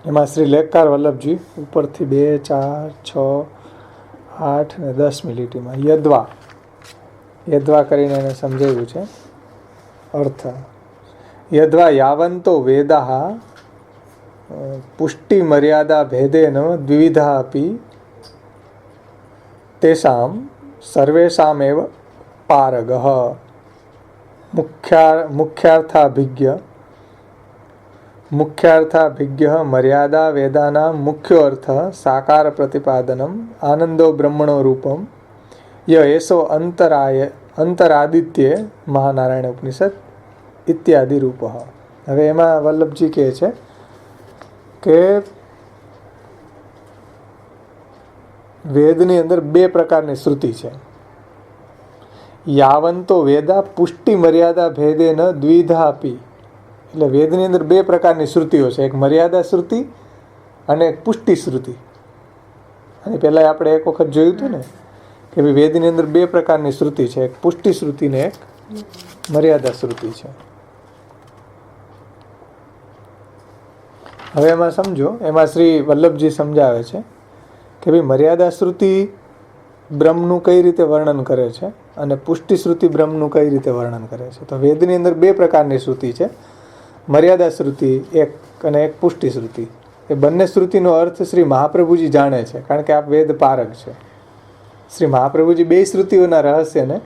એમાં શ્રી લેખકાર વલ્લભજી ઉપરથી 2, 4, 6, 8 અને 10મી લીટીમાં યદ્વા કરીને એને સમજાવ્યું છે અર્થ. યદ્વા યાવંતો વેદાઃ પુષ્ટિ મર્યાદા ભેદેન દ્વિવિધા અપી તેષામ સર્વેષામેવ પારગઃ મુખ્યાર્થાભિજ્ઞ મર્યાદા વેદાના મુખ્યો અર્થ સાકાર પ્રતિપાદનમ આનંદો બ્રહ્મણો રૂપમ ય એસો અંતરાદિત્ય મહાનારાયણ ઉપનિષદ ઇત્યાદિ રૂપ. હવે એમાં વલ્લભજી કહે છે કે વેદની અંદર 2 પ્રકારની શ્રુતિ છે. યાવંતો વેદા પુષ્ટિ મર્યાદા ભેદેન દ્વિધા આપી, એટલે વેદની અંદર 2 પ્રકારની શ્રુતિઓ છે, એક મર્યાદા શ્રુતિ અને એક પુષ્ટિ શ્રુતિ. અને પહેલાં આપણે એક વખત જોયું હતું ને કે ભાઈ વેદની અંદર 2 પ્રકારની શ્રુતિ છે, એક પુષ્ટિ શ્રુતિ ને એક મર્યાદા શ્રુતિ છે. હવે એમાં સમજો, એમાં શ્રી વલ્લભજી સમજાવે છે કે ભાઈ મર્યાદા શ્રુતિ બ્રહ્મનું કઈ રીતે વર્ણન કરે છે અને પુષ્ટિ શ્રુતિ બ્રહ્મનું કઈ રીતે વર્ણન કરે છે. તો વેદની અંદર 2 પ્રકારની શ્રુતિ છે, મર્યાદા શ્રુતિ એક અને એક પુષ્ટિ શ્રુતિ. એ બંને શ્રુતિનો અર્થ શ્રી મહાપ્રભુજી જાણે છે, કારણ કે આ વેદ પારગ છે. શ્રી મહાપ્રભુજી 2 શ્રુતિઓના રહસ્યને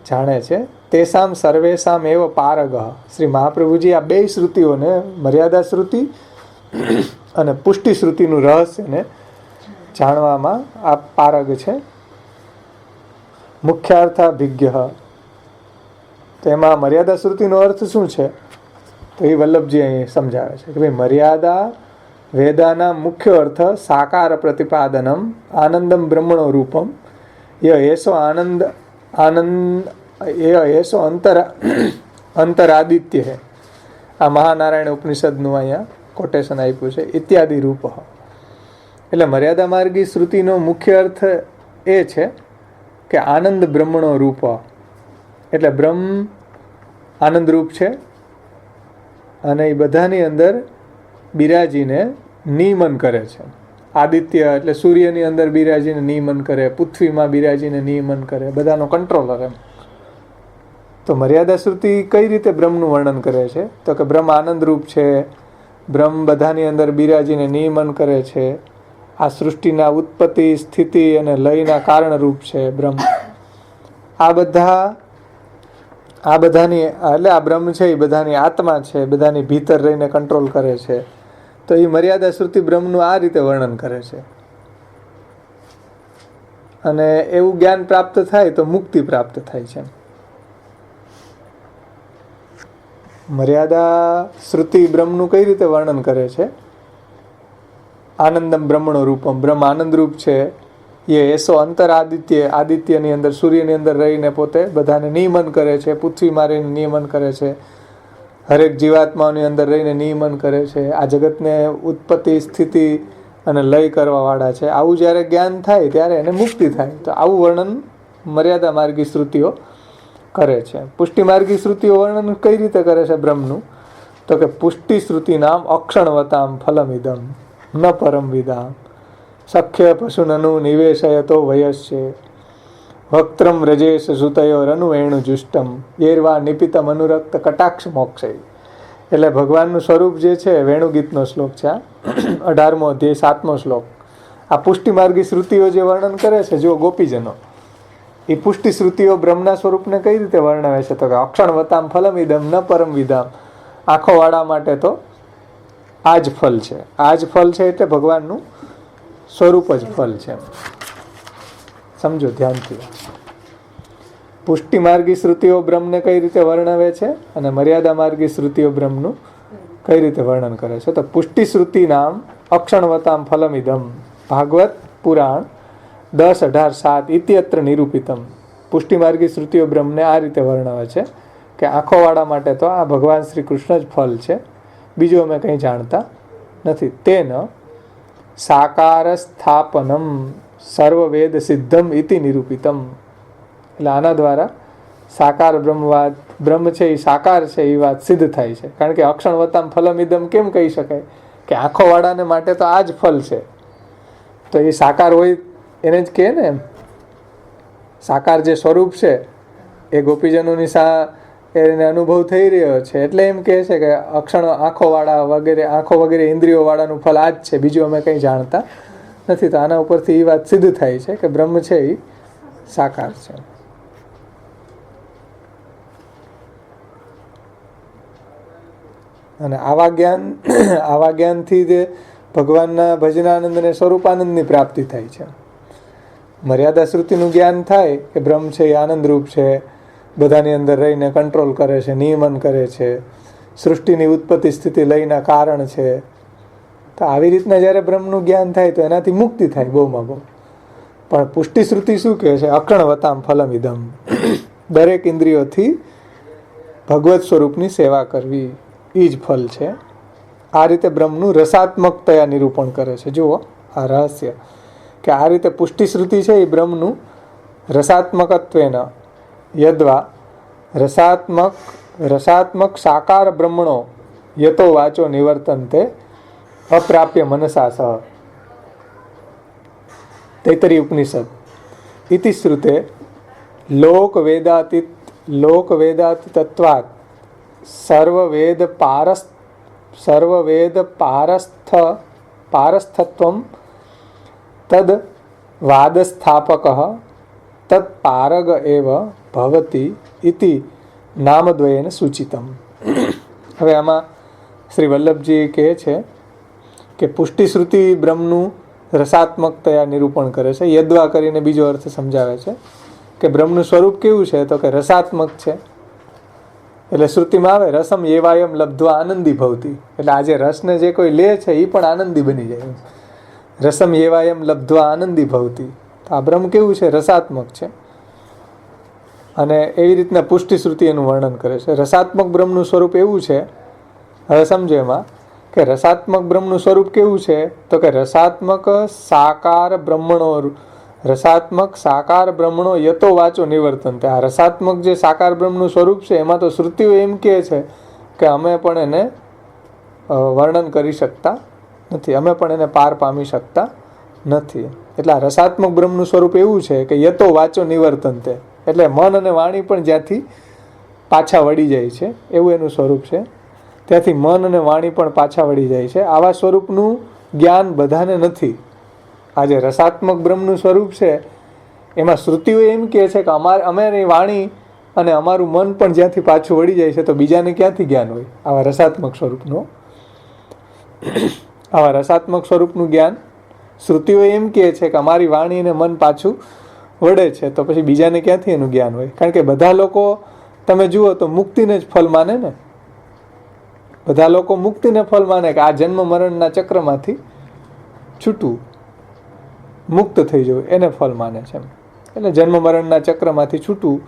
જાણે છે. તેસામ સર્વેસામ એવ પારગ. શ્રી મહાપ્રભુજી આ 2 શ્રુતિઓને, મર્યાદા શ્રુતિ અને પુષ્ટિ શ્રુતિનું રહસ્યને જાણવામાં આ પારગ છે. મુખ્યાર્થાભિજ્ઞ. તો એમાં મર્યાદા શ્રુતિનો અર્થ શું છે તો એ વલ્લભજી અહીં સમજાવે છે કે ભાઈ મર્યાદા વેદાના મુખ્ય અર્થ સાકાર પ્રતિપાદનમ આનંદમ બ્રહ્મણો રૂપમ ય એસો અંતરાદિત્ય હે. આ મહાનારાયણ ઉપનિષદનું અહીંયા કોટેશન આપ્યું છે ઇત્યાદિ રૂપ. એટલે મર્યાદા માર્ગી શ્રુતિનો મુખ્ય અર્થ એ છે કે આનંદ બ્રહ્મણો રૂપ, એટલે બ્રહ્મ આનંદ રૂપ છે અને એ બધાની અંદર બિરાજીને નિયમન કરે છે. આદિત્ય એટલે સૂર્યની અંદર બિરાજીને નિયમન કરે, પૃથ્વીમાં બિરાજીને નિયમન કરે, બધાનો કંટ્રોલર એમ. તો મર્યાદા શ્રુતિ કઈ રીતે બ્રહ્મનું વર્ણન કરે છે તો કે બ્રહ્મ આનંદ રૂપ છે, બ્રહ્મ બધાની અંદર બિરાજીને નિયમન કરે છે, આ સૃષ્ટિના ઉત્પત્તિ સ્થિતિ અને લયના કારણરૂપ છે બ્રહ્મ. આ બધાની એટલે આ બ્રહ્મ છે એ બધાની આત્મા છે, બધાની ભીતર રહીને કંટ્રોલ કરે છે. તો એ મર્યાદા શ્રુતિ બ્રહ્મનું આ રીતે વર્ણન કરે છે. અને એવું જ્ઞાન પ્રાપ્ત થાય તો મુક્તિ પ્રાપ્ત થાય છે. મર્યાદા શ્રુતિ બ્રહ્મનું કઈ રીતે વર્ણન કરે છે? આનંદમ બ્રહ્મણો રૂપમ, બ્રહ્મ આનંદ રૂપ છે. એ એસો અંતરાદિત્ય, આદિત્યની અંદર સૂર્યની અંદર રહીને પોતે બધાને નિયમન કરે છે, પૃથ્વીમાં રહીને નિયમન કરે છે, હરેક જીવાત્માઓની અંદર રહીને નિયમન કરે છે, આ જગતને ઉત્પત્તિ સ્થિતિ અને લય કરવાવાળા છે. આવું જ્યારે જ્ઞાન થાય ત્યારે એને મુક્તિ થાય. તો આવું વર્ણન મર્યાદા માર્ગી શ્રુતિઓ કરે છે. પુષ્ટિ માર્ગી શ્રુતિઓ વર્ણન કઈ રીતે કરે છે બ્રહ્મનું તો કે પુષ્ટિ શ્રુતિ નામ અક્ષણવતામ ફલમિદમ ન પરમ વિદામ સખ્ય પશુનનુ નિવેશયતો વયસ્ય વક્ત્રમ રજેશ સુતયોરનુ વેણુ જુષ્ટમ યેરવા નિપિતમ અનુરક્ત કટાક્ષ મોક્ષય. એટલે ભગવાનનું સ્વરૂપ જે છે વેણુ ગીતનો શ્લોક છે, 18મો અધ્યાય 7મો શ્લોક. આ પુષ્ટિ માર્ગી શ્રુતિઓ જે વર્ણન કરે છે જો ગોપીજનો, એ પુષ્ટિ શ્રુતિઓ બ્રહ્મના સ્વરૂપને કઈ રીતે વર્ણવે છે તો કે અક્ષણવતામ ફલમિદમ ન પરમ વિદામ. આંખોવાળા માટે તો આ જ ફલ છે. આ જ ફલ છે એટલે ભગવાનનું સ્વરૂપ જ ફલ છે. સમજો ધ્યાનથી. પુષ્ટિ માર્ગી શ્રુતિઓ બ્રહ્મને કઈ રીતે વર્ણવે છે અને મર્યાદા માર્ગી શ્રુતિઓ બ્રહ્મનું કઈ રીતે વર્ણન કરે છે. તો પુષ્ટિ શ્રુતિ નામ અક્ષણવતામ ફલમિદમ ભાગવત પુરાણ 10.18.7 ઇત્યત્ર નિરૂપિતમ. પુષ્ટિ માર્ગી શ્રુતિઓ બ્રહ્મને આ રીતે વર્ણવે છે કે આંખોવાળા માટે તો આ ભગવાન શ્રી કૃષ્ણ જ ફલ છે, બીજું અમે કંઈ જાણતા નથી. તેન સાકાર સ્થાપનમ સર્વવેદ સિદ્ધમ ઇતિ નિરૂપિતમ. એટલે આના દ્વારા સાકાર બ્રહ્મ છે એ સાકાર છે એ વાત સિદ્ધ થાય છે. કારણ કે અક્ષણવતામ ફલમિદમ કેમ કહી શકાય કે આંખોવાળાને માટે તો આ જ ફલ છે. તો એ સાકાર હોય એને જ કહે ને, એમ સાકાર જે સ્વરૂપ છે એ ગોપીજનોની એને અનુભવ થઈ રહ્યો છે, એટલે એમ કહે છે કે અક્ષણ આંખોવાળા વગેરે, આંખો વગેરે ઇન્દ્રિયોવાળાનું ફલ આ જ છે, બીજું અમે કંઈ જાણતા નથી. તો આના ઉપરથી એ વાત સિદ્ધ થાય છે કે બ્રહ્મ છે એ સાકાર છે. અને આવા જ્ઞાનથી જે ભગવાનના ભજનાનંદ અને સ્વરૂપાનંદની પ્રાપ્તિ થાય છે. મર્યાદા શ્રુતિનું જ્ઞાન થાય કે બ્રહ્મ છે એ આનંદરૂપ છે, બધાની અંદર રહીને કંટ્રોલ કરે છે, નિયમન કરે છે, સૃષ્ટિની ઉત્પત્તિ સ્થિતિ લઈના કારણ છે. તો આવી રીતના જ્યારે બ્રહ્મનું જ્ઞાન થાય તો એનાથી મુક્તિ થાય બહુમાં બહુ. પણ પુષ્ટિ શ્રુતિ શું કહે છે? અકર્ણવતામ ફલમ ઇદમ, દરેક ઇન્દ્રિયોથી ભગવત સ્વરૂપની સેવા કરવી એ જ ફલ છે. આ રીતે બ્રહ્મનું રસાત્મકતયા નિરૂપણ કરે છે. જુઓ આ રહસ્ય, કે આ રીતે પુષ્ટિ શ્રુતિ છે એ બ્રહ્મનું રસાત્મકત્વેન યદ્વા રસાત્મક સાકાર બ્રહ્મણો યતો વાચો નિવર્તન્તે અપ્રાપ્ય મનસા સહ. તૈત્તરીય ઉપનિષદ. ઇતિ શ્રુતે લોકવેદાતિતત્વાत् સર્વવેદ પારસ્થત્વમ તદ વાદસ્થાપકઃ તત્પારગ એવ ભવતિ ઇતિ નામદ્વયેન સૂચિતમ. હવે આમાં શ્રી વલ્લભજી કહે છે કે પુષ્ટિ શ્રુતિ બ્રહ્મનું રસાત્મકતયા નિરૂપણ કરે છે. યદ્વા કરીને બીજો અર્થ સમજાવે છે કે બ્રહ્મનું સ્વરૂપ કેવું છે? તો કે રસાત્મક છે. એટલે શ્રુતિમાં આવે રસમ એવાયમ લબ્ધ્વા આનંદી ભવતી, એટલે આજે રસને જે કોઈ લે છે એ પણ આનંદી બની જાય. રસમ એવાયમ લબ્ધ્વા આનંદી ભવતી. તો આ બ્રહ્મ કેવું છે? રસાત્મક છે. અને એવી રીતના પુષ્ટિ શ્રુતિ એનું વર્ણન કરે છે. રસાત્મક બ્રહ્મનું સ્વરૂપ એવું છે, હવે સમજો એમાં કે રસાત્મક બ્રહ્મનું સ્વરૂપ કેવું છે? તો કે રસાત્મક સાકાર બ્રહ્મણો યતો વાચો નિવર્તન. આ રસાત્મક જે સાકાર બ્રહ્મનું સ્વરૂપ છે એમાં તો શ્રુતિઓ એમ કહે છે કે અમે પણ એને વર્ણન કરી શકતા નથી, અમે પણ એને પાર પામી શકતા નથી. એટલે આ રસાત્મક બ્રહ્મનું સ્વરૂપ એવું છે કે યતો વાચો નિવર્તનતે, એટલે મન અને વાણી પણ જ્યાંથી પાછા વળી જાય છે એવું એનું સ્વરૂપ છે. ત્યાંથી મન અને વાણી પણ પાછા વળી જાય છે. આવા સ્વરૂપનું જ્ઞાન બધાને નથી. આ જે રસાત્મક બ્રહ્મનું સ્વરૂપ છે એમાં શ્રુતિઓ એમ કહે છે કે અમારી વાણી અને અમારું મન પણ જ્યાંથી પાછું વળી જાય છે, તો બીજાને ક્યાંથી જ્ઞાન હોય આવા રસાત્મક સ્વરૂપનું જ્ઞાન? શ્રુતિઓ એમ કહે છે કે અમારી વાણી અને મન પાછું વળે છે, તો પછી બીજાને ક્યાંથી એનું જ્ઞાન હોય? કારણ કે બધા લોકો તમે જુઓ તો મુક્તિને જ ફલ માને ને. બધા લોકો મુક્તિને ફલ માને કે આ જન્મ મરણના ચક્રમાંથી છૂટવું, મુક્ત થઈ જવું, એને ફલ માને છે. એટલે જન્મ મરણના ચક્રમાંથી છૂટવું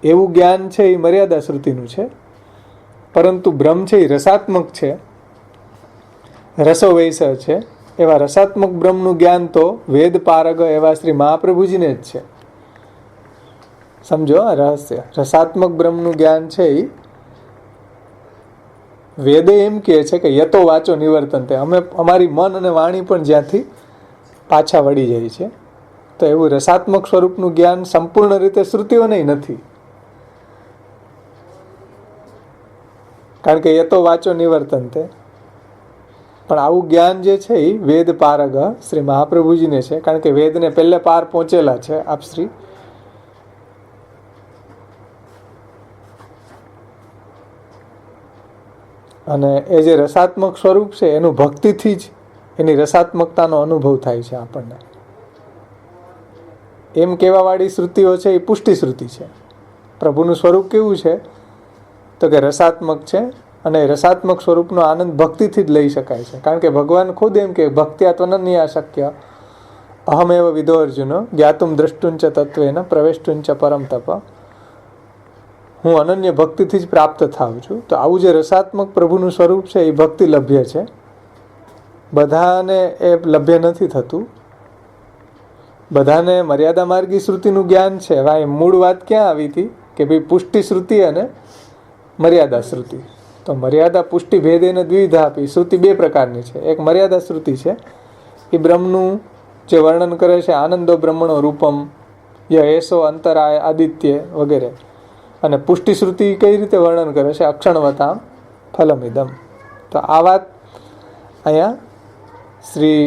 એવું જ્ઞાન છે એ મર્યાદા શ્રુતિનું છે. પરંતુ બ્રહ્મ છે એ રસાત્મક છે, રસો વૈસ છે. એવા રસાત્મક બ્રહ્મનું જ્ઞાન તો વેદ પારગ એવા શ્રી મહાપ્રભુજીને જ છે. સમજો આ રહસ્ય. રસાત્મક બ્રહ્મનું જ્ઞાન છે એ વેદે એમ કહે છે કે યતો વાચો નિવર્તનતે, અમારી મન અને વાણી પણ જ્યાંથી પાછા વળી જાય છે. તો એવું રસાત્મક સ્વરૂપનું જ્ઞાન સંપૂર્ણ રીતે શ્રુતિઓને નથી. કારણ કે યતો વાચો નિવર્તનતે. પણ આવું જ્ઞાન જે છે એ વેદ પારગ શ્રી મહાપ્રભુજીને છે. કારણ કે વેદને પહેલે પાર પહોંચેલા છે આપ શ્રી. અને એ જે રસાત્મક સ્વરૂપ છે એનું ભક્તિથી જ એની રસાત્મકતાનો અનુભવ થાય છે આપણને. એમ કહેવાવાળી શ્રુતિઓ છે એ પુષ્ટિ શ્રુતિ છે. પ્રભુનું સ્વરૂપ કેવું છે? તો કે રસાત્મક છે. અને રસાત્મક સ્વરૂપનો આનંદ ભક્તિથી જ લઈ શકાય છે. કારણ કે ભગવાન ખુદ એમ કે ભક્ત્યા ત્વનન્યા શક્ય અહમેવ વિદો અર્જુનો જ્ઞાતુમ દ્રષ્ટુંચ તત્વેન પ્રવેષ્ટુંચ પરમ તપ. હું અનન્ય ભક્તિથી જ પ્રાપ્ત થાઉં છું. તો આવું જે રસાત્મક પ્રભુનું સ્વરૂપ છે એ ભક્તિ લભ્ય છે. બધાને એ લભ્ય નથી થતું. બધાને મર્યાદા માર્ગી શ્રુતિનું જ્ઞાન છે. હવે મૂળ વાત ક્યાં આવી હતી કે ભાઈ પુષ્ટિ શ્રુતિ અને મર્યાદા શ્રુતિ. તો મર્યાદા પુષ્ટિ ભેદેન દ્વિવિધા આપી. શ્રુતિ બે પ્રકારની છે. એક મર્યાદા શ્રુતિ છે, એ બ્રહ્મનું જે વર્ણન કરે છે, આનંદો બ્રહ્મણો રૂપમ ય એસો અંતરાય આદિત્ય વગેરે. અને પુષ્ટિ શ્રુતિ કઈ રીતે વર્ણન કરે છે? અક્ષણવતામ ફલમિદમ. તો આ વાત અહીંયા શ્રી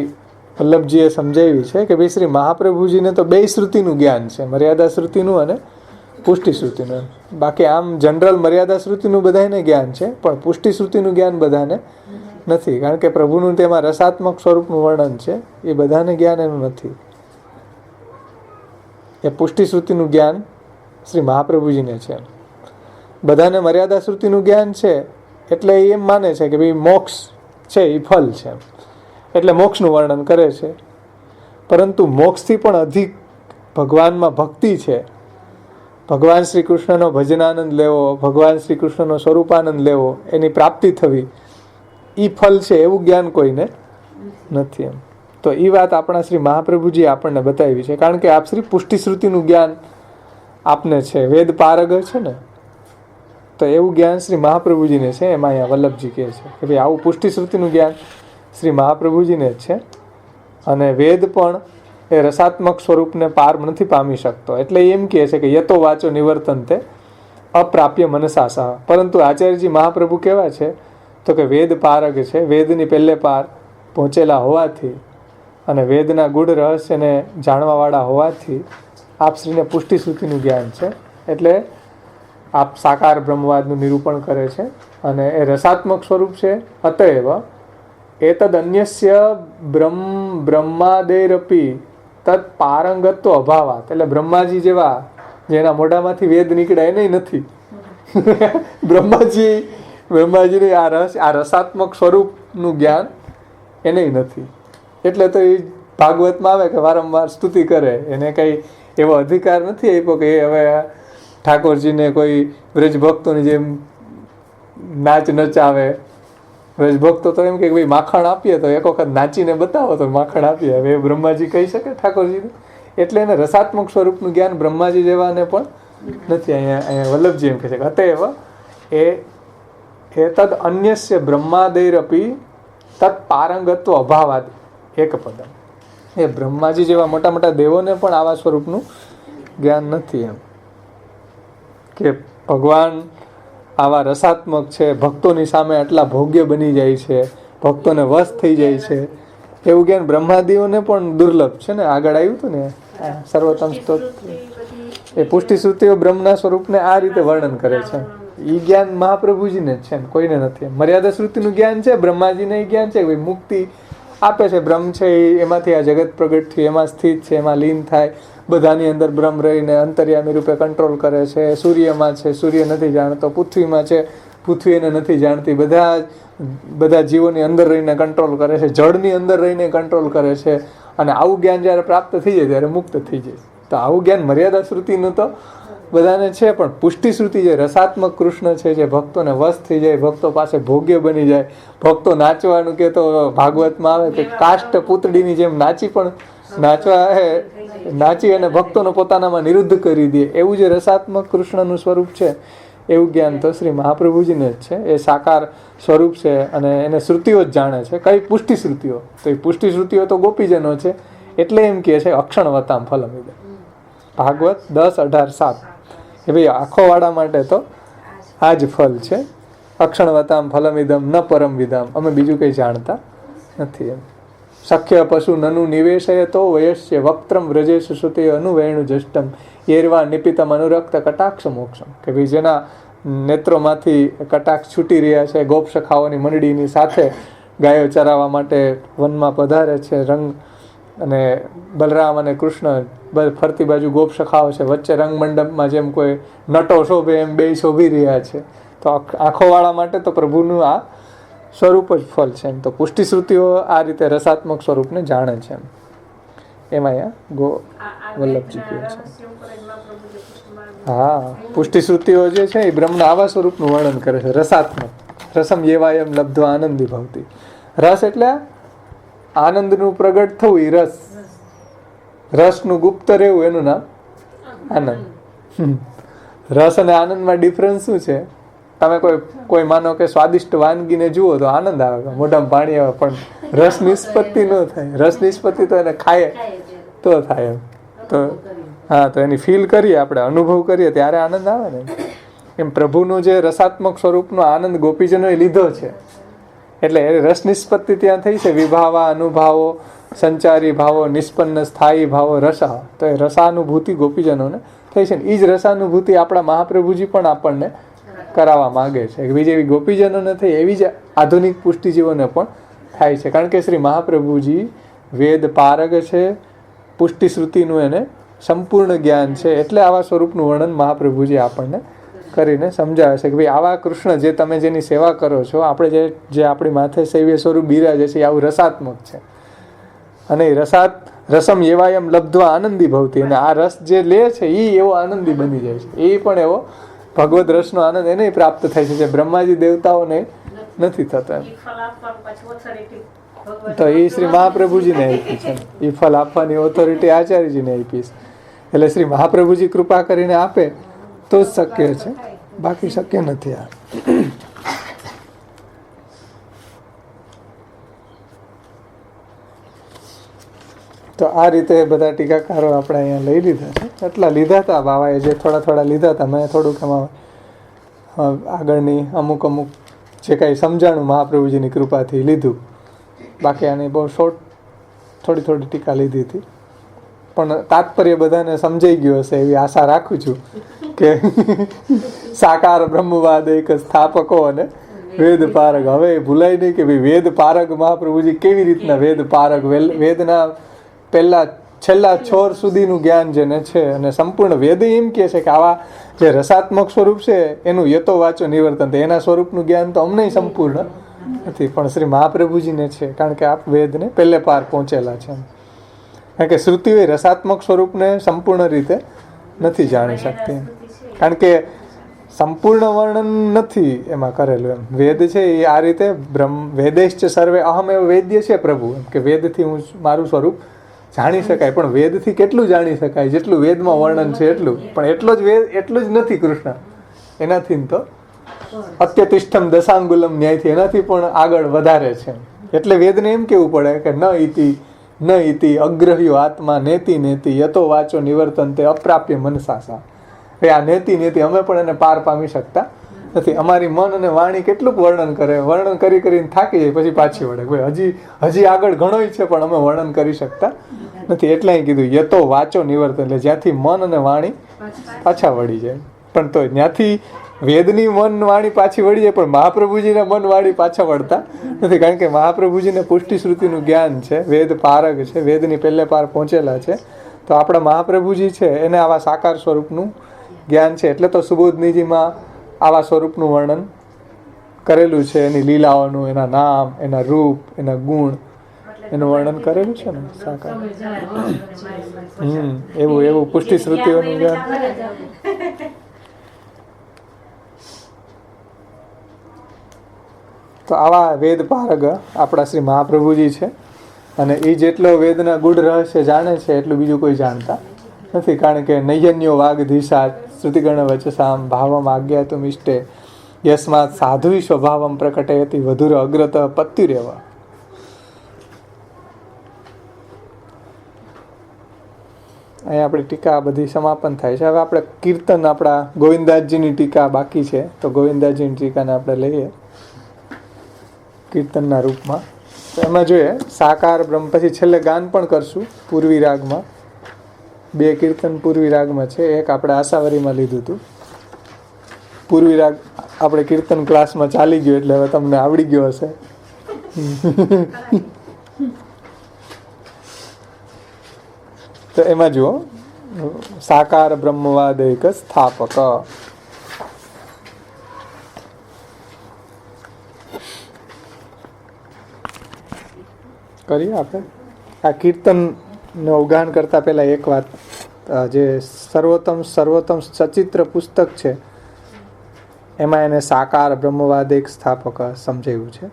વલ્લભજીએ સમજાવી છે કે ભાઈ શ્રી મહાપ્રભુજીને તો બે શ્રુતિનું જ્ઞાન છે, મર્યાદા શ્રુતિનું અને પુષ્ટિ શ્રુતિનું. બાકી આમ જનરલ મર્યાદા શ્રુતિનું બધાને જ્ઞાન છે, પણ પુષ્ટિ શ્રુતિનું જ્ઞાન બધાને નથી. કારણ કે પ્રભુનું તેમાં રસાત્મક સ્વરૂપનું વર્ણન છે, એ બધાને જ્ઞાન એનું નથી. એ પુષ્ટિ શ્રુતિનું જ્ઞાન શ્રી મહાપ્રભુજીને છે. બધાને મર્યાદા શ્રુતિનું જ્ઞાન છે એટલે એ એમ માને છે કે ભાઈ મોક્ષ છે એ ફલ છે, એટલે મોક્ષનું વર્ણન કરે છે. પરંતુ મોક્ષથી પણ અધિક ભગવાનમાં ભક્તિ છે, ભગવાન શ્રી કૃષ્ણનો ભજનાનંદ લેવો, ભગવાન શ્રી કૃષ્ણનો સ્વરૂપાનંદ લેવો, એની પ્રાપ્તિ થવી, એ ફલ છે એવું જ્ઞાન કોઈને નથી એમ. તો એ વાત આપણા શ્રી મહાપ્રભુજી આપણને બતાવી છે. કારણ કે આપ શ્રી પુષ્ટિ શ્રુતિનું જ્ઞાન આપને છે, વેદ પારગ છે ને, તો એવું જ્ઞાન શ્રી મહાપ્રભુજીને છે. એમાં અહીંયા વલ્લભજી કહે છે કે ભાઈ આવું પુષ્ટિ શ્રુતિનું જ્ઞાન શ્રી મહાપ્રભુજીને જ છે. અને વેદ પણ એ રસાત્મક સ્વરૂપને પાર નથી પામી શકતો, એટલે એમ કહે છે કે યતો વાચો નિવર્તનતે અપ્રાપ્ય મનસા સહ. પરંતુ આચાર્યજી મહાપ્રભુ કેવા છે તો કે વેદ પારગ છે, વેદની પહેલે પાર પહોંચેલા હોવાથી અને વેદના ગૂઢ રહસ્યને જાણવાવાળા હોવાથી આપશ્રીને પુષ્ટિ શ્રુતિનું જ્ઞાન છે. એટલે આપ સાકાર બ્રહ્મવાદનું નિરૂપણ કરે છે અને એ રસાત્મક સ્વરૂપ છે. અતએવ એતદ અન્યસ્ય બ્રહ્માદેરપી તત્ પારંગત્વ અભાવાત. એટલે બ્રહ્માજી જેવા જેના મોઢામાંથી વેદ નીકળ્યા એને નથી. બ્રહ્માજીની આ રસાત્મક સ્વરૂપનું જ્ઞાન એને નથી. એટલે તો એ ભાગવતમાં આવે કે વારંવાર સ્તુતિ કરે, એને કંઈ એવો અધિકાર નથી આપ્યો કે એ હવે ઠાકોરજીને કોઈ વ્રજભક્તોની જેમ નાચ નચાવે. વ્રજભક્તો તો એમ કે ભાઈ માખણ આપીએ તો એક વખત નાચીને બતાવો તો માખણ આપીએ. હવે બ્રહ્માજી કહી શકે ઠાકોરજીને? એટલે એને રસાત્મક સ્વરૂપનું જ્ઞાન બ્રહ્માજી જેવાને પણ નથી. અહીંયા વલ્લભજી એમ કહે છે કે અતએવ એ તદ અન્યસ્ય બ્રહ્માદૈરપી તત્ પારંગત્વ અભાવાદ એક પદમ. એ બ્રહ્માજી જેવા મોટા મોટા દેવોને પણ આવા સ્વરૂપનું જ્ઞાન નથી એમ કે ભગવાન આવા રસાત્મક છે, ભક્તોની સામે આટલા ભોગ્ય બની જાય છે, ભક્તોને વશ થઈ જાય છે, એવું જ્ઞાન બ્રહ્માદિઓને પણ દુર્લભ છે ને. આગળ આવ્યું હતું ને સર્વોત્તમ સ્તોત્ર, એ પુષ્ટિ શ્રુતિઓ બ્રહ્મના સ્વરૂપને આ રીતે વર્ણન કરે છે. એ જ્ઞાન મહાપ્રભુજીને જ છે, કોઈને નથી. મર્યાદા શ્રુતિનું જ્ઞાન છે, બ્રહ્માજીને એ જ્ઞાન છે કે મુક્તિ આપે છે. બ્રહ્મ છે એમાંથી આ જગત પ્રગટ થયું, એમાં સ્થિત છે, એમાં લીન થાય, બધાની અંદર બ્રહ્મ રહીને અંતર્યામી રૂપે કંટ્રોલ કરે છે. સૂર્યમાં છે, સૂર્ય નથી જાણતો. પૃથ્વીમાં છે, પૃથ્વી એને નથી જાણતી. બધા જીવોની અંદર રહીને કંટ્રોલ કરે છે, જળની અંદર રહીને કંટ્રોલ કરે છે. અને આવું જ્ઞાન જ્યારે પ્રાપ્ત થઈ જાય ત્યારે મુક્ત થઈ જાય. તો આવું જ્ઞાન મર્યાદા શ્રુતિનું તો બધાને છે, પણ પુષ્ટિ શ્રુતિ જે રસાત્મક કૃષ્ણ છે, જે ભક્તોને વશ થઈ જાય, ભક્તો પાસે ભોગ્ય બની જાય, ભક્તો નાચવાનું કે તો ભાગવતમાં આવે કે કાષ્ટ પૂતળીની જેમ નાચી અને ભક્તોને પોતાનામાં નિરુદ્ધ કરી દે, એવું જે રસાત્મક કૃષ્ણનું સ્વરૂપ છે, એવું જ્ઞાન તો શ્રી મહાપ્રભુજીને જ છે. એ સાકાર સ્વરૂપ છે અને એને શ્રુતિઓ જ જાણે છે. કઈ પુષ્ટિ શ્રુતિઓ? તો એ પુષ્ટિ શ્રુતિઓ તો ગોપીજનો છે, એટલે એમ કહે છે અક્ષણવતામ ફલમિદમ. ભાગવત 10:18-7 એ ભાઈ આખો વાળા માટે તો આ જ ફલ છે. અક્ષણવતામ ફલમિદમ ન પરમ વિદામ. અમે બીજું કંઈ જાણતા નથી એમ. સખ્ય પશુ નનુ નિવેશય તો વયસ્ય વક્ત્રમ વ્રજેશ શ્રુતે અનુવેણુ જષ્ટમ યેરવા નિપિતમ અનુરક્ત કટાક્ષ મોક્ષમ. કે ભાઈ જેના નેત્રોમાંથી કટાક્ષ છૂટી રહ્યા છે, ગોપ સખાઓની મંડળીની સાથે ગાયો ચરાવવા માટે વનમાં પધારે છે. રંગ અને બલરામ અને કૃષ્ણ ફરતી બાજુ ગોપ સખાઓ છે, વચ્ચે રંગ મંડપમાં જેમ કોઈ નટો શોભે એમ બે શોભી રહ્યા છે. તો આંખોવાળા માટે તો પ્રભુનું આ સ્વરૂપ જ ફલ છે. એમ તો પુષ્ટિ શ્રુતિઓ આ રીતે રસાત્મક સ્વરૂપને જાણે છે. એમાં વલ્લભજી કહે છે. હા, પુષ્ટિ શ્રુતિઓ જે છે એ બ્રહ્મના આવા સ્વરૂપનું વર્ણન કરે છે, રસાત્મક. રસમ એવાયમ લબ્ધ્વા આનંદી ભવતી. રસ એટલે આનંદનું પ્રગટ થવું, એ રસ. રસનું ગુપ્ત રહેવું એનું નામ આનંદ. રસ અને આનંદમાં ડિફરન્સ શું છે? તમે કોઈ માનો કે સ્વાદિષ્ટ વાનગીને જુઓ તો આનંદ આવે, મોઢામાં પાણી આવે, પણ રસ નિષ્પત્તિ ન થાય. રસ નિષ્પત્તિ તો એને ખાય તો થાય એમ. તો હા, તો એની ફીલ કરીએ આપણે, અનુભવ કરીએ ત્યારે આનંદ આવે ને. એમ પ્રભુનું જે રસાત્મક સ્વરૂપનો આનંદ ગોપીજનોએ લીધો છે, એટલે એ રસ નિષ્પત્તિ ત્યાં થઈ છે. વિભાવા અનુભાવો, સંચારી ભાવો, નિષ્પન્ન સ્થાયી ભાવો, રસા. તો એ રસાનુભૂતિ ગોપીજનોને થઈ છે ને. એ જ રસાનુભૂતિ આપણા મહાપ્રભુજી પણ આપણને કરાવવા માગે છે. બીજી એવી ગોપીજનોને થઈ એવી જ આધુનિક પુષ્ટિજીવોને પણ થાય છે. કારણ કે શ્રી મહાપ્રભુજી વેદ પારગ છે, પુષ્ટિ શ્રુતિનું એને સંપૂર્ણ જ્ઞાન છે. એટલે આવા સ્વરૂપનું વર્ણન મહાપ્રભુજી આપણને કરીને સમજાવે છે કે ભાઈ આવા કૃષ્ણ જે તમે જેની સેવા કરો છો, આપણે જે આપણી માથે સૈવ્ય સ્વરૂપ બિરાજે છે, આવું રસાત્મક છે. અને એ રસમ એવાયમ લબ્ધવા આનંદી ભવતી. અને આ રસ જે લે છે એ એવો આનંદી બની જાય છે. એ પણ એવો ભગવદ રસનો આનંદ એને પ્રાપ્ત થાય છે, જે બ્રહ્માજી દેવતાઓને નથી થતો એમ. તો એ શ્રી મહાપ્રભુજીને આપી છે. એ ફલ આપવાની ઓથોરિટી આચાર્યજીને આપી છે. એટલે શ્રી મહાપ્રભુજી કૃપા કરીને આપે તો જ શક્ય છે, બાકી શક્ય નથી. આ તો આ રીતે બધા ટીકાકારો આપણે અહીંયા લઈ લીધા છે. એટલા લીધા હતા બાવાએ, જે થોડા લીધા હતા. મેં થોડુંક એમાં આગળની અમુક જે કાંઈ સમજાણું મહાપ્રભુજીની કૃપાથી લીધું. બાકી આની બહુ શોર્ટ થોડી ટીકા લીધી હતી, પણ તાત્પર્ય બધાને સમજાઈ ગયું હશે એવી આશા રાખું છું કે સાકાર બ્રહ્મવાદ એક સ્થાપકો અને વેદ પારગ. હવે ભૂલાય નહીં કે ભાઈ વેદ પારગ મહાપ્રભુજી કેવી રીતના વેદ પારગ, વેદના પહેલા છેલ્લા છોર સુધીનું જ્ઞાન જેને છે. અને સંપૂર્ણ વેદ એમ કહે છે કે આવા જે રસાત્મક સ્વરૂપ છે એનું યતો વાચો નિવર્તન, એના સ્વરૂપનું જ્ઞાન તો અમને સંપૂર્ણ નથી, પણ શ્રી મહાપ્રભુજીને છે. કારણ કે આપ વેદને પહેલે પાર પહોંચેલા છે. કારણ કે શ્રુતિઓ રસાત્મક સ્વરૂપને સંપૂર્ણ રીતે નથી જાણી શકતી. કારણ કે સંપૂર્ણ વર્ણન નથી એમાં કરેલું એમ. વેદ છે એ આ રીતે વેદેશ્ચ સર્વે અહમ એવો વેદ્ય છે પ્રભુ, કે વેદથી હું મારું સ્વરૂપ જાણી શકાય. પણ વેદથી કેટલું જાણી શકાય? જેટલું વેદમાં વર્ણન છે એટલું. પણ એટલું જ નથી કૃષ્ણ. એનાથી તો અત્યતિષ્ઠમ દશાંગુલમ ન્યાયથી એનાથી પણ આગળ વધારે છે. એટલે વેદને એમ કેવું પડે કે ન ઇતિ અગ્રહ્યો આત્મા નેતિ યતો વાચો નિવર્તન તે અપ્રાપ્ય મનસાસા. આ નેતિ અમે પણ એને પાર પામી શકતા નથી. અમારી મન અને વાણી કેટલુંક વર્ણન કરીને થાકી જાય, પછી પાછી વળે. ભાઈ હજી આગળ ઘણોય છે, પણ અમે વર્ણન કરી શકતા નથી. એટલે અહીં કીધું યતો વાચો નિવર્તન, એટલે જ્યાંથી મન અને વાણી પાછા વળી જાય. પણ તો ત્યાંથી વેદની મન વાણી પાછી વળી જાય, પણ મહાપ્રભુજીના મન વાણી પાછા વળતા નથી. કારણ કે મહાપ્રભુજીને પુષ્ટિ શ્રુતિનું જ્ઞાન છે, વેદ પારગ છે, વેદની પહેલે પાર પહોંચેલા છે. તો આપણા મહાપ્રભુજી છે એને આવા સાકાર સ્વરૂપનું જ્ઞાન છે. એટલે તો સુબોધનીજીમાં આવા સ્વરૂપનું વર્ણન કરેલું છે. એની લીલાઓનું, એના નામ, એના રૂપ, એના ગુણ, એનું વર્ણન કરેલું છે ને સાકાર. એવું પુષ્ટિ શ્રુતિઓનું જ્ઞાન. તો આવા વેદ પારગ આપણા શ્રી મહાપ્રભુજી છે. અને એ જેટલો વેદના ગુઢ રહસ્ય જાણે છે એટલું બીજું કોઈ જાણતા નથી. કારણ કે નૈયન્યો વાગધીશા શ્રુતિગણ વચસામ ભાવમ આજ્ઞાતુમ ઇષ્ટે યસ્માત સાધુવી સ્વભાવમ પ્રકટયતિ વધુર અગ્રત પત્યુરેવ. અહીંયા આપણી ટીકા બધી સમાપન થાય છે. હવે આપણે કીર્તન, આપણા ગોવિંદાસજીની ટીકા બાકી છે, તો ગોવિંદાસજીની ટીકાને આપણે લઈએ કીર્તનના રૂપમાં. તો એમાં જોઈએ સાકાર બ્રહ્મ, પછી છેલ્લે ગાન પણ કરશું પૂર્વી રાગમાં. 2 કીર્તન પૂર્વી રાગમાં છે, એક આપણે આશાવરીમાં લીધું હતું. પૂર્વી રાગ આપણે કીર્તન ક્લાસમાં ચાલી ગયો, એટલે હવે તમને આવડી ગયો હશે. તો એમાં જુઓ સાકાર બ્રહ્મવાદ એક સ્થાપક. કરીએ આપણે આ કીર્તનનું અવગાહન કરતા પહેલા એક વાત, જે સર્વોત્તમ સચિત્ર પુસ્તક છે એમાં એને સાકાર બ્રહ્મવાદ એક સ્થાપક સમજાવ્યું છે.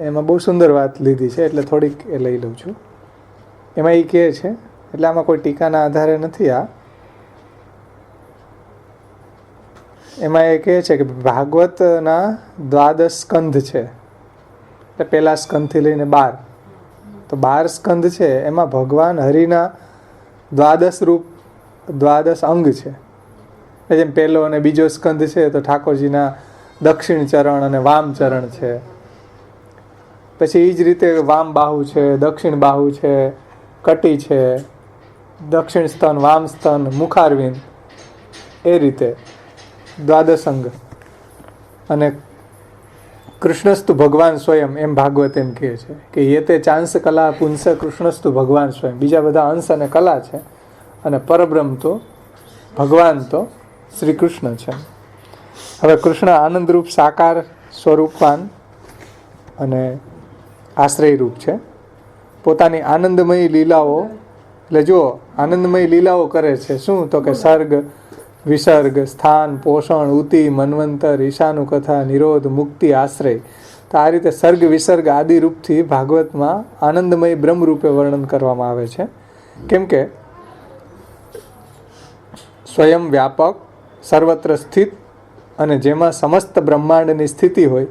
એમાં બહુ સુંદર વાત લીધી છે, એટલે થોડીક એ લઈ લઉં છું. એમાં એ કહે છે, એટલે આમાં કોઈ ટીકાના આધારે નથી. આ એમાં એ કહે છે કે ભાગવતના 12 સ્કંધ છે, એટલે પહેલા સ્કંધથી લઈને 12, તો 12 સ્કંધ છે એમાં ભગવાન હરિના 12 રૂપ 12 અંગ છે. જેમ પહેલો અને બીજો સ્કંધ છે તો ઠાકોરજીના દક્ષિણ ચરણ અને વામ ચરણ છે. પછી એ જ રીતે વામ બાહુ છે, દક્ષિણ બાહુ છે, કટી છે, દક્ષિણ સ્તન, વામ સ્તન, મુખારવિંદ, એ રીતે 12 અંગ. અને કૃષ્ણસ્તુ ભગવાન સ્વયં, એમ ભાગવત એમ કહે છે કે એ તે ચાંસ કલા પુંસ કૃષ્ણસ્તુ ભગવાન સ્વયં. બીજા બધા અંશ અને કલા છે, અને પરબ્રહ્મ તો ભગવાન તો શ્રી કૃષ્ણ છે. હવે કૃષ્ણ આનંદરૂપ સાકાર સ્વરૂપવાન અને આશ્રય રૂપ છે. પોતાની આનંદમયી લીલાઓ, એટલે જુઓ આનંદમયી લીલાઓ કરે છે. શું? તો કે સર્ગ, વિસર્ગ, સ્થાન, પોષણ, ઉતિ, મન્વંતર, ઈશાનુકથા, નિરોધ, મુક્તિ, આશ્રય. તો આ રીતે સર્ગ વિસર્ગ આદિ રૂપથી ભાગવતમાં આનંદમય બ્રહ્મ રૂપે વર્ણન કરવામાં આવે છે. કેમ કે સ્વયં વ્યાપક, સર્વત્ર સ્થિત, અને જેમાં સમસ્ત બ્રહ્માંડની સ્થિતિ હોય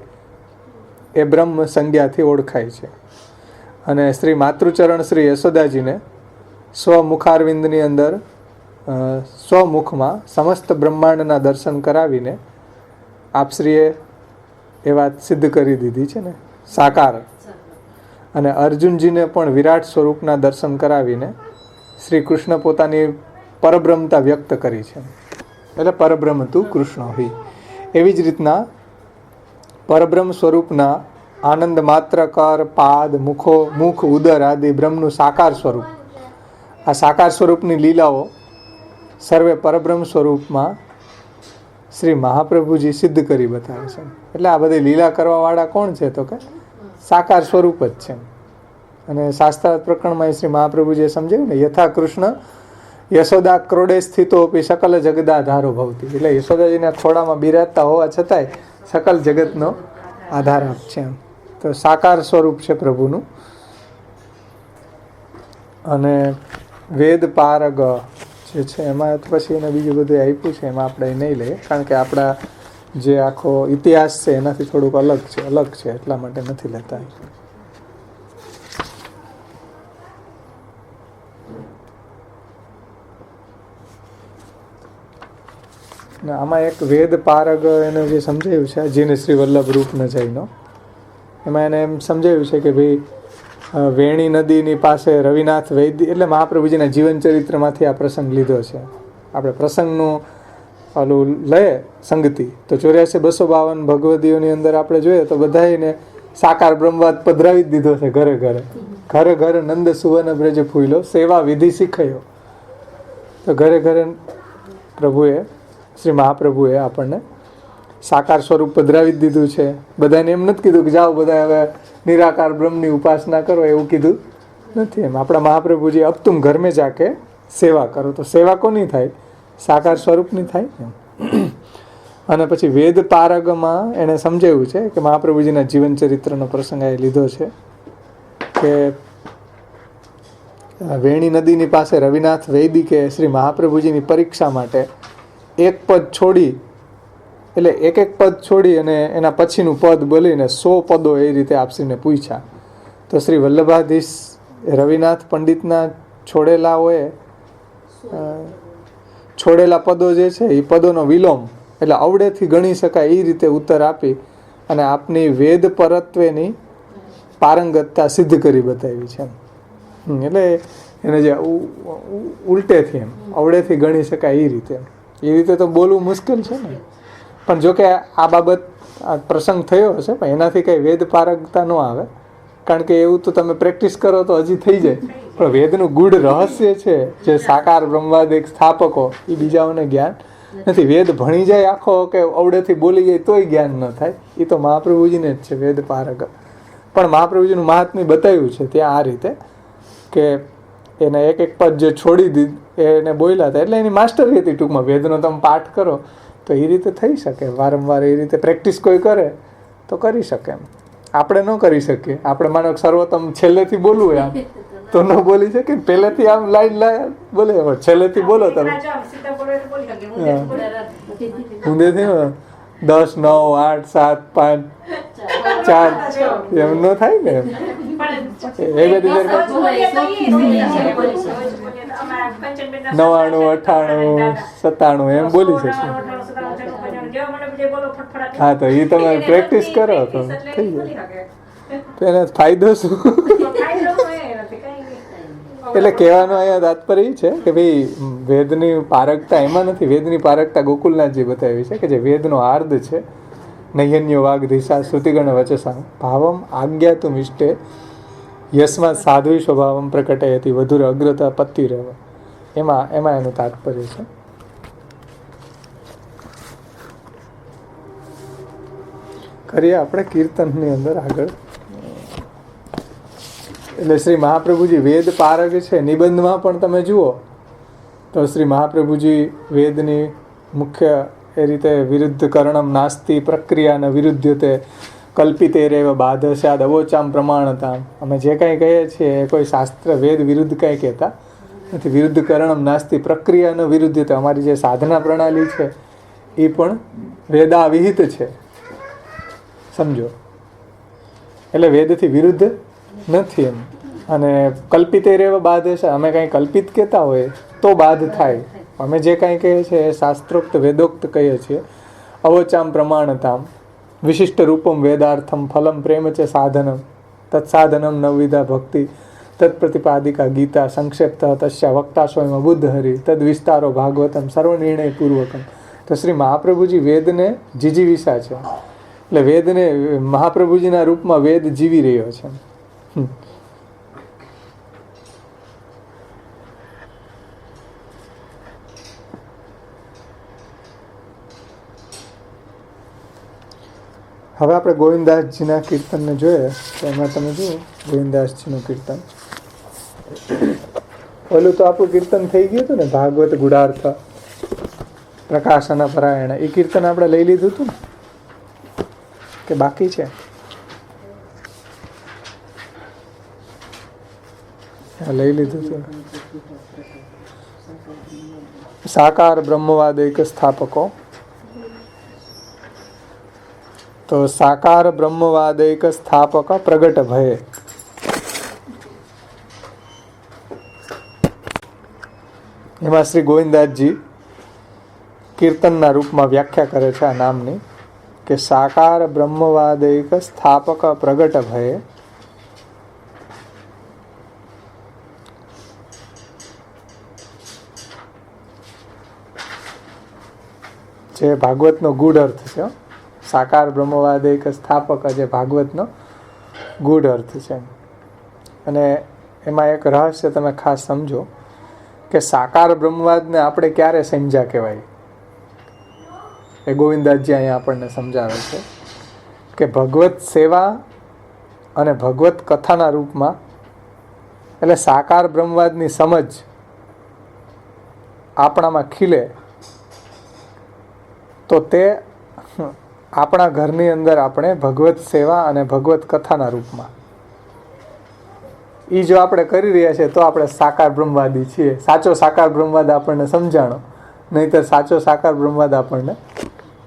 એ બ્રહ્મ સંજ્ઞાથી ઓળખાય છે. અને શ્રી માતૃચરણ શ્રી યશોદાજીને સ્વમુખારવિંદની અંદર સ્વમુખમાં સમસ્ત બ્રહ્માંડના દર્શન કરાવીને આપશ્રીએ એ વાત સિદ્ધ કરી દીધી છે ને, સાકાર. અને અર્જુનજીને પણ વિરાટ સ્વરૂપના દર્શન કરાવીને શ્રી કૃષ્ણ પોતાની પરબ્રહ્મતા વ્યક્ત કરી છે. એટલે પરબ્રહ્મ તું કૃષ્ણ હોય. એવી જ રીતના પરબ્રહ્મ સ્વરૂપના આનંદ માત્ર, કર, પાદ, મુખ, ઉદર આદિ બ્રહ્મનું સાકાર સ્વરૂપ. આ સાકાર સ્વરૂપની લીલાઓ સર્વે પરબ્રહ્મ સ્વરૂપમાં શ્રી મહાપ્રભુજી સિદ્ધ કરી બતાવે છે. એટલે આ બધી લીલા કરવાવાળા કોણ છે? તો કે સાકાર સ્વરૂપ જ છે. અને શાસ્ત્રાર્થ પ્રકરણમાં શ્રી મહાપ્રભુજીએ સમજાવ્યું ને, યથા કૃષ્ણ યશોદા ક્રોડે સ્થિતો અપી સકલ જગદાધારો ભવતી. એટલે યશોદાજીના ખોડામાં બિરાજતા હોવા છતાંય સકલ જગતનો આધાર આપ છે. તો સાકાર સ્વરૂપ છે પ્રભુનું. અને વેદ પારગ જે છે એમાં પછી એને બીજું બધું આપ્યું છે, એમાં આપણે નહીં લઈએ, કારણ કે આપણા જે આખો ઇતિહાસ છે એનાથી થોડુંક અલગ છે એટલા માટે નથી લેતા. આમાં એક વેદ પારગ એને જે સમજાયું છે, જેને શ્રી વલ્લભ રૂપ ન જઈનો, એમાં એને એમ સમજાયું છે કે ભાઈ વેણી નદીની પાસે રવિનાથ વૈદ્ય, એટલે મહાપ્રભુજીના જીવન ચરિત્રમાંથી આ પ્રસંગ લીધો છે. આપણે પ્રસંગનું ઓલું લઈએ સંગતિ તો 84-252 ભગવદીઓની અંદર આપણે જોઈએ તો બધાને સાકાર બ્રહ્મવાદ પધરાવી જ દીધો છે. ઘરે ઘરે નંદ સુવર્ણ બ્રજ ફૂલ્યો, સેવા વિધિ શીખાયો. તો ઘરે ઘરે પ્રભુએ, શ્રી મહાપ્રભુએ આપણને સાકાર સ્વરૂપ પધરાવી જ દીધું છે. બધાને એમ નથી કીધું કે જાઓ બધા હવે નિરાકાર બ્રહ્મની ઉપાસના કરો, એવું કીધું નથી. એમ આપણા મહાપ્રભુજી અબ તુમ ઘર મેં જાકે સેવા કરો. તો સેવા કોની થાય? સાકાર સ્વરૂપની થાય એમ. અને પછી વેદ પારગમાં એણે સમજાવ્યું છે કે મહાપ્રભુજીના જીવન ચરિત્રનો પ્રસંગ એ લીધો છે કે વેણી નદીની પાસે રવિનાથ વૈદિકે શ્રી મહાપ્રભુજીની પરીક્ષા માટે એક પદ છોડી, એટલે એક પદ છોડી અને એના પછીનું પદ બોલીને 100 પદો એ રીતે આપસીને પૂછ્યા. તો શ્રી વલ્લભાધીશ રવિનાથ પંડિતના છોડેલા પદો જે છે એ પદોનો વિલોમ, એટલે અવડેથી ગણી શકાય એ રીતે ઉત્તર આપી અને આપની વેદ પરત્વેની પારંગતતા સિદ્ધ કરી બતાવી છે. એટલે એને જે ઉલટેથી એમ અવડેથી ગણી શકાય એ રીતે તો બોલવું મુશ્કેલ છે ને. પણ જો કે આ બાબત પ્રસંગ થયો હશે, પણ એનાથી કંઈ વેદ પારગતા ન આવે, કારણ કે એવું તો તમે પ્રેક્ટિસ કરો તો હજી થઈ જાય. પણ વેદનું ગૂઢ રહસ્ય છે જે સાકાર બ્રહ્મવાદિક સ્થાપકો એ બીજાઓને જ્ઞાન નથી. વેદ ભણી જાય આખો કે અવડેથી બોલી જાય તોય જ્ઞાન ન થાય, એ તો મહાપ્રભુજીને જ છે વેદ પારગ. પણ મહાપ્રભુજીનું મહાત્મ્ય બતાવ્યું છે ત્યાં આ રીતે કે એને એક પદ જે છોડી દીધી એને બોલ્યા હતા, એટલે એની માસ્ટરી હતી ટૂંકમાં. વેદનો તમે પાઠ કરો તો એ રીતે થઈ શકે, વારંવાર એ રીતે પ્રેક્ટિસ કોઈ કરે તો કરી શકે. એમ આપણે ન કરી શકીએ. આપણે માનો સર્વોત્તમ છેલ્લેથી બોલવું હોય આમ તો ન બોલી શકે ને. પહેલેથી આમ લાઈન બોલે, છેલ્લેથી બોલો તમે. ઊંધેથી 10, 9, 8, 7, 5, 4 એમ ન થાય ને. એ બધી 99, 98, 97 એમ બોલી શકશે. હા, તો એ તમે પ્રેક્ટિસ કરો તો થઈ જાય. તો એનો ફાયદો શું? એટલે કહેવાનો અહીંયા તાત્પર્ય એ છે કે ભાઈ વેદની પારકતા એમાં નથી. વેદની પારકતા ગોકુલનાથજી બતાવી છે કે જે વેદનો આર્ધ છે. નૈયન્યો વાગધીશા શ્રુતિગણ વચસા ભાવમ આજ્ઞાતું મિષ્ટે યસ્માત સાધ્વી સ્વભાવમ પ્રકટયતિ વધુર અગ્રતા પત્તિ રહેવા. એમાં એનું તાત્પર્ય છે. કરીએ આપણે કીર્તનની અંદર આગળ. એટલે શ્રી મહાપ્રભુજી વેદ પારગ છે. નિબંધમાં પણ તમે જુઓ તો શ્રી મહાપ્રભુજી વેદની મુખ્ય એ રીતે વિરુદ્ધ કર્ણમ નાસ્તિ પ્રક્રિયાના વિરુદ્ધતે કલ્પિતે રેવ બાધસ્યાદ અવોચામ પ્રમાણતા. અમે જે કાંઈ કહીએ છીએ એ કોઈ શાસ્ત્ર વેદ વિરુદ્ધ કાંઈ કહેતા નથી. વિરુદ્ધ કર્ણમ નાસ્તિ પ્રક્રિયાના વિરુદ્ધતે. અમારી જે સાધના પ્રણાલી છે એ પણ વેદાવિહિત છે, સમજો. એટલે વેદથી વિરુદ્ધ નથી એમ. અને કલ્પિતે રેવ બાધસ્યા, અમે કાંઈ કલ્પિત કહેતા હોય તો બાધ થાય. અમે જે કાંઈ કહીએ છીએ એ શાસ્ત્રોક્ત વેદોક્ત કહીએ છીએ. અવોચામ પ્રમાણતામ વિશિષ્ટ રૂપમ વેદાર્થમ ફલમ પ્રેમ છે સાધનમ તત્સાધનમ નવવિધા ભક્તિ તત્પ્રતિપાદિકા ગીતા સંક્ષેપ્ત તસ્યા વક્તા સ્વયં અબુદ્ધ હરિ તદ વિસ્તારો ભાગવતમ સર્વનિર્ણય પૂર્વકમ. તો શ્રી મહાપ્રભુજી વેદને જીજીવિષા છે. એટલે વેદને મહાપ્રભુજીના રૂપમાં વેદ જીવી રહ્યો છે. હવે આપણે ગોવિંદાસજીના કીર્તનને જોઈએ તો એમાં તમે જુઓ ગોવિંદાસજીનું કીર્તન. ઓલું તો આપણું કીર્તન થઈ ગયું હતું ને, ભાગવત ગુડાર્થ પ્રકાશન પરાયણ. એ કીર્તન આપણે લઈ લીધું હતું ને કે બાકી છે? લઈ લીધું હતું. સાકાર બ્રહ્મવાદ એક સ્થાપકો. તો સાકાર બ્રહ્મવાદ એક સ્થાપક પ્રગટ ભય. એમાં શ્રી ગોવિંદાસજી કીર્તનના રૂપમાં વ્યાખ્યા કરે છે આ નામની કે સાકાર બ્રહ્મવાદ એક સ્થાપક પ્રગટ ભય. જે ભાગવતનો ગૂઢ અર્થ છે. સાકાર બ્રહ્મવાદ એક સ્થાપક જે ભાગવતનો ગૂઢ અર્થ છે. અને એમાં એક રહસ્ય તમે ખાસ સમજો કે સાકાર બ્રહ્મવાદને આપણે ક્યારે સમજ્યા કહેવાય. એ ગોવિંદાસજી અહીંયા આપણને સમજાવે છે કે ભગવત સેવા અને ભગવત કથાના રૂપમાં. એટલે સાકાર બ્રહ્મવાદની સમજ આપણામાં ખીલે તો તે આપણા ઘરની અંદર આપણે ભગવત સેવા અને ભગવત કથાના રૂપમાં એ જો આપણે કરી રહ્યા છીએ તો આપણે સાકાર બ્રહ્મવાદી છીએ. સાચો સાકાર બ્રહ્મવાદ આપણને સમજાણો, નહીંતર સાચો સાકાર બ્રહ્મવાદ આપણને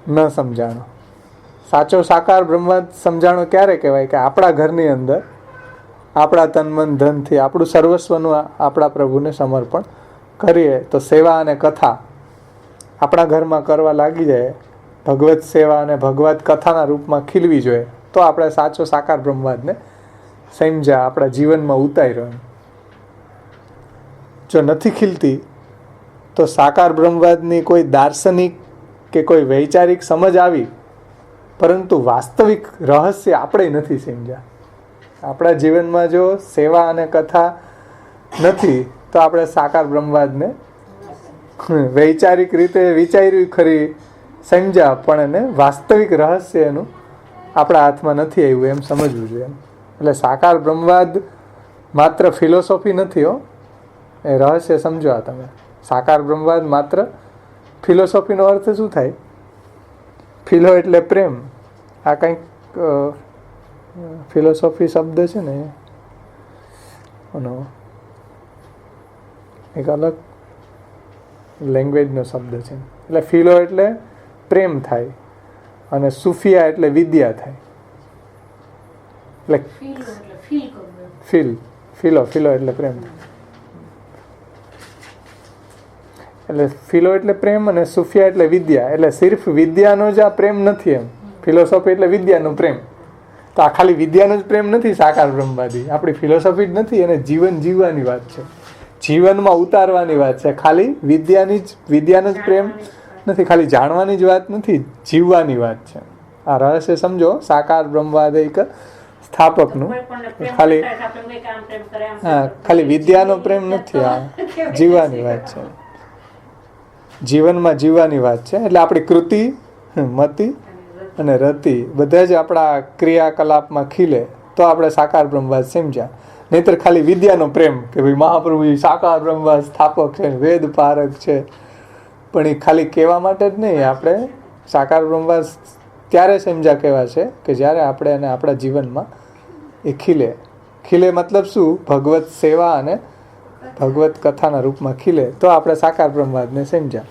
ન સમજાણો. સાચો સાકાર બ્રહ્મવાદ સમજાણો ક્યારે કહેવાય કે આપણા ઘરની અંદર આપણા તન મન ધનથી આપણું સર્વસ્વનું આપણા પ્રભુને સમર્પણ કરીએ તો સેવા અને કથા આપણા ઘરમાં કરવા લાગી જાય. ભગવત સેવા અને ભગવત કથાના રૂપમાં ખીલવી જોઈએ તો આપણે સાચો સાકાર બ્રહ્મવાદને સમજ્યા, આપણા જીવનમાં ઉતાર્યો. જો નથી ખીલતી તો સાકાર બ્રહ્મવાદની કોઈ દાર્શનિક કે કોઈ વૈચારિક સમજ આવી, પરંતુ વાસ્તવિક રહસ્ય આપણે નથી સમજ્યા. આપણા જીવનમાં જો સેવા અને કથા નથી તો આપણે સાકાર બ્રહ્મવાદને વૈચારિક રીતે વિચાર્યું ખરી, સમજ્યા, પણ એને વાસ્તવિક રહસ્ય એનું આપણા હાથમાં નથી આવ્યું એમ સમજવું જોઈએ. એટલે સાકાર બ્રહ્મવાદ માત્ર ફિલોસોફી નથી હો, એ રહસ્ય સમજો. આ તમે સાકાર બ્રહ્મવાદ માત્ર ફિલોસોફીનો અર્થ શું થાય? ફિલો એટલે પ્રેમ. આ કંઈક ફિલોસોફી શબ્દ છે ને એનો એક અલગ લેંગ્વેજનો શબ્દ છે. એટલે ફિલો એટલે પ્રેમ થાય અને સુફિયા એટલે વિદ્યા થાય. એટલે ફિલો એટલે પ્રેમ. એટલે ફિલો એટલે પ્રેમ અને સુફિયા એટલે વિદ્યા. એટલે સિર્ફ વિદ્યાનો જ આ પ્રેમ નથી એમ. ફિલોસોફી એટલે વિદ્યાનો પ્રેમ. તો આ ખાલી વિદ્યાનો જ પ્રેમ નથી સાકાર બ્રહ્મવાદી. આપણી ફિલોસોફી જ નથી, એને જીવન જીવવાની વાત છે, જીવનમાં ઉતારવાની વાત છે. ખાલી વિદ્યાનો જ પ્રેમ નથી, ખાલી જાણવાની જ વાત નથી, જીવવાની વાત છે. આ રહસ્ય સમજો સાકાર બ્રહ્મવાદિક સ્થાપકનું. ખાલી વિદ્યાનો પ્રેમ નથી, આ જીવવાની વાત છે, જીવનમાં જીવવાની વાત છે. એટલે આપણી કૃતિ, મતિ અને રતિ બધા જ આપણા ક્રિયાકલાપમાં ખીલે તો આપણે સાકાર બ્રહ્મવાદ સમજ્યા. નહીતર ખાલી વિદ્યાનો પ્રેમ કે ભાઈ મહાપ્રભુ સાકાર બ્રહ્મવાદ સ્થાપક છે, વેદ પારક છે, પણ એ ખાલી કહેવા માટે જ નહીં. આપણે સાકાર બ્રહ્મવાદ ત્યારે સમજ્યા કહેવા છે કે જ્યારે આપણે એને આપણા જીવનમાં એ ખીલે મતલબ શું? ભગવત સેવા અને ભગવત કથાના રૂપમાં ખીલે તો આપણે સાકાર બ્રહ્મવાદને સમજ્યા.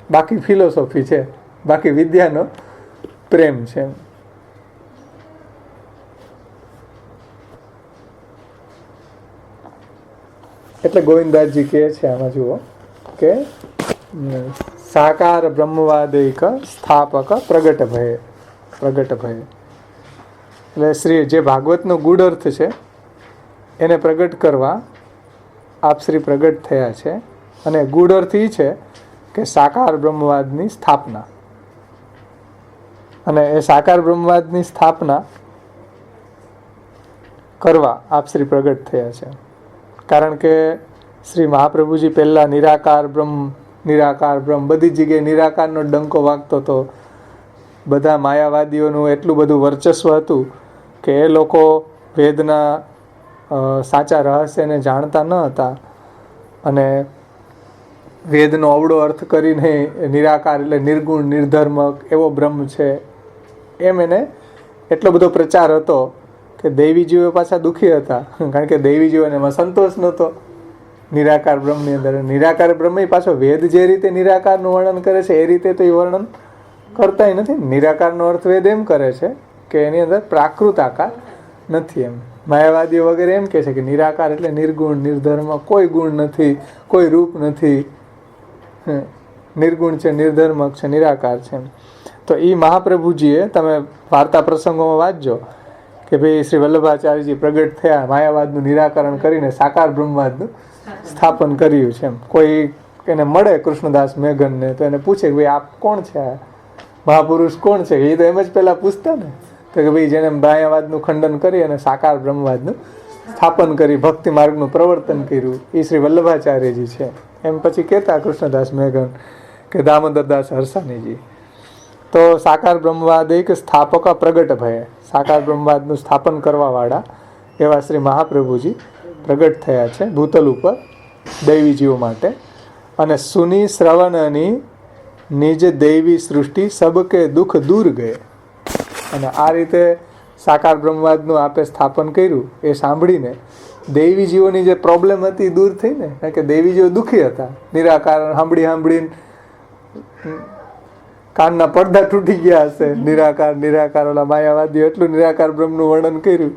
બાકી ફિલોસોફી છે, બાકી વિદ્યાનો પ્રેમ છે. એટલે ગોવિંદદાસજી કહે છે આમાં જુઓ કે સાકાર બ્રહ્મવાદિક સ્થાપક પ્રગટ ભય. એટલે શ્રી જે ભાગવતનો ગૂઢ અર્થ છે એને પ્રગટ કરવા આપ શ્રી પ્રગટ થયા છે. અને ગૂઢ અર્થ એ છે કે સાકાર બ્રહ્મવાદની સ્થાપના. અને એ સાકાર બ્રહ્મવાદની સ્થાપના કરવા આપ શ્રી પ્રગટ થયા છે. કારણ કે શ્રી મહાપ્રભુજી પહેલાં નિરાકાર બ્રહ્મ બધી જગ્યાએ નિરાકારનો ડંકો વાગતો હતો. બધા માયાવાદીઓનું એટલું બધું વર્ચસ્વ હતું કે એ લોકો વેદના સાચા રહસ્યને જાણતા ન હતા અને વેદનો અવળો અર્થ કરીને નિરાકાર એટલે નિર્ગુણ નિર્ધર્મક એવો બ્રહ્મ છે એમ એને એટલો બધો પ્રચાર હતો કે દૈવીજીવો પાછા દુઃખી હતા. કારણ કે દૈવીજીવોને એમાં સંતોષ નહોતો નિરાકાર બ્રહ્મની અંદર. નિરાકાર બ્રહ્મ પાછો વેદ જે રીતે નિરાકારનું વર્ણન કરે છે એ રીતે તો એ વર્ણન કરતા નથી. નિરાકારનો અર્થ વેદ એમ કરે છે કે એની અંદર પ્રાકૃત આકાર નથી એમ. માયાવાદીઓ વગેરે એમ કહે છે કે નિરાકાર એટલે નિર્ગુણ નિર્ધર્મ, કોઈ ગુણ નથી, કોઈ રૂપ નથી, નિર્ગુણ છે, નિર્ધર્મક છે, નિરાકાર છે. તો એ મહાપ્રભુજીએ તમે વાર્તા પ્રસંગોમાં વાંચજો કે ભાઈ શ્રી વલ્લભાચાર્યજી પ્રગટ થયા, માયાવાદનું નિરાકરણ કરીને સાકાર બ્રહ્મવાદનું સ્થાપન કર્યું છે. એમ કોઈ એને મળે કૃષ્ણદાસ મેઘનને તો એને પૂછે કે ભાઈ આપ કોણ છે, આ મહાપુરુષ કોણ છે? એ તો એમ જ પહેલાં પૂછતા ને તો કે ભાઈ જેને માયાવાદનું ખંડન કરી અને સાકાર બ્રહ્મવાદનું સ્થાપન કરી, ભક્તિ માર્ગનું પ્રવર્તન કર્યું એ શ્રી વલ્લભાચાર્યજી છે. એમ પછી કહેતા કૃષ્ણદાસ મેઘન કે દામોદરદાસ હરસાણીજી. તો સાકાર બ્રહ્મવાદિક સ્થાપક પ્રગટ ભય, સાકાર બ્રહ્મવાદનું સ્થાપન કરવાવાળા એવા શ્રી મહાપ્રભુજી પ્રગટ થયા છે ભૂતલ ઉપર દૈવીજીઓ માટે. અને સુની શ્રવણની નિજ દૈવી સૃષ્ટિ સબકે દુઃખ દૂર ગયે. અને આ રીતે સાકાર બ્રહ્મવાદનું આપે સ્થાપન કર્યું એ સાંભળીને દૈવીજીઓની જે પ્રોબ્લેમ હતી દૂર થઈ ને. કારણ કે દૈવીજીઓ દુઃખી હતા, નિરાકાર સાંભળીને કાનના પડદા તૂટી ગયા હશે. નિરાકાર ઓલા માયાવાદીઓ એટલું નિરાકાર બ્રહ્મનું વર્ણન કર્યું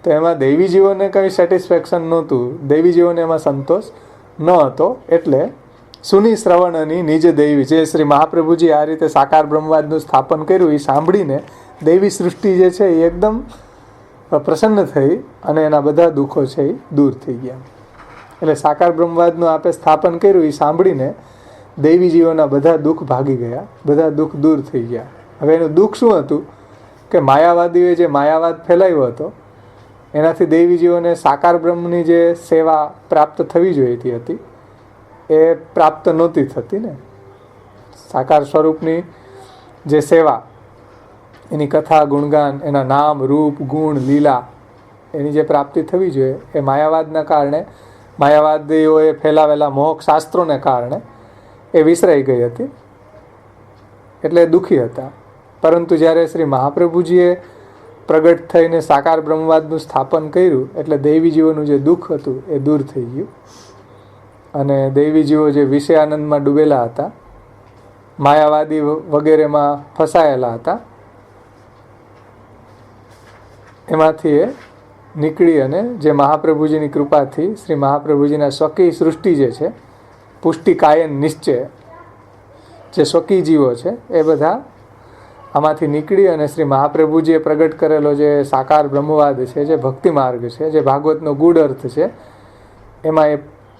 તો એમાં દૈવીજીઓને કંઈ સેટિસ્ફેક્શન નહોતું, દૈવીજીઓને એમાં સંતોષ ન હતો. એટલે સુની શ્રવણની નિજ દૈવી, જે શ્રી મહાપ્રભુજી આ રીતે સાકાર બ્રહ્મવાદનું સ્થાપન કર્યું એ સાંભળીને દૈવી સૃષ્ટિ જે છે એ એકદમ પ્રસન્ન થઈ અને એના બધા દુઃખો છે એ દૂર થઈ ગયા. એટલે સાકાર બ્રહ્મવાદનું આપે સ્થાપન કર્યું એ સાંભળીને દૈવીજીઓના બધા દુઃખ ભાગી ગયા, બધા દુઃખ દૂર થઈ ગયા. હવે એનું દુઃખ શું હતું કે માયાવાદીઓએ જે માયાવાદ ફેલાવ્યો હતો એનાથી દૈવીજીઓને સાકાર બ્રહ્મની જે સેવા પ્રાપ્ત થવી જોઈતી હતી એ પ્રાપ્ત નહોતી થતી ને. સાકાર સ્વરૂપની જે સેવા, એની કથા ગુણગાન, એના નામ રૂપ ગુણ લીલા, એની જે પ્રાપ્તિ થવી જોઈએ એ માયાવાદના કારણે, માયાવાદીઓએ ફેલાવેલા મોહક શાસ્ત્રોને કારણે એ વિસરાઈ ગઈ હતી. એટલે દુઃખી હતા. પરંતુ જ્યારે શ્રી મહાપ્રભુજીએ પ્રગટ થઈને સાકાર બ્રહ્મવાદનું સ્થાપન કર્યું એટલે દૈવીજીઓનું જે દુઃખ હતું એ દૂર થઈ ગયું. અને દૈવી જીવો જે વિષય આનંદમાં ડૂબેલા હતા, માયાવાદી વગેરેમાં ફસાયેલા હતા, એમાંથી એ નીકળી અને જે મહાપ્રભુજીની કૃપાથી શ્રી મહાપ્રભુજીના સ્વકીય સૃષ્ટિ જે છે, પુષ્ટિકાયન નિશ્ચય જે સ્વકીય જીવો છે, એ બધા આમાંથી નીકળી અને શ્રી મહાપ્રભુજીએ પ્રગટ કરેલો જે સાકાર બ્રહ્મવાદ છે, જે ભક્તિ માર્ગ છે, જે ભાગવતનો ગૂઢ અર્થ છે, એમાં એ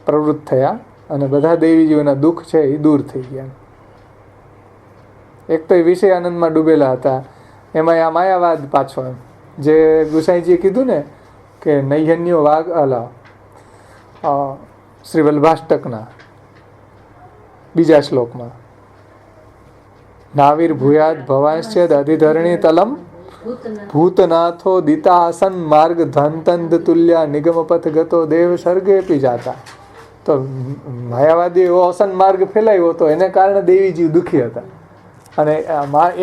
પ્રવૃત્ત થયા અને બધા દૈવી જીવોના દુઃખ છે એ દૂર થઈ ગયા. એક તો એ વિષય આનંદમાં ડૂબેલા હતા, એમાં આ માયાવાદ પાછો, જે ગુસાઈજીએ કીધું ને કે નૈહન્યો વાગ અલા શ્રી વલ્ભાષ્ટકના બીજા શ્લોકમાં, નાવીર ભૂયાદ ભવાંશ્ચેદ અધિધરણી તલમ ભૂતનાથો દિતાસન માર્ગ ધનતંદ તુલ્યા નિગમપથ ગતો દેવ સર્ગે પી જાતા. તો માયાવાદી એવો અસન માર્ગ ફેલાયો હતો, એને કારણે દેવી જીવ દુઃખી હતા અને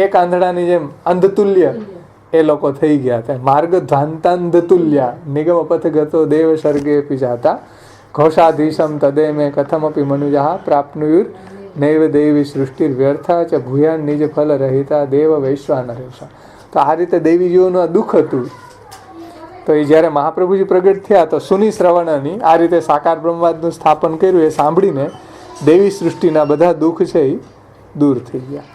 એક આંધળાની જેમ અંધતુલ્ય એ લોકો થઈ ગયા હતા. માર્ગ ધનતંદ તુલ્યા નિગમપથ ગતો દેવ સર્ગે પી જાતા ઘોષાધીશમ તદે મેં કથમપી મનુજા પ્રાપ્નુયુર નૈવ દેવી સૃષ્ટિ વ્યર્થા ચ ભૂયાન નિજ ફલ રહિતા દેવ વૈશ્વાનરેશા. તો આ રીતે દેવી જીવોનું આ દુઃખ હતું. તો એ જ્યારે મહાપ્રભુજી પ્રગટ થયા તો સુની શ્રવણની આ રીતે સાકાર બ્રહ્મવાદનું સ્થાપન કર્યું, એ સાંભળીને દેવી સૃષ્ટિના બધા દુઃખ છે એ દૂર થઈ ગયા.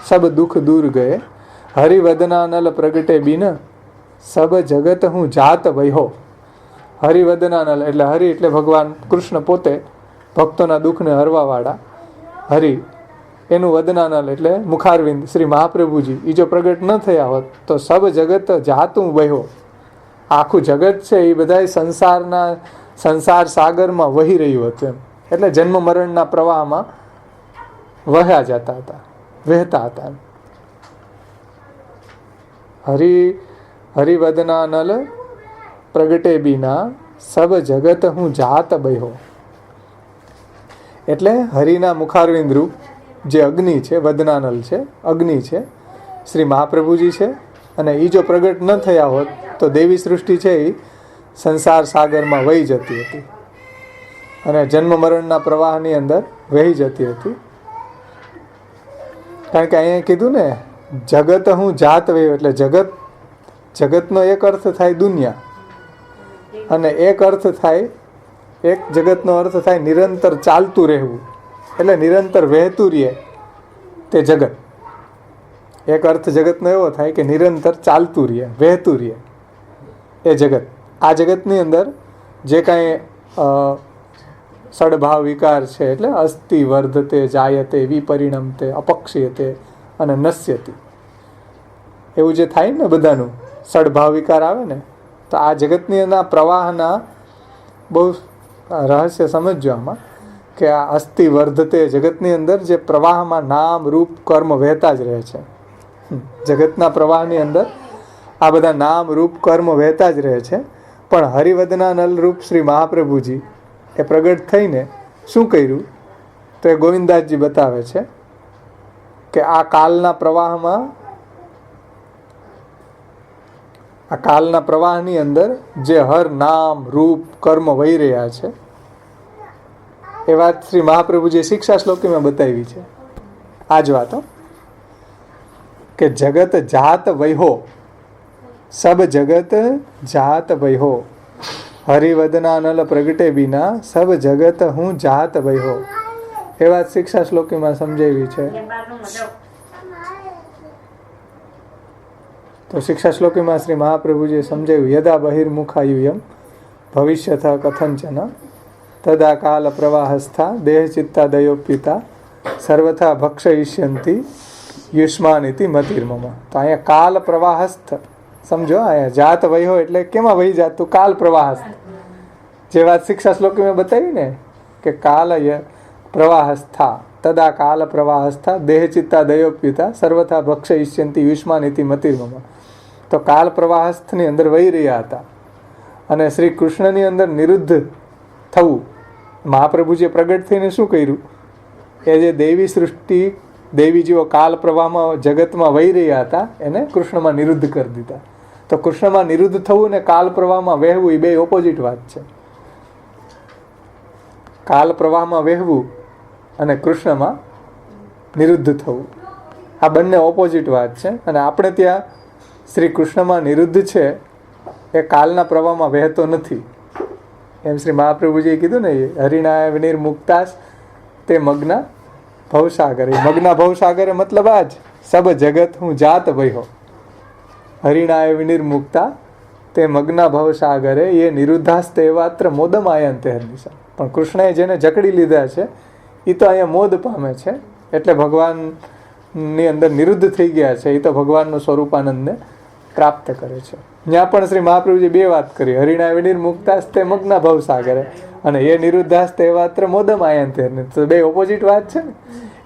સબ દુઃખ દૂર ગયે હરિવદનાનલ પ્રગટે બિન સબ જગત હું જાત વહ્યો. હરિવદનાનલ એટલે હરિ એટલે ભગવાન કૃષ્ણ પોતે, ભક્તોના દુઃખને હરવાવાળા હરિ, એનું વદનાનલ એટલે મુખારવિંદ શ્રી મહાપ્રભુજી, એ જો પ્રગટ ન થયા હોત તો સબ જગત જાતું વહ્યો, આખું જગત છે એ બધા સંસાર સાગરમાં વહી રહ્યું હતું એમ. એટલે જન્મ મરણના પ્રવાહમાં વહ્યા જતા હતા, વહેતા હતા. હરિવદનાનલ પ્રગટે બીના સબ જગત હું જાત બહ્યો. એટલે હરિના મુખારવિંદ રૂપ જે અગ્નિ છે, વદનાનલ છે, અગ્નિ છે, શ્રી મહાપ્રભુજી છે, અને એ જો પ્રગટ ન થયા હોત તો દેવી સૃષ્ટિ છે એ સંસાર સાગરમાં વહી જતી હતી અને જન્મ મરણના પ્રવાહની અંદર વહી જતી હતી. કારણ કે અહીંયા કીધું ને જગત હું જાત વહ્યો, એટલે જગતનો એક અર્થ થાય દુનિયા, અને એક અર્થ થાય, એક જગતનો અર્થ થાય નિરંતર ચાલતું રહેવું, એટલે નિરંતર વહેતું રહે તે જગત. એક અર્થ જગતનો એવો થાય કે નિરંતર ચાલતું રહે, વહેતું રહે એ જગત. આ જગતની અંદર જે કાંઈ સડભાવ વિકાર છે, એટલે અસ્થિ વર્ધતે જાયતે વિપરિણમતે અપક્ષીયતે અને નશ્યતિ, એવું જે થાય ને બધાનું સડભાવ વિકાર આવે ને, તો આ જગતની અંદર પ્રવાહના બહુ રહસ્ય સમજજો આમાં, કે આ અસ્થિ વર્ધતે જગતની અંદર જે પ્રવાહમાં નામ રૂપ કર્મ વહેતા જ રહે છે. જગતના પ્રવાહની અંદર આ બધા નામ રૂપ કર્મ વહેતા જ રહે છે. પણ હરિવદનાનલ રૂપ શ્રી મહાપ્રભુજી એ પ્રગટ થઈને શું કર્યું તો એ ગોવિંદાસજી બતાવે છે કે આ કાલના પ્રવાહની અંદર જે હર નામ રૂપ કર્મ વહી રહ્યા છે, એ વાત શ્રી મહાપ્રભુજીએ શિક્ષા શ્લોકીમાં બતાવી છે. આ જ વાતો કે જગત જાત વહ્યો, સબ જગત જાત વહ્યો, હરિવદનાનલ પ્રગટે બિના સબ જગત હું જાત વહ્યો, એ વાત શિક્ષા શ્લોકીમાં સમજાવી છે. તો શિક્ષા શ્લોકીમાં શ્રી મહાપ્રભુજીએ સમજાવ્યું, યદા બહિર્મુખાયુયમ ભવિષ્યથ કથંચન તદા કાલ પ્રવાહસ્થા દેહ ચિત્તા દયોપિતા સર્વથા ભક્ષયિષ્યંતિ યુષ્માનિતિ મતિર્મમ. તો અહીંયા કાલ પ્રવાહસ્થ સમજો, અહીંયા જાત વહ્યો એટલે કેમાં વહી જાતું? કાલ પ્રવાહસ્થ. જે વાત શિક્ષા શ્લોકીમાં બતાવી ને કે કાલ પ્રવાહસ્થા તદા કાલ પ્રવાહસ્થા દેહ ચિત્તા દયોપ્યુતા સર્વથા ભક્ષયિષ્યંતિ યુષ્માનિતિ મતિર્મમ. તો કાલ પ્રવાહસ્થની અંદર વહી રહ્યા હતા અને શ્રી કૃષ્ણની અંદર નિરુદ્ધ થવું, મહાપ્રભુજીએ પ્રગટ થઈને શું કર્યું? એ જે દેવી સૃષ્ટિ, દેવી જેવો કાલ પ્રવાહમાં જગતમાં વહી રહ્યા હતા, એને કૃષ્ણમાં નિરુદ્ધ કરી દીધા. તો કૃષ્ણમાં નિરુદ્ધ થવું ને કાલ પ્રવાહમાં વહેવું એ બે ઓપોઝિટ વાત છે. કાલ પ્રવાહમાં વહેવું અને કૃષ્ણમાં નિરુદ્ધ થવું, આ બંને ઓપોઝિટ વાત છે. અને આપણે ત્યાં શ્રી કૃષ્ણમાં નિરુદ્ધ છે, એ કાલના પ્રવાહમાં વહેતો નથી. એમ શ્રી મહાપ્રભુજીએ કીધું ને, હરિનાય વિનિર્મુક્તાસ તે મગ્ના ભવસાગર. મગ્ના ભવસાગર મતલબ આ જ, સબ જગત હું જાત ભયો. હરિનાય વિનિર્મુક્તા તે મગ્ના ભવસાગરે એ નિરુદ્ધાસ્તે માત્ર મોદમ આયંતે હરિશા. પણ કૃષ્ણએ જેને જકડી લીધા છે એ તો અહીંયા મોદ પામે છે, એટલે ભગવાનની અંદર નિરુદ્ધ થઈ ગયા છે. એ તો ભગવાનનું સ્વરૂપાનંદને પ્રાપ્ત કરે છે. ત્યાં પણ શ્રી મહાપ્રભુજી બે વાત કરી, હરિનાય વિનિર્મુક્તાસ્તે મગ્ના ભવસાગરે અને એ નિરુદ્ધાસ્તે માત્ર મોદમ આયંતે. તો બે ઓપોઝિટ વાત છે ને.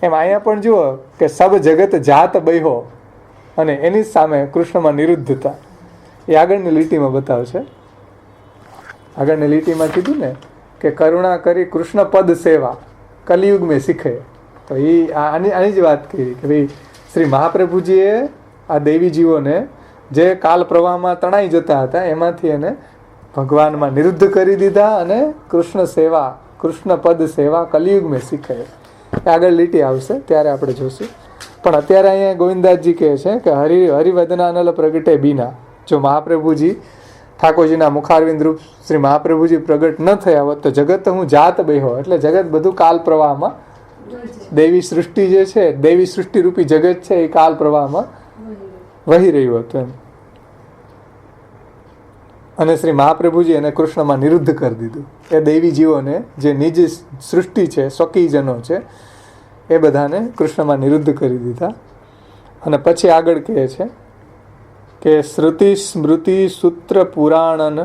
એમ અહીંયા પણ જુઓ કે સબ જગત જાત બહ્યો અને એની સામે કૃષ્ણમાં નિરુદ્ધતા. એ આગળની લીટીમાં બતાવશે. આગળની લીટીમાં કીધું ને કે કરુણા કરી કૃષ્ણ પદ સેવા કલિયુગ મેં શીખે. તો એ આની જ વાત કરી કે ભાઈ શ્રી મહાપ્રભુજીએ આ દેવી જીવોને જે કાલ પ્રવાહમાં તણાઈ જતા હતા એમાંથી એને ભગવાનમાં નિરુદ્ધ કરી દીધા અને કૃષ્ણ સેવા, કૃષ્ણ પદ સેવા કલિયુગ મેં શીખે. આગળ લીટી આવશે ત્યારે આપણે જોશું. પણ અત્યારે અહીંયા ગોવિંદાસજી કહે છે કે હરિવદનાનલ પ્રગટે બીના. જો મહાપ્રભુજી ઠાકોરજીના મુખારવિંદ રૂપ શ્રી મહાપ્રભુજી પ્રગટ ન થયા હોત તો જગત હું જાત બેહો, એટલે જગત બધું કાલ પ્રવાહમાં, દેવી સૃષ્ટિ જે છે, દેવી સૃષ્ટિ રૂપી જગત છે એ કાલ પ્રવાહમાં વહી રહ્યું હતું એમ. અને શ્રી મહાપ્રભુજી એને કૃષ્ણમાં નિરુદ્ધ કરી દીધું. એ દેવી જીવોને જે નિજ સૃષ્ટિ છે, સ્વકીજનો છે, એ બધાને કૃષ્ણમાં નિરુદ્ધ કરી દીધા. અને પછી આગળ કહે છે કે શ્રુતિ સ્મૃતિ સૂત્ર પુરાણન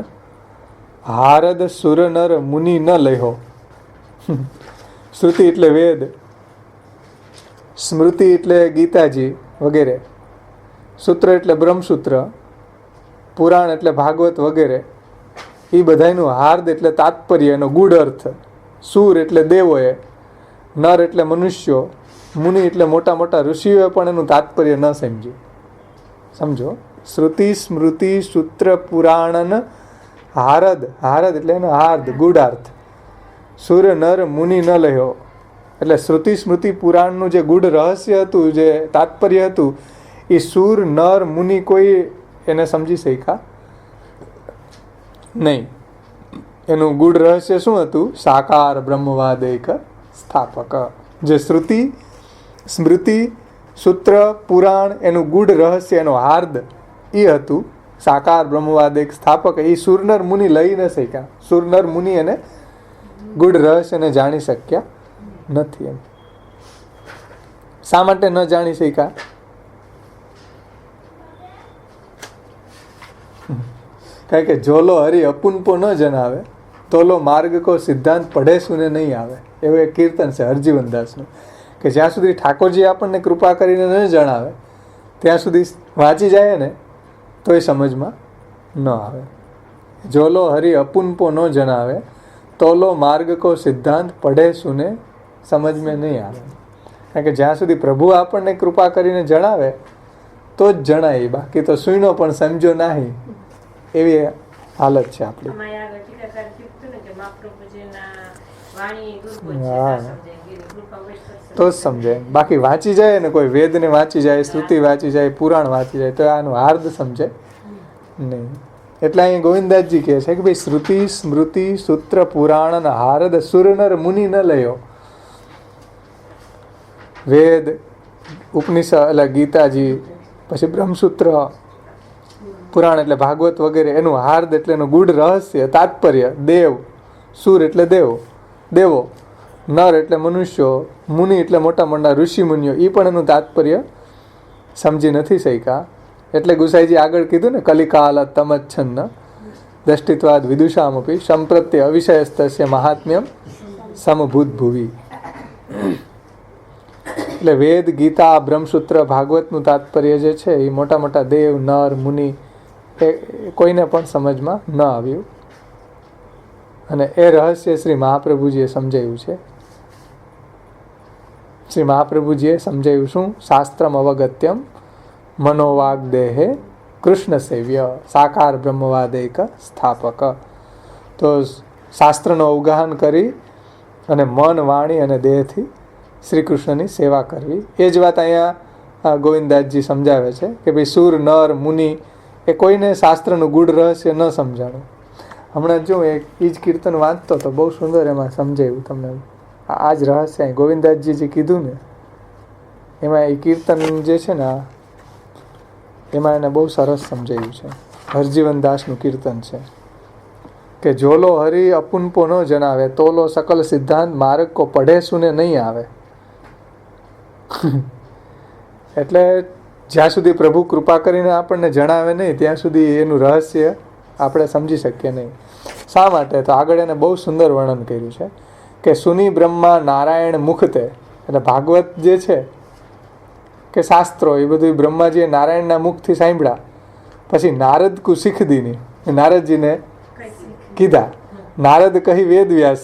હારદ સુર નર મુનિ ન લહો. શ્રુતિ એટલે વેદ, સ્મૃતિ એટલે ગીતાજી વગેરે, સૂત્ર એટલે બ્રહ્મસૂત્ર, પુરાણ એટલે ભાગવત વગેરે, એ બધાનું હાર્દ એટલે તાત્પર્ય, એનો ગૂઢ અર્થ, સુર એટલે દેવોએ, નર એટલે મનુષ્યો, મુનિ એટલે મોટા મોટા ઋષિઓએ પણ એનું તાત્પર્ય ન સમજ્યું. સમજો, શ્રુતિ સ્મૃતિ સૂત્ર પુરાણન હારદ, હારદ એટલે એનો હાર્દ ગૂઢાર્થ, સુર નર મુનિ ન લહ્યો. એટલે શ્રુતિ સ્મૃતિ પુરાણનું જે ગૂઢ રહસ્ય હતું, જે તાત્પર્ય હતું, એ સુર નર મુનિ કોઈ એને સમજી શક્યા નહીં. એનું ગૂઢ રહસ્ય શું હતું? સાકાર બ્રહ્મવાદ એક સ્થાપક. જે શ્રુતિ સ્મૃતિ સૂત્ર પુરાણ એનું ગૂઢ રહસ્ય, એનો હાર્દ એ હતું સાકાર બ્રહ્મવાદ એક સ્થાપક. એ સુરનર મુનિ લઈ ન શક્યા. સુરનર મુનિ એને ગૂઢ રહસ્યને જાણી શક્યા નથી. એમ શા માટે ન જાણી શક્યા? કારણ કે જોલો હરી અપુનપો ન જણાવે તોલો માર્ગ કો સિદ્ધાંત પડે સુને નહીં આવે. એવું એક કીર્તન છે હરજીવનદાસનું, કે જ્યાં સુધી ઠાકોરજી આપણને કૃપા કરીને ન જણાવે ત્યાં સુધી વાંચી જાય ને તો એ સમજમાં ન આવે. જોલો હરી અપુનપો ન જણાવે તોલો માર્ગ કો સિદ્ધાંત પડે સુને સમજ મેં નહીં આવે. કારણ કે જ્યાં સુધી પ્રભુ આપણને કૃપા કરીને જણાવે તો જ જણાય, બાકી તો સુઈનો પણ સમજો નહીં, એવી હાલત છે આપણી. તો જ સમજાય. બાકી વાંચી જાય ને, કોઈ વેદને વાંચી જાય, શ્રુતિ વાંચી જાય, પુરાણ વાંચી જાય તો આનું હાર્દ સમજે નહીં. એટલે અહીં ગોવિંદાસજી કહે છે કે ભાઈ શ્રુતિ સ્મૃતિ સૂત્ર પુરાણ હારદ સુરનર મુનિ ન લયો. વેદ ઉપનિષદ એટલે ગીતાજી, પછી બ્રહ્મસૂત્ર, પુરાણ એટલે ભાગવત વગેરે, એનું હાર્દ એટલે એનું ગૂઢ રહસ્ય તાત્પર્ય, દેવ, સુર એટલે દેવો, નર એટલે મનુષ્યો, મુનિ એટલે મોટા મોટા ઋષિ મુનિઓ, એ પણ એનું તાત્પર્ય સમજી નથી શક્યા. એટલે ગુસાઈજી આગળ કીધું ને, કલિકાલ તમચ્છન્ન દ્રષ્ટિત્વાદ વિદુષામપી સંપ્રત્ય અવિષયસ્તસ્ય મહાત્મ્યમ સમભૂત ભુવિ. એટલે વેદ, ગીતા, બ્રહ્મસૂત્ર, ભાગવતનું તાત્પર્ય જે છે એ મોટા મોટા દેવ, નર, મુનિ એ કોઈને પણ સમજમાં ન આવ્યું. અને એ રહસ્ય શ્રી મહાપ્રભુજીએ સમજાયું છે. શ્રી મહાપ્રભુજીએ સમજાયું શું? શાસ્ત્રમ અવગત્યમ મનોવાગ દેહે કૃષ્ણ સેવ્ય સાકાર બ્રહ્મવાદ એક સ્થાપક. તો શાસ્ત્રનો અવગાહન કરી અને મન, વાણી અને દેહથી શ્રી કૃષ્ણની સેવા કરવી. એ જ વાત અહીંયા ગોવિંદદાસજી સમજાવે છે કે ભાઈ સુર, નર, મુનિ એ કોઈને શાસ્ત્રનું ગૂઢ રહસ્ય ન સમજાણું. હમણાં જો એ જ કીર્તન વાંચતો તો બહુ સુંદર એમાં સમજાયું તમને. આ જ રહસ્ય ગોવિંદદાસજી જે કીધું ને એમાં એ કીર્તન જે છે ને એમાં એને બહુ સરસ સમજાયું છે. હરજીવન દાસનું કીર્તન છે કે જોલો હરિ અપુનપો ન જણાવે, તોલો સકલ સિદ્ધાંત માર્ગ કો પઢે સુને નહીં આવે. એટલે જ્યાં સુધી પ્રભુ કૃપા કરીને આપણને જણાવે નહીં ત્યાં સુધી એનું રહસ્ય આપણે સમજી શકીએ નહીં. શા માટે? તો આગળ એને બહુ સુંદર વર્ણન કર્યું છે કે સુની બ્રહ્મા નારાયણ મુખતે, એટલે ભાગવત જે છે કે શાસ્ત્રો એ બધું બ્રહ્માજીએ નારાયણના મુખથી સાંભળ્યા. પછી નારદ કુ શીખ દીની, નારદજીને કીધા. નારદ કહી વેદ વ્યાસ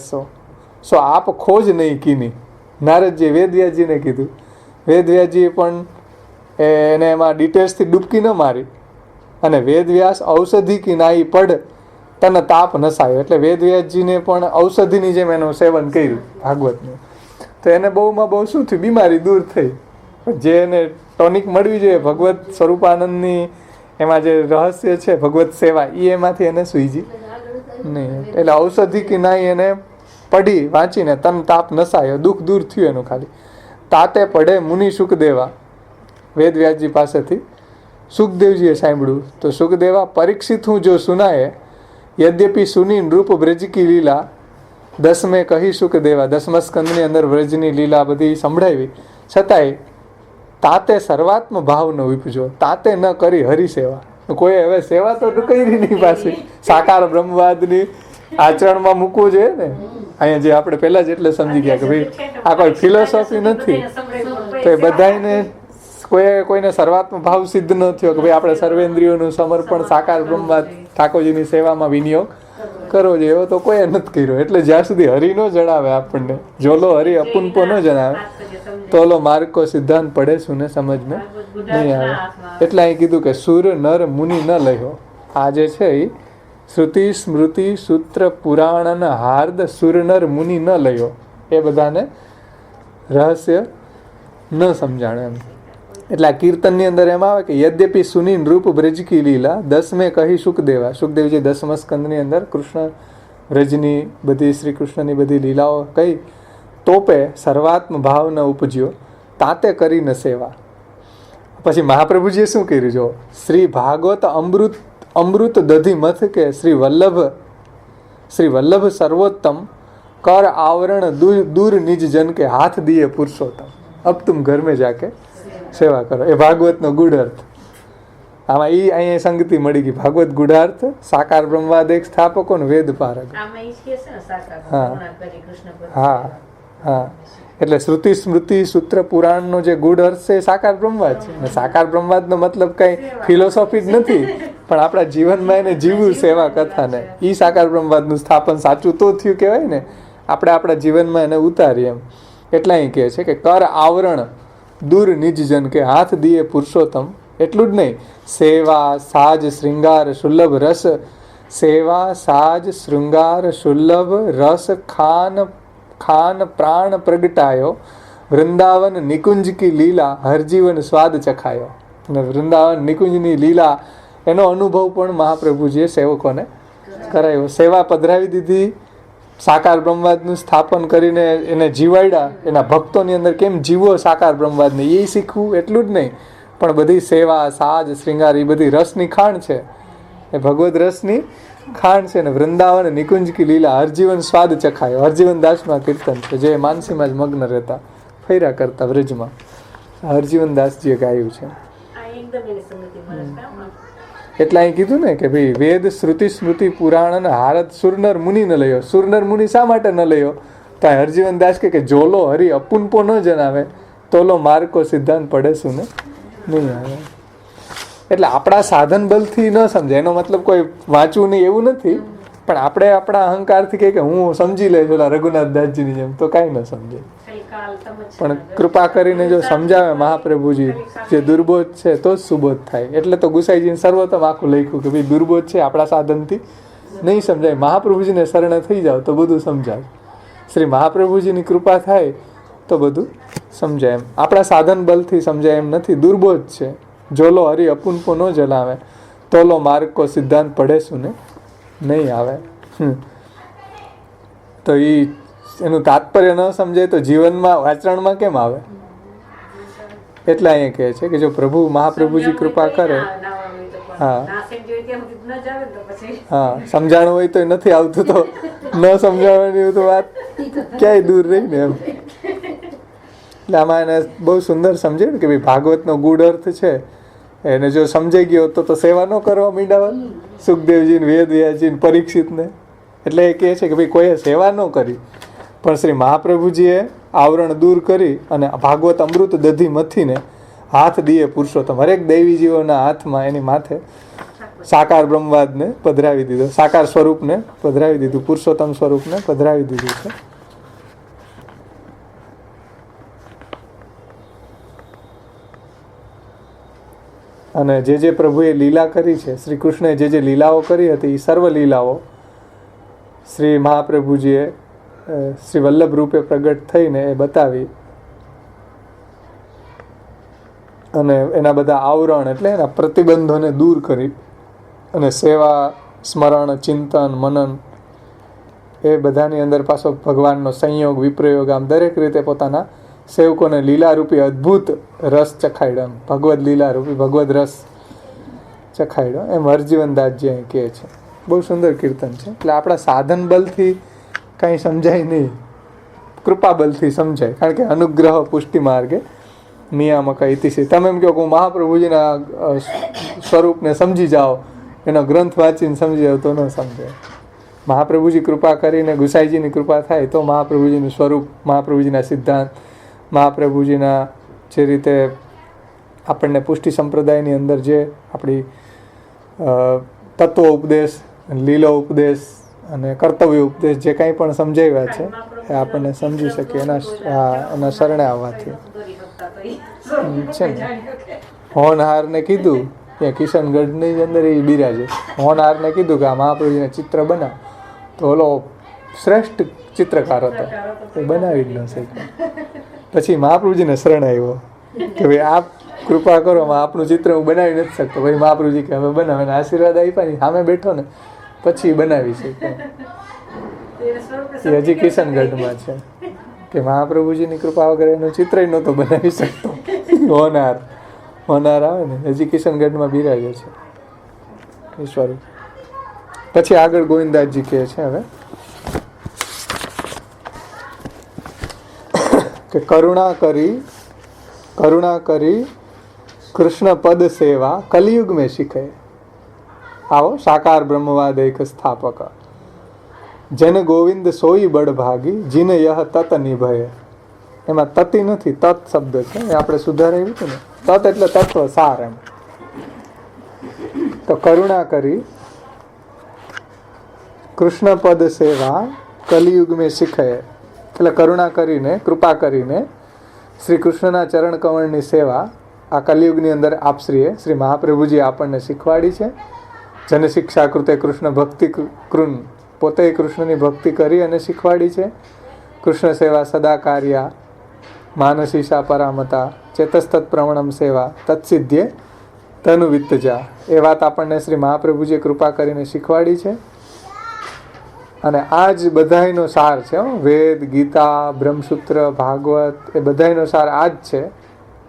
સો આપ ખોજ નહીં કીની. નારદજીએ વેદવ્યાસજીને કીધું. વેદવ્યાસજીએ પણ એને એમાં ડિટેલ્સથી ડૂબકી ન મારી અને વેદવ્યાસ ઔષધિ કી નાઈ પડ તને તાપ નસાયો. એટલે વેદવ્યાસજીને પણ ઔષધિની જેમ એનું સેવન કર્યું ભાગવતનું. તો એને બહુમાં બહુ શું થયું? બીમારી દૂર થઈ. જે એને ટોનિક મળવી જોઈએ ભગવત સ્વરૂપાનંદની, એમાં જે રહસ્ય છે ભગવત સેવા, એ એમાંથી એને સૂઈજી નહીં. એટલે ઔષધિ કી નાઈ એને પઢી વાંચીને તન તાપ નસાયો, દુઃખ દૂર થયું એનું. ખાલી તાતે પડે મુનિ સુખદેવા, વેદવ્યાસજી પાસેથી સુખદેવજીએ સાંભળ્યું. તો સુખદેવા પરીક્ષિત હું જો સુનાએ, યદ્યપિ સુની નૃપ બ્રજકી લીલા, દસમે કહી સુખદેવા, 10મા સ્કંદની અંદર વ્રજની લીલા બધી સંભળાવી, છતાંય તાતે સર્વાત્મ ભાવ ન ઉપજો, તાતે ન કરી હરિસેવા. કોઈ હવે સેવા તો કરી નહીં પાછી, સાકાર બ્રહ્મવાદની આચરણમાં મૂકવું જોઈએ ને. અહીંયા જે આપણે પહેલા જ એટલે સમજી ગયા કે ભાઈ આ કોઈ ફિલોસોફી નથી. તો એ બધાને કોઈને સર્વાત્મ ભાવ સિદ્ધ ન થયો કે ભાઈ આપણે સર્વેન્દ્રિયોનું સમર્પણ સાકાર બ્રહ્મવાદ ઠાકોરજીની સેવામાં વિનિયોગ કરવો જોઈએ, એવો તો કોઈ નથી કર્યો. એટલે જ્યાં સુધી હરિ ન જણાવે આપણને, જોલો હરિ અપુનપો ન જણાવે, તોલો માર્ગ કો સિદ્ધાંત પડે સુને સમજ મેં નહીં આવે. એટલે અહીં કીધું કે સુર નર મુનિ ન લયો. આ જે છે એ શ્રુતિ સ્મૃતિ સૂત્ર પુરાણ હાર્દ સુર નર મુનિ ન લયો, એ બધાને રહસ્ય ન સમજાણે એમ. એટલે આ કીર્તનની અંદર એમ આવે કે યદ્યપિ સુની નૃપ બ્રજકી લીલા, 10મે કહી સુખદેવા. સુખદેવજી 10મા સ્કંદની અંદર કૃષ્ણ વ્રજની બધી, શ્રી કૃષ્ણની બધી લીલાઓ કહી, તોપે સર્વાત્મ ભાવ ન ઉપજ્યો, તાતે કરી ન સેવા. પછી મહાપ્રભુજીએ શું કર્યું? જો શ્રી ભાગવત અમૃત દધી મથ કે શ્રી વલ્લભ સર્વોત્તમ કર આવરણ દૂર નિજ જન કે હાથ દિયે પુરુષોત્તમ, અબ તુમ ઘર મેં જાકે સેવા કરો. એ ભાગવતનો ગૂઢાર્થ. આમાં એ અહીંયા સંગતિ મળી ગઈ. ભાગવત ગૂઢાર્થ, સાકાર બ્રહ્મવાદ એક સ્થાપકો ને વેદ પારક. હા હા. એટલે શ્રુતિ સ્મૃતિ સૂત્ર પુરાણનો જે ગૂઢ અર્થ છે એ સાકાર બ્રહ્મવાદ છે. અને સાકાર બ્રહ્મવાદનો મતલબ કઈ ફિલોસોફી જ નથી, પણ આપણા જીવનમાં એને જીવવું સેવા કથાને. એ સાકાર બ્રહ્મવાદનું સ્થાપન સાચું તો થયું કહેવાય ને. આપણે આપણા જીવનમાં એને ઉતારીએ એમ. એટલે અહીં કહે છે કે કર આવરણ દૂર નિજજન કે હાથ દિયે પુરુષોત્તમ. એટલું જ નહીં, સેવા સાજ શૃંગાર સુલભ રસ, સેવા સાજ શૃંગાર સુલભ રસ ખાન પ્રાણ પ્રગટાયો, વૃંદાવન નિકુંજ કી લીલા હરજીવન સ્વાદ ચખાયો. અને વૃંદાવન નિકુંજની લીલા એનો અનુભવ પણ મહાપ્રભુજીએ સેવકોને કરાયો. સેવા પધરાવી દીધી, સાકાર બ્રહ્મવાદનું સ્થાપન કરીને એને જીવાડ્યા. એના ભક્તોની અંદર કેમ જીવો સાકાર બ્રહ્મવાદને એ શીખવું. એટલું જ નહીં, પણ બધી સેવા સાજ શ્રૃંગાર એ બધી રસની ખાણ છે, એ ભગવદ રસની ખાણ છે. ને વૃંદાવન નિકુંજ કી લીલા હરજીવન સ્વાદ ચખાયો. હરજીવન દાસમાં કીર્તન છે, જે માનસીમાં જ મગ્ન રહેતા, ફર્યા કરતા વ્રજમાં. હરજીવન દાસજીએ ગાયું છે. એટલે અહીં કીધું ને કે ભાઈ વેદ શ્રુતિ સ્મૃતિ પુરાણ અને હારદ સુરનર મુનિ ન લયો. સુરનર મુનિ શા માટે ન લયો? તો હરજીવન દાસ કે જોલો હરિ અપુનપો ન જણાવે, તોલો માર્કો સિદ્ધાંત પડે સુને નહીં આવે. એટલે આપણા સાધન બલથી ન સમજે, એનો મતલબ કોઈ વાંચવું નહીં એવું નથી, પણ આપણે આપણા અહંકારથી કહે કે હું સમજી લઈશ ઓલા રઘુનાથ દાસજીની જેમ, તો કાંઈ ન સમજે. પણ કૃપા કરીને જો સમજાવે મહાપ્રભુજી, જે દુર્બોધ છે તો જ સુબોધ થાય. એટલે તો ગુસાઈજીને સર્વોત્તમ આખું લખ્યું કે ભાઈ દુર્બોધ છે આપણા સાધનથી નહીં સમજાય, મહાપ્રભુજીને શરણે થઈ જાવ તો બધું સમજાય. શ્રી મહાપ્રભુજીની કૃપા થાય તો બધું સમજાય એમ. આપણા સાધન બલથી સમજાય એમ નથી, દુર્બોધ છે. જોલો હરી અપુનપો ન જલાવે, તોલો માર્ગ કો સિદ્ધાંત પડે સુને નહીં આવે. તો એનું તાત્પર્ય ન સમજાય તો જીવનમાં આચરણમાં કેમ આવે? એટલે અહીંયા કહે છે કે જો પ્રભુ મહાપ્રભુજી કૃપા કરે, હા હા, સમજાણું હોય તો નથી આવતું, તો ન સમજાવવાની તો વાત ક્યાંય દૂર રહી ને એમ. એટલે આમાં એને બહુ સુંદર સમજાયું કે ભાઈ ભાગવતનો ગૂઢ અર્થ છે, એને જો સમજાઈ ગયો તો સેવા ન કરવા માંડ્યા સુખદેવજી, વેદ વ્યાસજી, પરીક્ષિતને. એટલે એ કહે છે કે ભાઈ કોઈએ સેવા ન કરી, પણ શ્રી મહાપ્રભુજીએ આવરણ દૂર કરી અને ભાગવત અમૃત દધી મથીને હાથ દીએ પુરુષોત્તમ, હરેક દૈવી જીવોના હાથમાં એની માથે સાકાર બ્રહ્મવાદને પધરાવી દીધો, સાકાર સ્વરૂપને પધરાવી દીધું, પુરુષોત્તમ સ્વરૂપને પધરાવી દીધું છે. અને જે પ્રભુએ લીલા કરી છે, શ્રી કૃષ્ણએ જે લીલાઓ કરી હતી એ સર્વ લીલાઓ શ્રી મહાપ્રભુજીએ શ્રી વલ્લભ રૂપે પ્રગટ થઈને એ બતાવી અને એના બધા આવરણ એટલે એના પ્રતિબંધોને દૂર કરી અને સેવા, સ્મરણ, ચિંતન, મનન એ બધાની અંદર પાછો ભગવાનનો સંયોગ, વિપ્રયોગ, આમ દરેક રીતે પોતાના સેવકોને લીલારૂપી અદ્ભુત રસ ચખાડ્યો. ભગવદ લીલારૂપી ભગવદ રસ ચખાડ્યો એમ હરજીવનદાસજી અહીં કહે છે. બહુ સુંદર કીર્તન છે. એટલે આપણા સાધન બલથી કાંઈ સમજાય નહીં, કૃપા બલથી સમજાય. કારણ કે અનુગ્રહ પુષ્ટિ માર્ગે નિયામક ઇતિશ્રી. તમે એમ કહો કે હું મહાપ્રભુજીના સ્વરૂપને સમજી જાઓ, એનો ગ્રંથ વાંચીને સમજી જાઓ તો ન સમજાય. મહાપ્રભુજી કૃપા કરીને ગુસાઈજીની કૃપા થાય તો મહાપ્રભુજીનું સ્વરૂપ, મહાપ્રભુજીના સિદ્ધાંત, મહાપ્રભુજીના જે રીતે આપણને પુષ્ટિ સંપ્રદાયની અંદર જે આપણી તત્વ ઉપદેશ, લીલો ઉપદેશ અને કર્તવ્ય ઉપદેશ જે કંઈ પણ સમજાવ્યા છે એ આપણને સમજી શકીએ એના શરણે આવવાથી છે ને. હોનહારને કીધું ત્યાં કિશનગઢની અંદર એ બિરાજે, હોનહારને કીધું કે આ મહાપ્રભુજીને ચિત્ર બનાવ, તો ઓલો શ્રેષ્ઠ ચિત્રકાર હતો, એ બનાવી જ ન શક્યો. પછી મહાપ્રભુજીને શરણ આવ્યો કે ભાઈ આપ કૃપા કરો, આપનું ચિત્ર હું બનાવી નથી શકતો. ભાઈ મહાપ્રભુજી કે હવે બનાવે, એને આશીર્વાદ આપ્યા ને સામે બેઠો ને પછી બનાવી શકે. એ હજી કિશનગઢમાં છે કે મહાપ્રભુજીની કૃપા વગર એનું ચિત્ર નહોતો બનાવી શકતો. હોનાર આવે ને હજી કિશનગઢમાં બિરાજે છે ઈશ્વર. પછી આગળ ગોવિંદદાસજી કહે છે હવે કે કરુણા કરી કૃષ્ણ પદ સેવા કલયુગ में શીખે. આવો સાકાર બ્રહ્મવાદ એક સ્થાપક, જન ગોવિંદ સોઈ બળ ભાગી, જીન યહ તત નિભય. એમાં તતી નથી, તત શબ્દ છે, એ આપણે સુધારાયું હતું ને. તત એટલે તત્વ, સાર એમ. તો કરુણા કરી કૃષ્ણ પદ સેવા કલયુગ में શીખે. એટલે કરુણા કરીને, કૃપા કરીને શ્રી કૃષ્ણના ચરણ કમળની સેવા આ કલયુગની અંદર આપશ્રીએ શ્રી મહાપ્રભુજી આપણને શીખવાડી છે. જન શિક્ષા કૃતે કૃષ્ણ ભક્તિ કૃન, પોતે કૃષ્ણની ભક્તિ કરી અને શીખવાડી છે. કૃષ્ણ સેવા સદા કાર્યા, માનસીશા પરામતા, ચેતસ્તત પ્રવણમ સેવા, તત્સિદ્ધ્ય તનુ વિત્તજા. એ વાત આપણને શ્રી મહાપ્રભુજીએ કૃપા કરીને શીખવાડી છે. અને આ જ બધાયનો સાર છે. વેદ, ગીતા, બ્રહ્મસૂત્ર, ભાગવત એ બધાયનો સાર આ જ છે,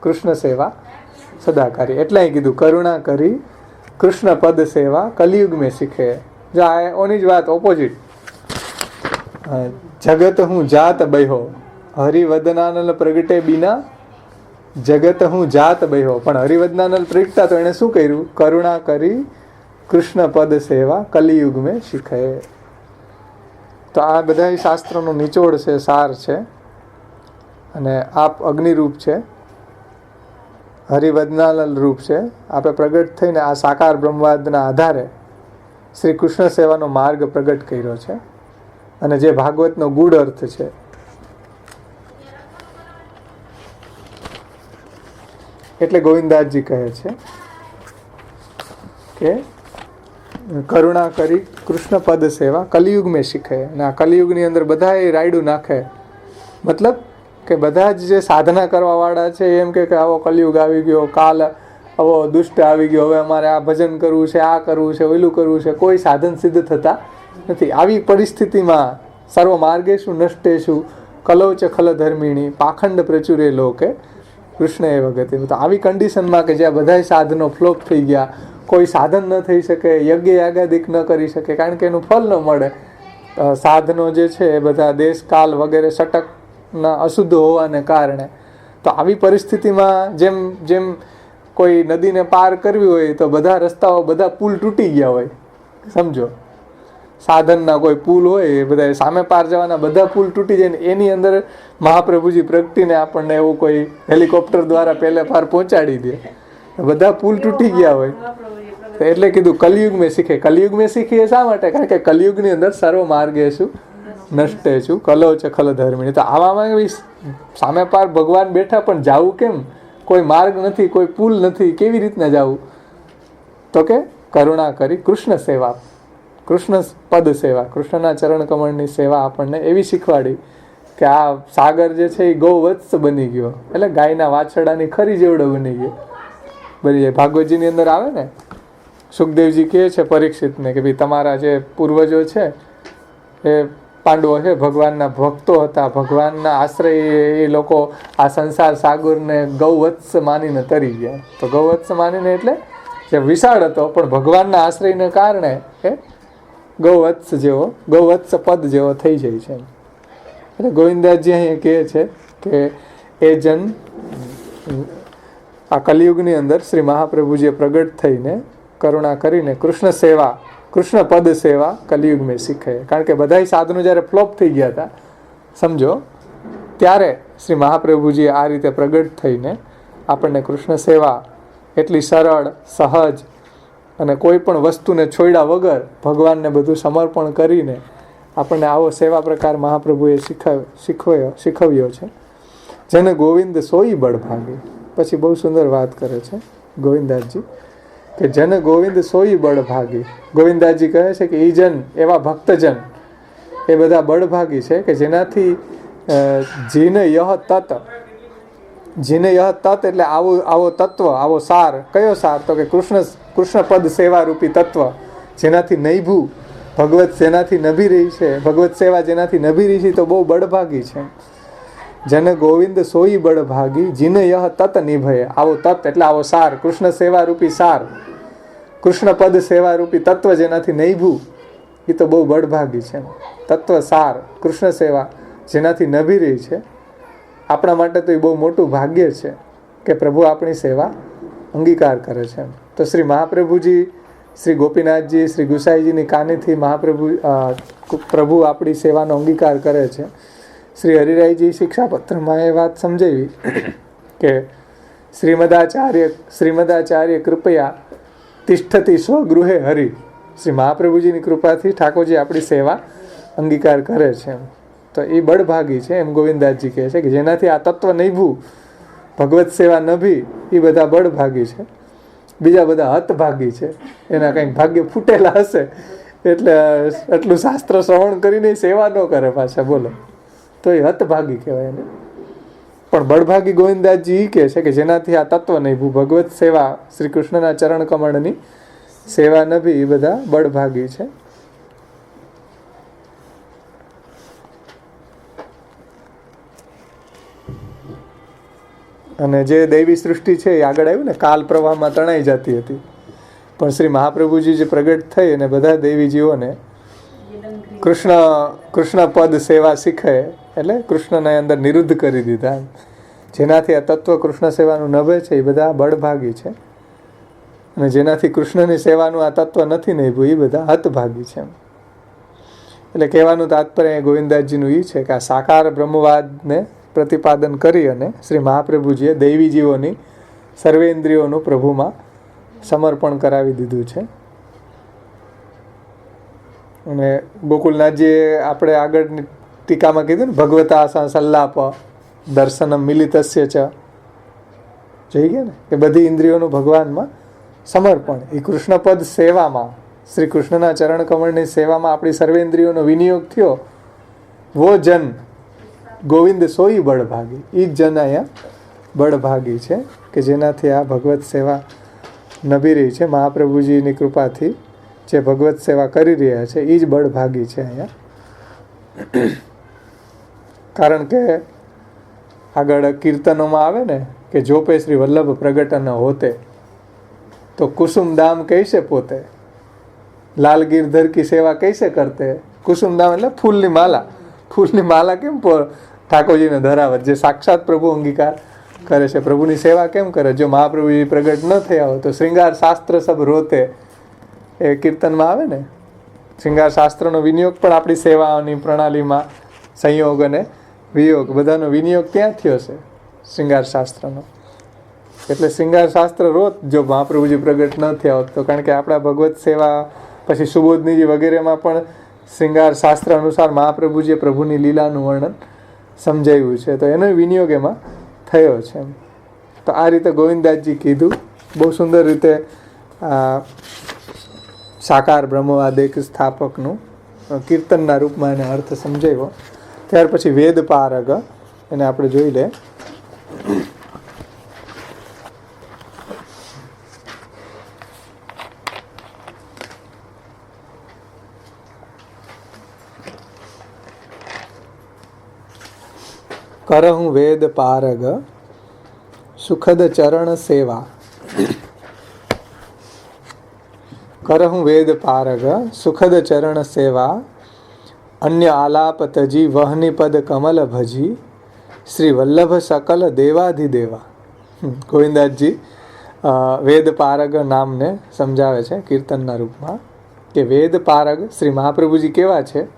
કૃષ્ણ સેવા સદાકારી. એટલે અહીં કીધું કરુણા કરી કૃષ્ણ પદ સેવા કલયુગ में શીખે. જો આ ઓની જ વાત ઓપોઝિટ. જગત હું જાત બહ્યો, હરિવદનાનલ પ્રગટે બીના જગત હું જાત બહ્યો. પણ હરિવદનાનલ પ્રગટા તો એણે શું કર્યું? કરુણા કરી કૃષ્ણ પદ સેવા કલયુગ में શીખે. તો આ બધા શાસ્ત્રોનો નિચોડ છે, સાર છે. અને આપ અગ્નિરૂપ છે, હરિવદનાનલ રૂપ છે. આપણે પ્રગટ થઈને આ સાકાર બ્રહ્મવાદના આધારે શ્રી કૃષ્ણ સેવાનો માર્ગ પ્રગટ કર્યો છે. અને જે ભાગવતનો ગૂઢ અર્થ છે એટલે ગોવિંદદાસજી કહે છે કે કરુણા કરી કૃષ્ણ પદ સેવા કલિયુગ મેં શીખે. અને આ કલિયુગની અંદર બધા એ રાયડું નાખે, મતલબ કે બધા જ જે સાધના કરવાવાળા છે એમ કે આવો કલિયુગ આવી ગયો, કાલ આવો દુષ્ટ આવી ગયો, હવે અમારે આ ભજન કરવું છે, આ કરવું છે, ઓલું કરવું છે, કોઈ સાધન સિદ્ધ થતા નથી. આવી પરિસ્થિતિમાં સર્વ માર્ગેશુ નષ્ટેશુ કલૌ ચ ખલ ધર્મિણી પાખંડ પ્રચુરે લોકે કૃષ્ણ એ વગતે. તો આવી કન્ડિશનમાં કે જ્યાં બધા સાધનો ફ્લોપ થઈ ગયા, કોઈ સાધન ન થઈ શકે, યજ્ઞ યાગાદિક ન કરી શકે, કારણ કે એનું ફળ ન મળે. સાધનો જે છે એ બધા દેશ કાલ વગેરે સટકના અશુદ્ધ હોવાને કારણે. તો આવી પરિસ્થિતિમાં જેમ જેમ કોઈ નદીને પાર કરવી હોય તો બધા રસ્તાઓ, બધા પુલ તૂટી ગયા હોય, સમજો. સાધનના કોઈ પુલ હોય એ બધા સામે પાર જવાના બધા પુલ તૂટી જાય ને એની અંદર મહાપ્રભુજી પ્રગટીને આપણને એવું કોઈ હેલિકોપ્ટર દ્વારા પહેલે પાર પહોંચાડી દે. બધા પુલ તૂટી ગયા હોય એટલે કીધું કલિયુગ મેં શીખે. કલિયુગ મેં શીખીએ શા માટે? કારણ કે કલિયુગની અંદર સર્વ માર્ગે છું નષ્ટે છું કલો છે ખલ ધર્મિણી. તો આવામાં સામે પાર ભગવાન બેઠા પણ જાવું કેમ? કોઈ માર્ગ નથી, કોઈ પુલ નથી, કેવી રીતના જવું? તો કે કરુણા કરી કૃષ્ણ સેવા, કૃષ્ણ પદ સેવા, કૃષ્ણના ચરણ કમળની સેવા આપણને એવી શીખવાડી કે આ સાગર જે છે એ ગૌવત્સ બની ગયો, એટલે ગાયના વાછરડાની ખરી જેવડો બની ગયો. બધી ભાગવતજીની અંદર આવે ને, સુખદેવજી કહે છે પરીક્ષિતને કે ભાઈ તમારા જે પૂર્વજો છે એ પાંડવો છે, ભગવાનના ભક્તો હતા, ભગવાનના આશ્રય એ લોકો આ સંસાર સાગરને ગૌવત્સ માનીને તરી ગયા. તો ગૌવત્સ માનીને એટલે જે વિશાળ હતો પણ ભગવાનના આશ્રયને કારણે એ ગૌવત્સ જેવો, ગૌવત્સ પદ જેવો થઈ જાય છે. એટલે ગોવિંદાસજી અહીંયા કહે છે કે એ જન આ કલિયુગની અંદર શ્રી મહાપ્રભુજીએ પ્રગટ થઈને કરુણા કરીને કૃષ્ણ સેવા, કૃષ્ણ પદ સેવા કલિયુગ મેં શીખે. કારણ કે બધા સાધનો જ્યારે ફ્લોપ થઈ ગયા હતા, સમજો, ત્યારે શ્રી મહાપ્રભુજી આ રીતે પ્રગટ થઈને આપણને કૃષ્ણ સેવા એટલી સરળ, સહજ અને કોઈ પણ વસ્તુને છોડ્યા વગર ભગવાનને બધું સમર્પણ કરીને આપણને આવો સેવા પ્રકાર મહાપ્રભુએ શીખવ્યો છે. જેને ગોવિંદ સોઈ બળભાગી. પછી બહુ સુંદર વાત કરે છે ગોવિંદાસજી કે જન ગોવિંદ સોઈ બળભાગી. ગોવિંદાસજી કહે છે કે એ જન, એવા ભક્તજન એ બધા બળભાગી છે કે જેનાથી જીને યહ તત, જીને યહ તત એટલે આવો તત્વ, આવો સાર. કયો સાર? તો કે કૃષ્ણ પદ સેવા રૂપી તત્વ, જેનાથી નૈભું ભગવત જેનાથી નભી રહી છે, ભગવત સેવા જેનાથી નભી રહી છે, તો બહુ બળભાગી છે. જન ગોવિંદ સોઈ બળભાગી જીન યહ તત નિભય. આવો તત એટલે આવો સાર, કૃષ્ણ સેવા રૂપી સાર, કૃષ્ણ પદ સેવા રૂપી તત્વ જેનાથી નૈભું, એ તો બહુ બળભાગી છે. તત્વ સાર કૃષ્ણ સેવા જેનાથી નભી રહી છે, આપણા માટે તો એ બહુ મોટું ભાગ્ય છે કે પ્રભુ આપણી સેવા અંગીકાર કરે છે. તો શ્રી મહાપ્રભુજી, શ્રી ગોપીનાથજી, શ્રી ગુસાઈજીની કાનીથી પ્રભુ આપણી સેવાનો અંગીકાર કરે છે. શ્રી હરિરાયજી શિક્ષાપત્રમાં એ વાત સમજાવી કે શ્રીમદાચાર્ય કૃપયા તિષ્ઠતી સ્વગૃહે હરિ. શ્રી મહાપ્રભુજીની કૃપાથી ઠાકોરજી આપણી સેવા અંગીકાર કરે છે. તો એ બળભાગી છે એમ ગોવિંદાસજી કહે છે કે જેનાથી આ તત્વ નૈભું, ભગવત સેવા નભી, એ બધા બળભાગી છે. બીજા બધા હતભાગી છે, એના કંઈક ભાગ્ય ફૂટેલા હશે એટલે એટલું શાસ્ત્ર શ્રવણ કરીને સેવા ન કરે પાછા, બોલો, તો એ હતભાગી કહેવાય એને. પણ બળભાગી ગોવિંદાસજી કહે છે કે જેનાથી આ તત્વ નૈભું, ભગવત સેવા, શ્રી કૃષ્ણના ચરણ કમળની સેવા નભી, એ બધા બળભાગી છે. અને જે દૈવી સૃષ્ટિ છે એ આગળ આવ્યું ને, કાલ પ્રવાહમાં તણાઈ જતી હતી, પણ શ્રી મહાપ્રભુજી જે પ્રગટ થઈ અને બધા દેવી જીવોને કૃષ્ણ પદ સેવા શીખે એટલે કૃષ્ણને અંદર નિરુદ્ધ કરી દીધા. જેનાથી આ તત્વ કૃષ્ણ સેવાનું નભે છે એ બધા બળભાગી છે, અને જેનાથી કૃષ્ણની સેવાનું આ તત્વ નથી નભ્યું એ બધા હતભાગી છે. એટલે કહેવાનું તાત્પર્ય ગોવિંદાસજીનું એ છે કે આ સાકાર બ્રહ્મવાદને પ્રતિપાદન કરી અને શ્રી મહાપ્રભુજીએ દૈવી જીવોની સર્વેન્દ્રિયોનું પ્રભુમાં સમર્પણ કરાવી દીધું છે. અને ગોકુલનાથજીએ આપણે આગળની ટીકામાં કીધું ને, ભગવતા સલ્લાપ દર્શનમ મિલિતસ્ય ચ, જોઈ ગયા ને કે બધી ઇન્દ્રિયોનું ભગવાનમાં સમર્પણ, એ કૃષ્ણપદ સેવામાં શ્રી કૃષ્ણના ચરણ કમળની સેવામાં આપણી સર્વેન્દ્રિયોનો વિનિયોગ થયો, વો જન ગોવિંદ સોઈ બળભાગી. એ જ જન અહીંયા બળભાગી છે કે જેનાથી આ ભગવત સેવા નભી રહી છે. મહાપ્રભુજીની કૃપાથી જે ભગવત સેવા કરી રહ્યા છે એ જ બળભાગી છે અહીંયા. કારણ કે આગળ કીર્તનોમાં આવે ને કે જોપે શ્રી વલ્લભ પ્રગટ ન હોતે તો કુસુમ દામ કૈસે પોતે, લાલ ગિરધર કી સેવા કૈસે કરતે. કુસુમ દામ એટલે ફૂલની માલા. ફૂલની માલા કેમ ઠાકોરજીને ધરાવત, જે સાક્ષાત પ્રભુ અંગીકાર કરે છે, પ્રભુની સેવા કેમ કરે. જો મહાપ્રભુજી પ્રગટ ન થયા હોય તો શ્રૃંગાર શાસ્ત્ર સબ રોતે, એ કીર્તનમાં આવે ને. શ્રૃંગાર શાસ્ત્રનો વિનિયોગ પણ આપણી સેવાઓની પ્રણાલીમાં સંયોગ અને વિયોગ બધાનો વિનિયોગ ત્યાં થયો છે શ્રૃંગાર શાસ્ત્રનો. એટલે શ્રૃંગાર શાસ્ત્ર રોત જો મહાપ્રભુજી પ્રગટ ન થયા હોત તો. કારણ કે આપણા ભગવત સેવા પછી સુબોધનીજી વગેરેમાં પણ શ્રૃંગાર શાસ્ત્ર અનુસાર મહાપ્રભુજીએ પ્રભુની લીલાનું વર્ણન સમજાવ્યું છે, તો એનો વિનિયોગ એમાં થયો છે. તો આ રીતે ગોવિંદદાસજી કીધું, બહુ સુંદર રીતે સાકાર બ્રહ્મવાદ એક સ્થાપકનું કીર્તનના રૂપમાં એને અર્થ સમજાવ્યો. ત્યાર પછી વેદ પારગ એને આપણે જોઈ લે. કરહું વેદ પારગ સુખદ ચરણ સેવા. કરહું વેદ પારગ સુખદ ચરણ સેવા, અન્ય આલાપ તજી વહની પદ કમલ ભજી, શ્રી વલ્લભ સકલ દેવાધિદેવા. ગોવિંદાસજી વેદ પારગ નામને સમજાવે છે કીર્તનના રૂપમાં કે વેદ પારગ શ્રી મહાપ્રભુજી કેવા છે,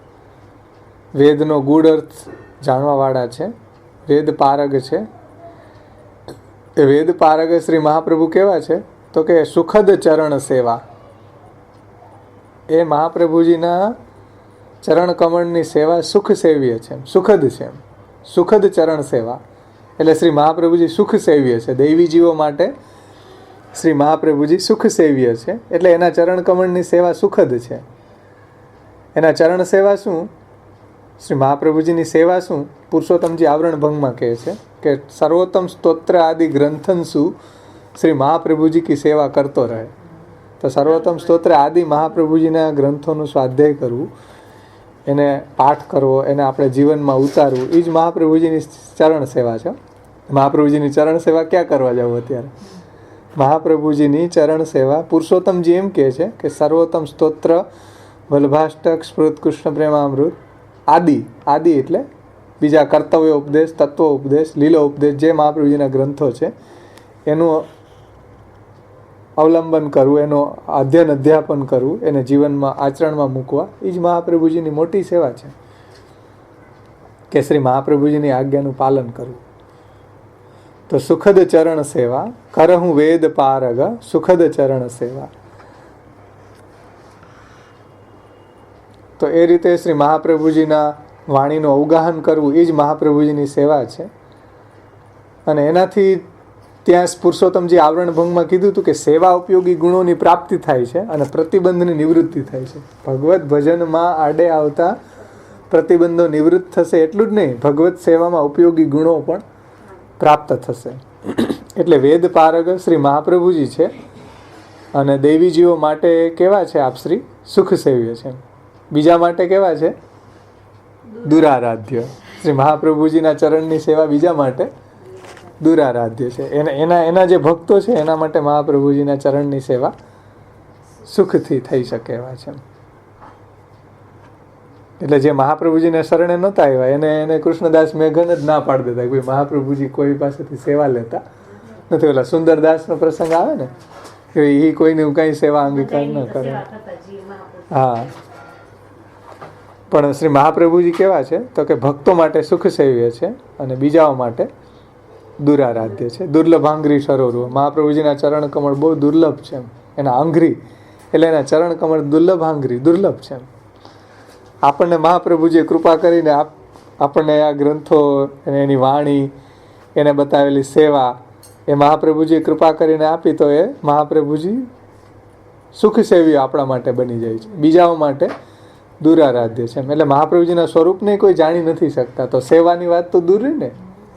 વેદનો ગૂઢ અર્થ જાણવાવાળા છે, વેદ પારગ છે. એ વેદ પારગ શ્રી મહાપ્રભુ કેવા છે તો કે સુખદ ચરણ સેવા. એ મહાપ્રભુજીના ચરણ કમળની સેવા સુખ સેવ્ય છે, સુખદ છે. સુખદ ચરણ સેવા એટલે શ્રી મહાપ્રભુજી સુખ સેવ્ય છે. દૈવી જીવો માટે શ્રી મહાપ્રભુજી સુખ સેવ્ય છે, એટલે એના ચરણ કમળની સેવા સુખદ છે. એના ચરણ સેવા શું, શ્રી મહાપ્રભુજીની સેવા શું, પુરુષોત્તમજી આવરણ ભંગમાં કહે છે કે સર્વોત્તમ સ્તોત્ર આદિ ગ્રંથન શું શ્રી મહાપ્રભુજી કી સેવા કરતો રહે. તો સર્વોત્તમ સ્તોત્ર આદિ મહાપ્રભુજીના ગ્રંથોનું સ્વાધ્યાય કરવું, એને પાઠ કરવો, એને આપણે જીવનમાં ઉતારવું, એ જ મહાપ્રભુજીની ચરણ સેવા છે. મહાપ્રભુજીની ચરણ સેવા ક્યાં કરવા જવું અત્યારે? મહાપ્રભુજીની ચરણ સેવા પુરુષોત્તમજી એમ કહે છે કે સર્વોત્તમ સ્તોત્ર, વલ્ભાષ્ટક, સ્મૃત કૃષ્ણ પ્રેમામૃત આદિ. આદિ એટલે બીજા કર્તવ્ય ઉપદેશ, તત્વ ઉપદેશ, લીલો ઉપદેશ, જે મહાપ્રભુજીના ગ્રંથો છે એનું અવલંબન કરવું, એનું અધ્યયન અધ્યાપન કરવું, એને જીવનમાં આચરણમાં મૂકવા, એ જ મહાપ્રભુજીની મોટી સેવા છે કે શ્રી મહાપ્રભુજીની આજ્ઞાનું પાલન કરવું. તો સુખદ ચરણ સેવા, કરહું વેદ પારગ સુખદ ચરણ સેવા. તો એ રીતે શ્રી મહાપ્રભુજીના વાણીનું અવગાહન કરવું એ જ મહાપ્રભુજીની સેવા છે. અને એનાથી ત્યાં પુરુષોત્તમજી આવરણ ભંગમાં કીધું હતું કે સેવા ઉપયોગી ગુણોની પ્રાપ્તિ થાય છે અને પ્રતિબંધની નિવૃત્તિ થાય છે. ભગવત ભજનમાં આડે આવતા પ્રતિબંધો નિવૃત્ત થશે. એટલું જ નહીં, ભગવત સેવામાં ઉપયોગી ગુણો પણ પ્રાપ્ત થશે. એટલે વેદ પારગ શ્રી મહાપ્રભુજી છે અને દેવીજીઓ માટે કેવા છે આપશ્રી? સુખ સેવ્ય છે. બીજા માટે કેવા છે? દુરારાધ્ય. શ્રી મહાપ્રભુજીના ચરણની સેવા બીજા માટે દુરારાધ્ય છે. એના જે ભક્તો છે એના માટે મહાપ્રભુજીના ચરણની સેવા સુખથી થઈ શકે એવા છે. એટલે જે મહાપ્રભુજીને શરણે નહોતા આવ્યા એને કૃષ્ણદાસ મેઘન જ ના પાડી દેતા કે મહાપ્રભુજી કોઈ પાસેથી સેવા લેતા નથી. ઓલા સુંદરદાસનો પ્રસંગ આવે ને કે એ કોઈની કઈ સેવા અંગીકાર ન કરે. હા, પણ શ્રી મહાપ્રભુજી કેવા છે તો કે ભક્તો માટે સુખ સેવ્ય છે અને બીજાઓ માટે દુરારાધ્ય છે. દુર્લભ આંઘ્રી સરોવર. મહાપ્રભુજીના ચરણ કમળ બહુ દુર્લભ છે. એના આંઘ્રી એટલે એના ચરણ કમળ દુર્લભ આંઘ્રી દુર્લભ છે. આપણને મહાપ્રભુજીએ કૃપા કરીને આપણને આ ગ્રંથો, એની વાણી, એને બતાવેલી સેવા એ મહાપ્રભુજીએ કૃપા કરીને આપી તો એ મહાપ્રભુજી સુખ સેવી આપણા માટે બની જાય છે, બીજાઓ માટે દુરારાધ્ય છે. એટલે મહાપ્રભુજીના સ્વરૂપને કોઈ જાણી નથી શકતા. તો સેવાની વાત તો દૂર રહી ને,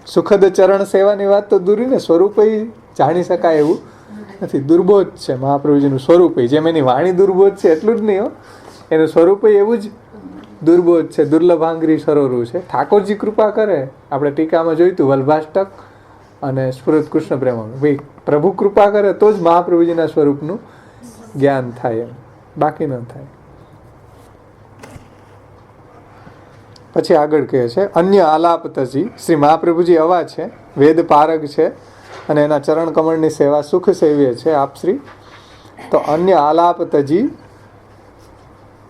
સુખદ ચરણ સેવાની વાત તો દૂર રહી ને, સ્વરૂપ જાણી શકાય એવું નથી. દુર્બોધ છે મહાપ્રભુજીનું સ્વરૂપ. જેમ એની વાણી દુર્બોધ છે એટલું જ નહીં હો, એનું સ્વરૂપ એવું જ દુર્બોધ છે. દુર્લભાંગરી સરોરું છે. ઠાકોરજી કૃપા કરે, આપણે ટીકામાં જોયું હતું વલ્ભાષ્ટક અને સ્ફુરત કૃષ્ણ પ્રેમ, ભાઈ પ્રભુ કૃપા કરે તો જ મહાપ્રભુજીના સ્વરૂપનું જ્ઞાન થાય, એમ બાકી ન થાય. પછી આગળ કહે છે અન્ય આલાપ તજી. શ્રી મહાપ્રભુજી અવા છે, વેદ પારગ છે અને એના ચરણ કમળની સેવા સુખ સેવીએ છે આપ શ્રી. તો અન્ય આલાપ તજી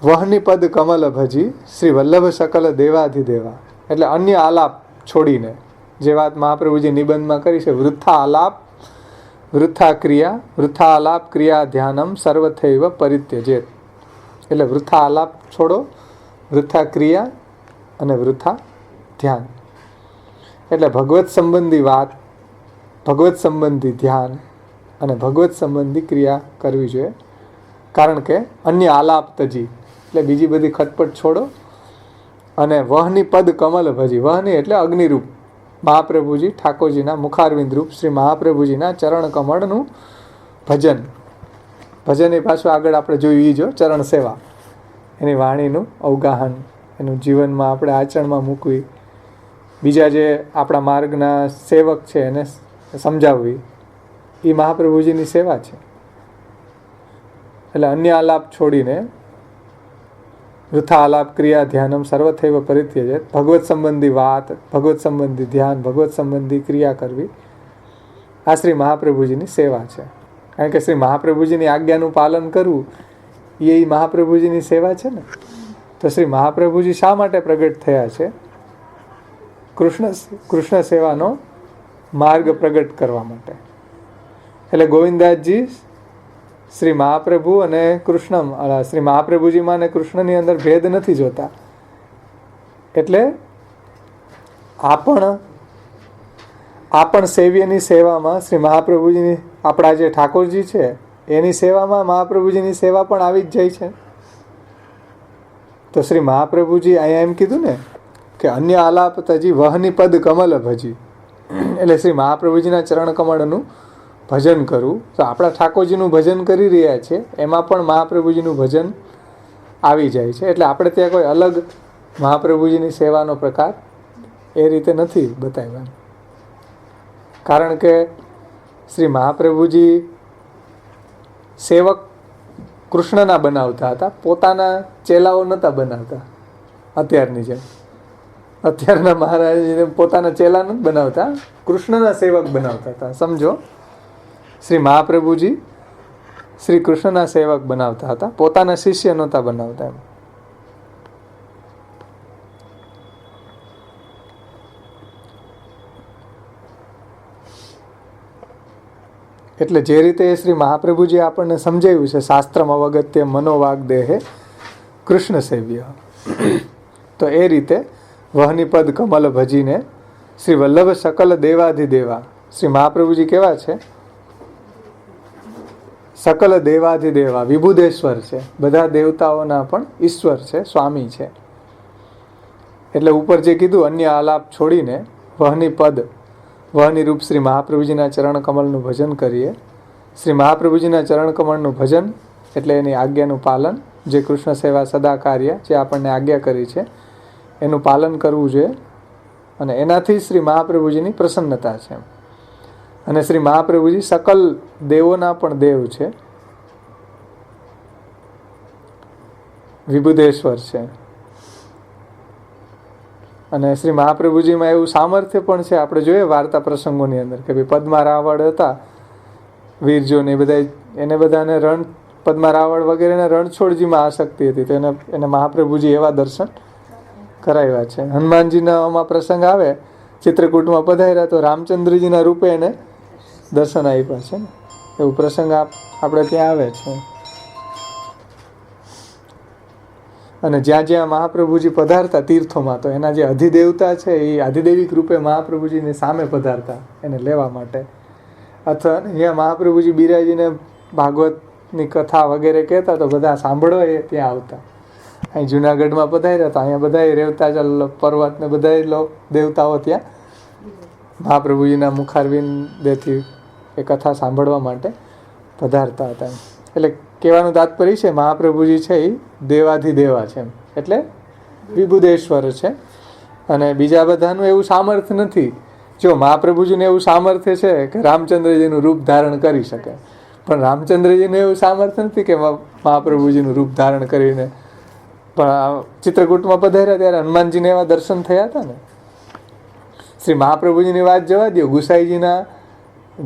વહની પદ કમલ ભજી શ્રી વલ્લભ સકલ દેવાધિદેવા. એટલે અન્ય આલાપ છોડીને, જે વાત મહાપ્રભુજી નિબંધમાં કરી છે, વૃથા આલાપ વૃથા ક્રિયા, વૃથા આલાપ ક્રિયા ધ્યાનમ સર્વથૈવ પરિત્યજેત. એટલે વૃથા આલાપ છોડો, વૃથા ક્રિયા અને વૃથા ધ્યાન. એટલે ભગવત સંબંધી વાત, ભગવત સંબંધી ધ્યાન અને ભગવત સંબંધી ક્રિયા કરવી જોઈએ. કારણ કે અન્ય આલાપ તજી એટલે બીજી બધી ખટપટ છોડો અને વહની પદ કમલ ભજી. વહની એટલે અગ્નિરૂપ મહાપ્રભુજી ઠાકોરજીના મુખારવિંદ રૂપ શ્રી મહાપ્રભુજીના ચરણ કમળનું ભજન. ભજન એ પાછું આગળ આપણે જોયું, જો ચરણ સેવા, એની વાણીનું અવગાહન, એનું જીવનમાં આપણે આચરણમાં મૂકવી, બીજા જે આપણા માર્ગના સેવક છે એને સમજાવવી, એ મહાપ્રભુજીની સેવા છે. એટલે અન્ય આલાપ છોડીને વૃથા આલાપ ક્રિયા ધ્યાનમ સર્વથૈવ પરિત્યજેત. ભગવત સંબંધી વાત, ભગવત સંબંધી ધ્યાન, ભગવત સંબંધી ક્રિયા કરવી, આ શ્રી મહાપ્રભુજીની સેવા છે. કારણ કે શ્રી મહાપ્રભુજીની આજ્ઞાનું પાલન કરવું એ મહાપ્રભુજીની સેવા છે ને. તો શ્રી મહાપ્રભુજી શા માટે પ્રગટ થયા છે? કૃષ્ણ સેવાનો માર્ગ પ્રગટ કરવા માટે. એટલે ગોવિંદાસજી શ્રી મહાપ્રભુ અને કૃષ્ણ, શ્રી મહાપ્રભુજીમાં અને કૃષ્ણની અંદર ભેદ નથી જોતા. એટલે આપણ સેવ્યની સેવામાં શ્રી મહાપ્રભુજીની, આપણા જે ઠાકોરજી છે એની સેવામાં મહાપ્રભુજીની સેવા પણ આવી જ જાય છે. તો શ્રી મહાપ્રભુજી અહીંયા એમ કીધું ને કે અન્ય આલાપ તજી વહની પદ કમલ ભજી. એટલે શ્રી મહાપ્રભુજીના ચરણ કમળનું ભજન કરવું. તો આપણા ઠાકોરજીનું ભજન કરી રહ્યા છે એમાં પણ મહાપ્રભુજીનું ભજન આવી જાય છે. એટલે આપણે ત્યાં કોઈ અલગ મહાપ્રભુજીની સેવાનો પ્રકાર એ રીતે નથી બતાવ્યા. કારણ કે શ્રી મહાપ્રભુજી સેવક કૃષ્ણના બનાવતા હતા, પોતાના ચેલાઓ નહોતા બનાવતા. અત્યારની જેમ અત્યારના મહારાજને પોતાના ચેલા નથી બનાવતા, કૃષ્ણના સેવક બનાવતા હતા. સમજો, શ્રી મહાપ્રભુજી શ્રી કૃષ્ણના સેવક બનાવતા હતા, પોતાના શિષ્ય નહોતા બનાવતા. એમ એટલે જે રીતે શ્રી મહાપ્રભુજી આપણને સમજાવ્યું છે, શાસ્ત્રમ અવગત્ય મનોવાગ દેહે કૃષ્ણ સેવ્ય, તો એ રીતે વહની પદ કમલ ભજીને શ્રી વલ્લભ સકલ દેવાધિદેવા. શ્રી મહાપ્રભુજી કેવા છે? સકલ દેવાધિદેવા, વિભુદેશ્વર છે, બધા દેવતાઓના પણ ઈશ્વર છે, સ્વામી છે. એટલે ઉપર જે કીધું અન્ય આલાપ છોડીને વહની પદ, વહની રૂપ શ્રી મહાપ્રભુજીના ચરણ કમળનું ભજન કરીએ. શ્રી મહાપ્રભુજીના ચરણ કમળનું ભજન એટલે એની આજ્ઞાનું પાલન, જે કૃષ્ણ સેવા સદા કાર્ય જે આપણને આજ્ઞા કરી છે એનું પાલન કરવું જોઈએ. અને એનાથી શ્રી મહાપ્રભુજીની પ્રસન્નતા છે. અને શ્રી મહાપ્રભુજી સકલ દેવોના પણ દેવ છે, વિભુદેશ્વર છે. અને શ્રી મહાપ્રભુજીમાં એવું સામર્થ્ય પણ છે. આપણે જોઈએ વાર્તા પ્રસંગોની અંદર કે ભાઈ પદ્મા રાવળ હતા, વીરજોને એ બધા, એને બધાને પદ્મા રાવળ વગેરેને રણછોડજીમાં આસક્તિ હતી, તો એને મહાપ્રભુજી એવા દર્શન કરાવ્યા છે. હનુમાનજીના આમાં પ્રસંગ આવે, ચિત્રકૂટમાં પધાર્યા તો રામચંદ્રજીના રૂપે એને દર્શન આપ્યા છે ને, એવું પ્રસંગ આપણે ત્યાં આવે છે. અને જ્યાં જ્યાં મહાપ્રભુજી પધારતા તીર્થોમાં, તો એના જે અધિદેવતા છે એ અધિદેવિક રૂપે મહાપ્રભુજીની સામે પધારતા એને લેવા માટે. અથવા અહીંયા મહાપ્રભુજી બિરાજીને ભાગવત ભાગવતની કથા વગેરે કહેતા તો બધા સાંભળવા એ ત્યાં આવતા. અહીં જુનાગઢમાં પધાર્યા હતા, અહીંયા બધા રેવતા ચાલ પર્વત ને બધા દેવતાઓ ત્યાં મહાપ્રભુજીના મુખારવિંદેથી એ કથા સાંભળવા માટે પધારતા હતા. એટલે કહેવાનું તાત્પર્ય છે મહાપ્રભુજી છે એ દેવાધિદેવા છે, એટલે વિબુધેશ્વર છે. અને બીજા બધાનું એવું સામર્થ્ય નથી. જો મહાપ્રભુજીને એવું સામર્થ્ય છે કે રામચંદ્રજીનું રૂપ ધારણ કરી શકે, પણ રામચંદ્રજીને એવું સામર્થ્ય નથી કે મહાપ્રભુજીનું રૂપ ધારણ કરીને. પણ ચિત્રકૂટમાં પધાર્યા ત્યારે હનુમાનજીને એવા દર્શન થયા હતા ને. શ્રી મહાપ્રભુજીની વાત જવા દો, ગુસાઈજીના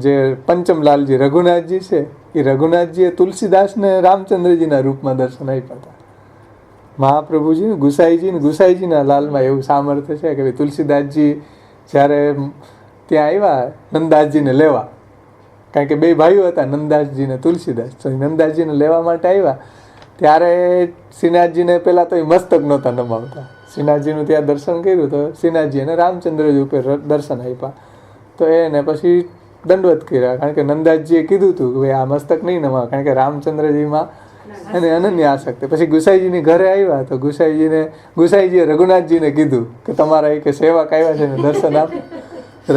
જે પંચમલાલજી રઘુનાથજી છે એ રઘુનાથજીએ તુલસીદાસને રામચંદ્રજીના રૂપમાં દર્શન આપ્યા હતા. મહાપ્રભુજી ગુસાઈજીના લાલમાં એવું સામર્થ્ય છે કે ભાઈ તુલસીદાસજી જ્યારે ત્યાં આવ્યા નંદાસજીને લેવા, કારણ કે બે ભાઈઓ હતા નંદાસજી ને તુલસીદાસ, તો નંદાસજીને લેવા માટે આવ્યા ત્યારે શ્રીનાથજીને પહેલાં તો એ મસ્તક નહોતા નમાવતા. શ્રીનાથજીનું ત્યાં દર્શન કર્યું તો શ્રીનાથજી અને રામચંદ્રજી ઉપર દર્શન આપ્યા, તો એને પછી દંડવત કર્યા, કારણ કે નંદાસજીએ કીધું હતું કે ભાઈ આ મસ્તક નહીં નમાવે, કારણ કે રામચંદ્રજીમાં એને અનન્ય આસક્તિ. પછી ગુસાઈજીની ઘરે આવ્યા તો ગુસાઈજીએ રઘુનાથજીને કીધું કે તમારા એક સેવક આવ્યા છે ને દર્શન આપ.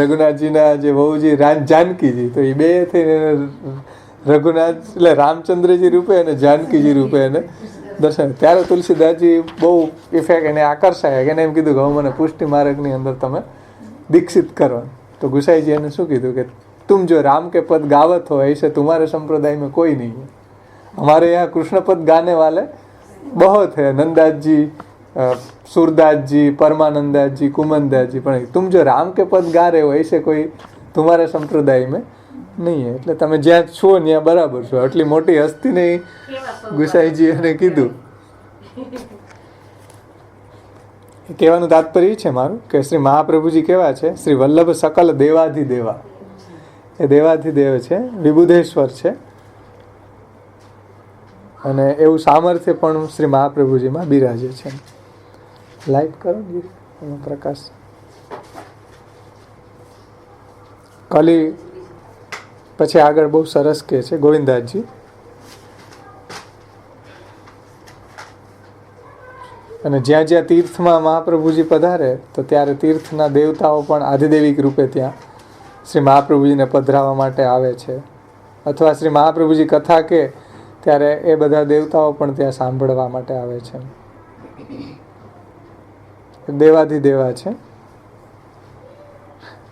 રઘુનાથજીના જે વહુજી જાનકીજી, તો એ બે થઈને રઘુનાથ એટલે રામચંદ્રજી રૂપે અને જાનકીજી રૂપે એને દર્શન. ત્યારે તુલસીદાસજી બહુ ઇફેક્ટ એને આકર્ષાયા કે એને એમ કીધું કે હવે મને પુષ્ટિ માર્ગની અંદર તમે દીક્ષિત કરો. તો ગુસાઈજી એને શું કીધું કે तुम जो राम के पद गावत हो ऐसे तुम्हारे संप्रदाय में कोई नहीं है, हमारे यहाँ कृष्ण पद गाने वाले बहुत है, नंदास जी, सूरदास जी, परमानंदास जी, कुमनदास जी, पर तुम जो राम के पद गा रहे हो ऐसे कोई तुम्हारे संप्रदाय में નહીં. એટલે તમે જ્યાં છો ત્યાં બરાબર છો. આટલી મોટી હસ્તીને ગુસાઈજી એને કીધું. કહેવાનું તાત્પર્ય છે મારું કે શ્રી મહાપ્રભુજી કેવા છે, શ્રી વલ્લભ સકલ દેવાધિદેવા, એ દેવાધિદેવ છે, વિબુધેશ્વર છે. અને એવું સામર્થ્ય પણ શ્રી મહાપ્રભુજીમાં બિરાજે છે. લાઈટ કરો એનો પ્રકાશ. કલી પછી આગળ બહુ સરસ કહે છે ગોવિંદાસજી, અને જ્યાં જ્યાં તીર્થમાં મહાપ્રભુજી પધારે તો ત્યારે તીર્થના દેવતાઓ પણ આધિદેવિક રૂપે ત્યાં શ્રી મહાપ્રભુજીને પધરાવવા માટે આવે છે, અથવા શ્રી મહાપ્રભુજી કથા કે ત્યારે એ બધા દેવતાઓ પણ ત્યાં સાંભળવા માટે આવે છે. દેવાધિદેવા છે.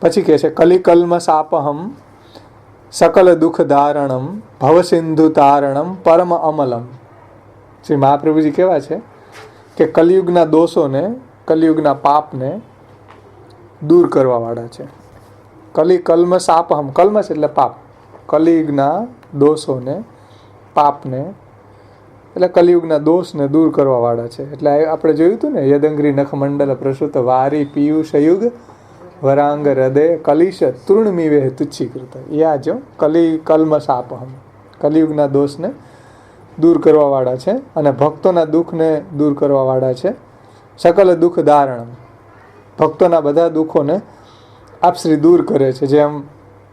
પછી કહે છે કલિકલ્મ સાપહમ સકલ દુઃખ દારણમ ભવસિંધુ તારણમ પરમ અમલમ. શ્રી મહાપ્રભુજી કેવા છે કે કલિયુગના દોષોને, કલિયુગના પાપને દૂર કરવા વાળા છે. કલિકલ્મ સાપહમ, કલ્મસ એટલે પાપ, કલિયુગના દોષોને, પાપને એટલે કલિયુગના દોષને દૂર કરવા વાળા છે. એટલે આપણે જોયું હતું ને, યદંગ્રી નખમંડલ પ્રસુત વારી પિયુષયુગ વરાંગ હૃદય કલિશ તૃણમીવે તુચ્છીકૃત. યા જો કલ્મ સાપહમ, કલિયુગના દોષને દૂર કરવા વાળા છે અને ભક્તોના દુઃખને દૂર કરવા વાળા છે. સકલ દુઃખ દારણમ, ભક્તોના બધા દુઃખોને આપશ્રી દૂર કરે છે. જેમ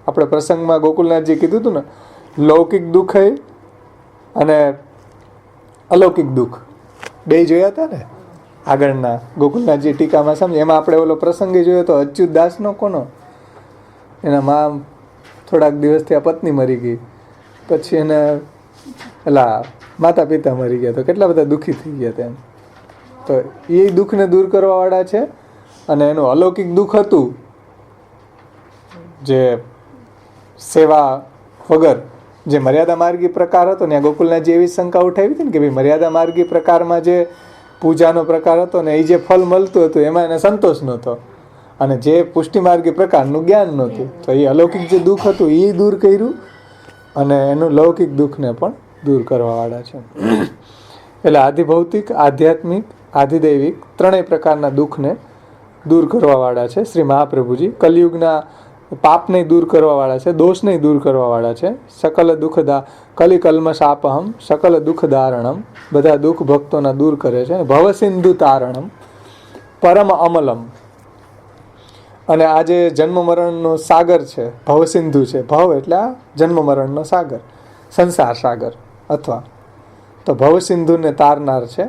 આપણે પ્રસંગમાં ગોકુલનાથજી કીધું હતું ને, લૌકિક દુઃખ અને અલૌકિક દુઃખ બે જોયા હતા ને આગળના ગોકુલનાથજી ટીકામાં. સમજ એમાં આપણે ઓલો પ્રસંગે જોયો તો અચ્યુતદાસનો કોનો, એના માં થોડાક દિવસથી આ પત્ની મરી ગઈ, પછી એને પેલા માતા પિતા મરી ગયા, તો કેટલા બધા દુઃખી થઈ ગયા તેમ. તો એ દુઃખને દૂર કરવા વાળા છે. અને એનું અલૌકિક દુઃખ હતું જે સેવા વગર, જે મર્યાદા માર્ગી પ્રકાર હતો ને, ગોકુલનાથજી એવી શંકા ઉઠાવી હતી ને કે ભાઈ મર્યાદા માર્ગી પ્રકારમાં જે પૂજાનો પ્રકાર હતો ને, એ જે ફળ મળતું હતું એમાં એને સંતોષ નહોતો, અને જે પુષ્ટિ માર્ગી પ્રકારનું જ્ઞાન નહોતું. તો એ અલૌકિક જે દુઃખ હતું એ દૂર કર્યું, અને એનું લૌકિક દુઃખને પણ દૂર કરવાવાળા છે. એટલે આધિભૌતિક, આધ્યાત્મિક, આધિદૈવિક ત્રણેય પ્રકારના દુઃખને દૂર કરવાવાળા છે શ્રી મહાપ્રભુજી. કલિયુગના પાપને દૂર કરવાવાળા છે, દોષને દૂર કરવાવાળા છે. સકલ દુઃખદા કલિકલ્મ સાપહમ સકલ દુઃખ દારણમ, બધા દુઃખ ભક્તોના દૂર કરે છે. ભવસિંધુ તારણમ પરમ અમલમ, અને આ જે જન્મ મરણનો સાગર છે ભવસિંધુ છે. ભવ એટલે આ જન્મ મરણનો સાગર, સંસાર સાગર. અથવા તો ભવસિંધુને તારનાર છે.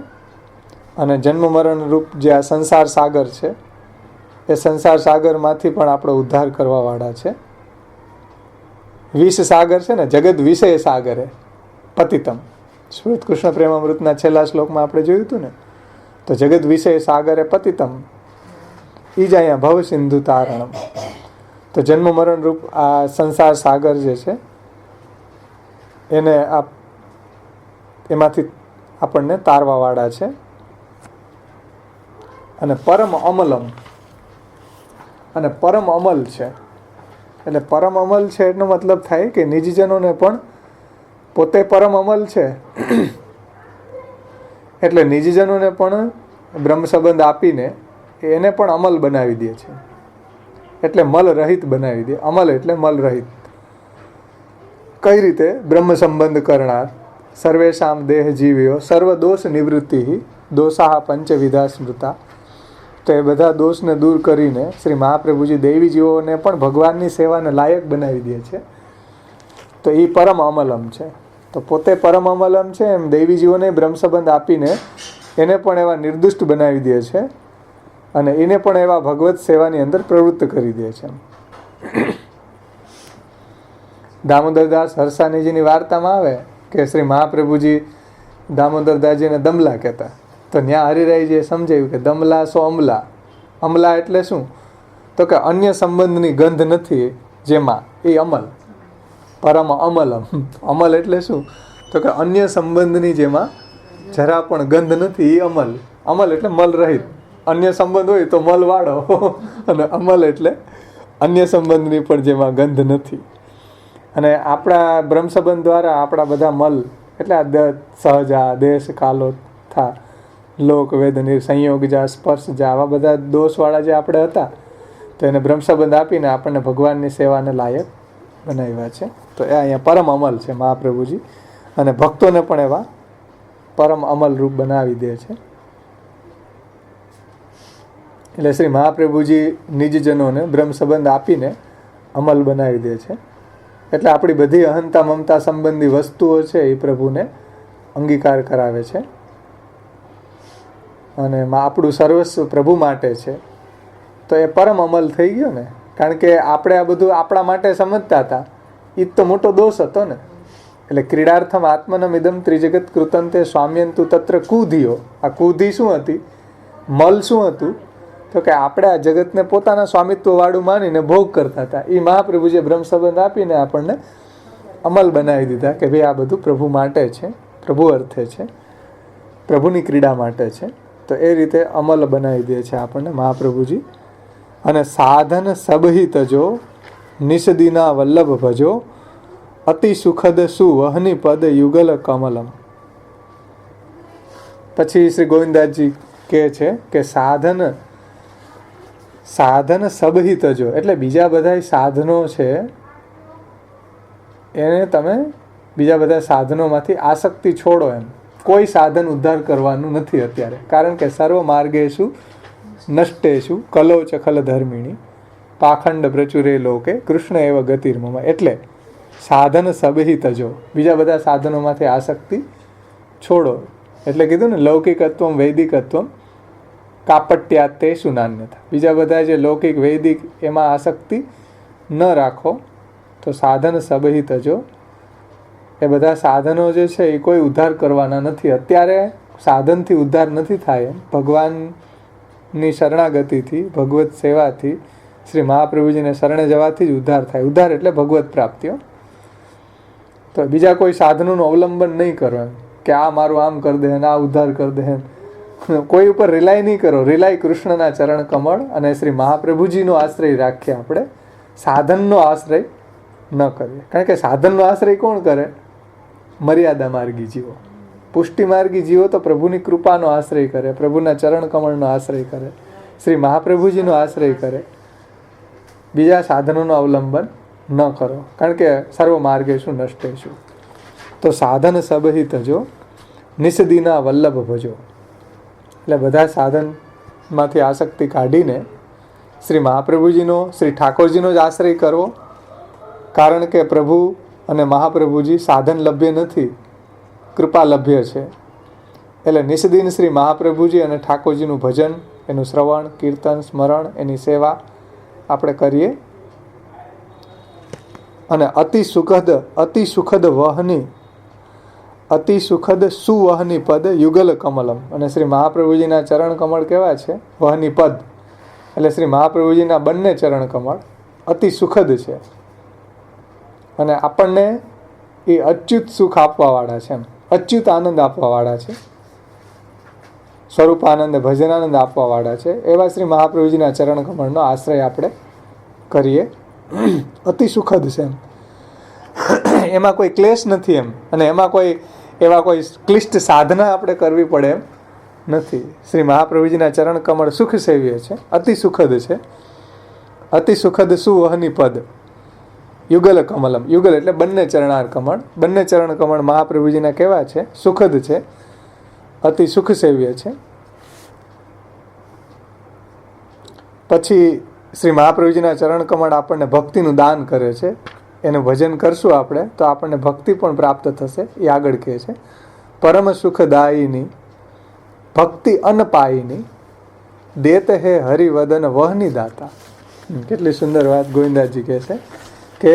અને જન્મ મરણ રૂપ જે આ સંસાર સાગર છે એ સંસાર સાગરમાંથી પણ આપણો ઉદ્ધાર કરવાવાળા છે. વિષ સાગર છે ને, જગત વિષય સાગરે પતિતમ. શ્વેત કૃષ્ણ પ્રેમામૃતના છેલ્લા શ્લોકમાં આપણે જોયું હતું ને, તો જગત વિષય સાગરે પતિતમ ઈ જ અહીંયા ભવ સિંધુ તારણમ. તો જન્મ મરણ રૂપ આ સંસાર સાગર જે છે એને એમાંથી આપણને તારવાવાળા છે. અને પરમ અમલમ, અને પરમ અમલ છે. એટલે પરમ અમલ છે એનો મતલબ થાય કે નિજજનોને પણ પોતે પરમ અમલ છે એટલે નિજજનોને પણ બ્રહ્મ સંબંધ આપીને એને પણ અમલ બનાવી દે છે. એટલે મલ રહિત બનાવી દે. અમલ એટલે મલ રહિત. કઈ રીતે? બ્રહ્મ સંબંધ કરનાર સર્વેશામ દેહ જીવ્યો સર્વ દોષ નિવૃત્તિ દોષાહ પંચવિધા સ્મૃતા. તો એ બધા દોષને દૂર કરીને શ્રી મહાપ્રભુજી દૈવી જીવોને પણ ભગવાનની સેવાને લાયક બનાવી દે છે. તો એ પરમ અમલમ છે. તો પોતે પરમ અમલમ છે એમ દૈવી જીવોને બ્રહ્મ સંબંધ આપીને એને પણ એવા નિર્દુષ્ટ બનાવી દે છે અને એને પણ એવા ભગવત સેવાની અંદર પ્રવૃત્ત કરી દે છે. દામોદરદાસ હરસાનીજીની વાર્તામાં આવે કે શ્રી મહાપ્રભુજી દામોદરદાસજીને દમલા કહેતા. તો ત્યાં હરિરાયજીએ સમજાવ્યું કે દમલા સો અમલા. અમલા એટલે શું? તો કે અન્ય સંબંધની ગંધ નથી જેમાં, એ અમલ. પરમ અમલમ. અમલ એટલે શું? તો કે અન્ય સંબંધની જેમાં જરા પણ ગંધ નથી, એ અમલ. અમલ એટલે મલ રહિત. અન્ય સંબંધ હોય તો મલ વાળો, અને અમલ એટલે અન્ય સંબંધની પણ જેમાં ગંધ નથી. અને આપણા બ્રહ્મ સંબંધ દ્વારા આપણા બધા મલ એટલે આ સહજા, દેશ, કાલો થા, લોક, વેદની, સંયોગ જા, સ્પર્શ જા, આવા બધા દોષવાળા જે આપણે હતા તો એને બ્રહ્મ સંબંધ આપીને આપણને ભગવાનની સેવાને લાયક બનાવ્યા છે. તો એ અહીંયા પરમ અમલ છે મહાપ્રભુજી, અને ભક્તોને પણ એવા પરમ અમલ રૂપ બનાવી દે છે. એટલે શ્રી મહાપ્રભુજી નિજજનોને બ્રહ્મ સંબંધ આપીને અમલ બનાવી દે છે. એટલે આપણી બધી અહંતા મમતા સંબંધી વસ્તુઓ છે એ પ્રભુને અંગીકાર કરાવે છે અને આપણું સર્વસ્વ પ્રભુ માટે છે. તો એ પરમ અમલ થઈ ગયો ને. કારણ કે આપણે આ બધું આપણા માટે સમજતા હતા, એ જ તો મોટો દોષ હતો ને. એટલે ક્રીડાર્થમ આત્મનમ ઇદમ ત્રિજગત કૃતંતે સ્વામ્યંતુ તત્ર કુધિયો. આ કુધિ શું હતી? મલ શું હતું? તો કે આપણે આ જગતને પોતાના સ્વામિત્વવાળું માનીને ભોગ કરતા હતા. એ મહાપ્રભુજીએ બ્રહ્મ સંબંધ આપીને આપણને અમલ બનાવી દીધા કે ભાઈ આ બધું પ્રભુ માટે છે, પ્રભુ અર્થે છે, પ્રભુની ક્રીડા માટે છે. તો એ રીતે અમલ બનાવી દે છે આપણને મહાપ્રભુજી. અને સાધન સબહિત જો નિષદિના વલ્લભ ભજો અતિ સુખદ સુવહની પદ યુગલ કમલમ. પછી શ્રી ગોવિંદાસજી કહે છે કે સાધન સબહિત જો એટલે બીજા બધા સાધનો છે એને તમે બીજા બધા સાધનોમાંથી આસક્તિ છોડો. એમ કોઈ સાધન ઉદ્ધાર કરવાનું નથી અત્યારે. કારણ કે સર્વ માર્ગેશુ નષ્ટેશુ કલોચ ખલ ધર્મિણી પાખંડ પ્રચુરે લોકે કૃષ્ણ એવ ગતિર્મમ. એટલે સાધન સબહિત જો બીજા બધા સાધનોમાંથી આસક્તિ છોડો. એટલે કીધું ને લૌકિકત્વમ વૈદિકત્વમ કાપટ્યાતે સુનાન્યતા. બીજા બધા જે લૌકિક વૈદિક એમાં આસક્તિ ન રાખો. તો સાધન સબહિત જો એ બધા સાધનો જે છે એ કોઈ ઉદ્ધાર કરવાના નથી. અત્યારે સાધનથી ઉદ્ધાર નથી થાય. ભગવાનની શરણાગતિથી, ભગવત સેવાથી, શ્રી મહાપ્રભુજીને શરણે જવાથી જ ઉદ્ધાર થાય. ઉદ્ધાર એટલે ભગવત પ્રાપ્તિઓ. તો બીજા કોઈ સાધનોનું અવલંબન નહીં કરો એમ કે આ મારું આમ કરી દે, આ ઉદ્ધાર કરી દે. કોઈ ઉપર રિલાય નહીં કરો. રિલાય કૃષ્ણના ચરણ કમળ અને શ્રી મહાપ્રભુજીનો આશ્રય રાખીએ. આપણે સાધનનો આશ્રય ન કરીએ. કારણ કે સાધનનો આશ્રય કોણ કરે? મર્યાદા માર્ગી જીવો. પુષ્ટિ માર્ગી જીવો તો પ્રભુની કૃપાનો આશ્રય કરે, પ્રભુના ચરણ કમળનો આશ્રય કરે, શ્રી મહાપ્રભુજીનો આશ્રય કરે. બીજા સાધનોનું અવલંબન ન કરો. કારણ કે સર્વ માર્ગેશુ નષ્ટેશુ. તો સાધન સબહિત જો નિષદિના વલ્લભ ભજો. એટલે બધા સાધનમાંથી આસક્તિ કાઢીને શ્રી મહાપ્રભુજીનો, શ્રી ઠાકોરજીનો જ આશ્રય કરવો. કારણ કે પ્રભુ અને મહાપ્રભુજી સાધન લભ્ય નથી. કૃપાલભ્ય છે. એટલે નિસ્દિન શ્રી મહાપ્રભુજી અને ઠાકોરજીનું ભજન, એનું શ્રવણ, કીર્તન, સ્મરણ, એની સેવા આપણે કરીએ. અને અતિ સુખદ વહની, અતિ સુખદ સુવહની પદ યુગલ કમલમ. અને શ્રી મહાપ્રભુજીના ચરણ કમળ કેવા છે? વહની પદ. એટલે શ્રી મહાપ્રભુજીના બંને ચરણ કમળ અતિ સુખદ છે અને આપણને એ અચ્યુત સુખ આપવાવાળા છે, એમ અચ્યુત આનંદ આપવાવાળા છે, સ્વરૂપ આનંદ, ભજનાનંદ આપવાવાળા છે. એવા શ્રી મહાપ્રભુજીના ચરણ કમળનો આશ્રય આપણે કરીએ. અતિ સુખદ છે એમ, એમાં કોઈ ક્લેશ નથી એમ, અને એમાં એવા કોઈ ક્લિષ્ટ સાધના આપણે કરવી પડે એમ નથી. શ્રી મહાપ્રભુજીના ચરણ કમળ સુખ સેવ્ય છે, અતિ સુખદ છે. અતિ સુખદ સુવહની પદ યુગલ કમલમ. યુગલ એટલે બંને ચરણાર કમળ. બંને ચરણ કમળ મહાપ્રભુજીના કેવા છે? સુખદ છે, અતિ સુખ સેવ્ય છે. પછી શ્રી મહાપ્રભુજીના ચરણ કમળ આપણને ભક્તિનું દાન કરે છે. એનું ભજન કરશું આપણે તો આપણને ભક્તિ પણ પ્રાપ્ત થશે. એ આગળ કહે છે, પરમ સુખદાયીની ભક્તિ અનપાયીની દેત હે હરિવદન વહની દાતા. કેટલી સુંદર વાત ગોવિંદાજી કહે છે કે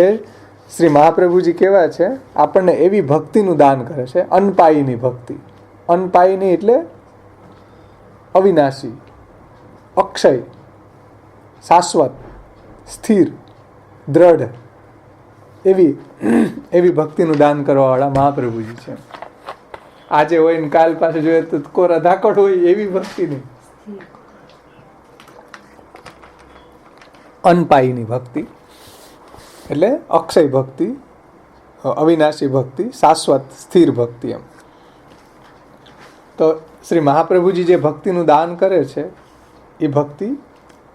શ્રી મહાપ્રભુજી કેવા છે? આપણને એવી ભક્તિનું દાન કરે છે, અનપાયીની ભક્તિ. અનપાયીની એટલે અવિનાશી, અક્ષય, શાશ્વત, સ્થિર, દ્રઢ, એવી ભક્તિનું દાન કરવાવાળા મહાપ્રભુજી છે. આજે હોય ને કાલ પાસે જોઈએ તો કોરા ધાકડ હોય એવી ભક્તિ નહીં. અનપાયીની ભક્તિ એટલે અક્ષય ભક્તિ, અવિનાશી ભક્તિ, શાશ્વત સ્થિર ભક્તિ એમ. તો શ્રી મહાપ્રભુજી જે ભક્તિનું દાન કરે છે એ ભક્તિ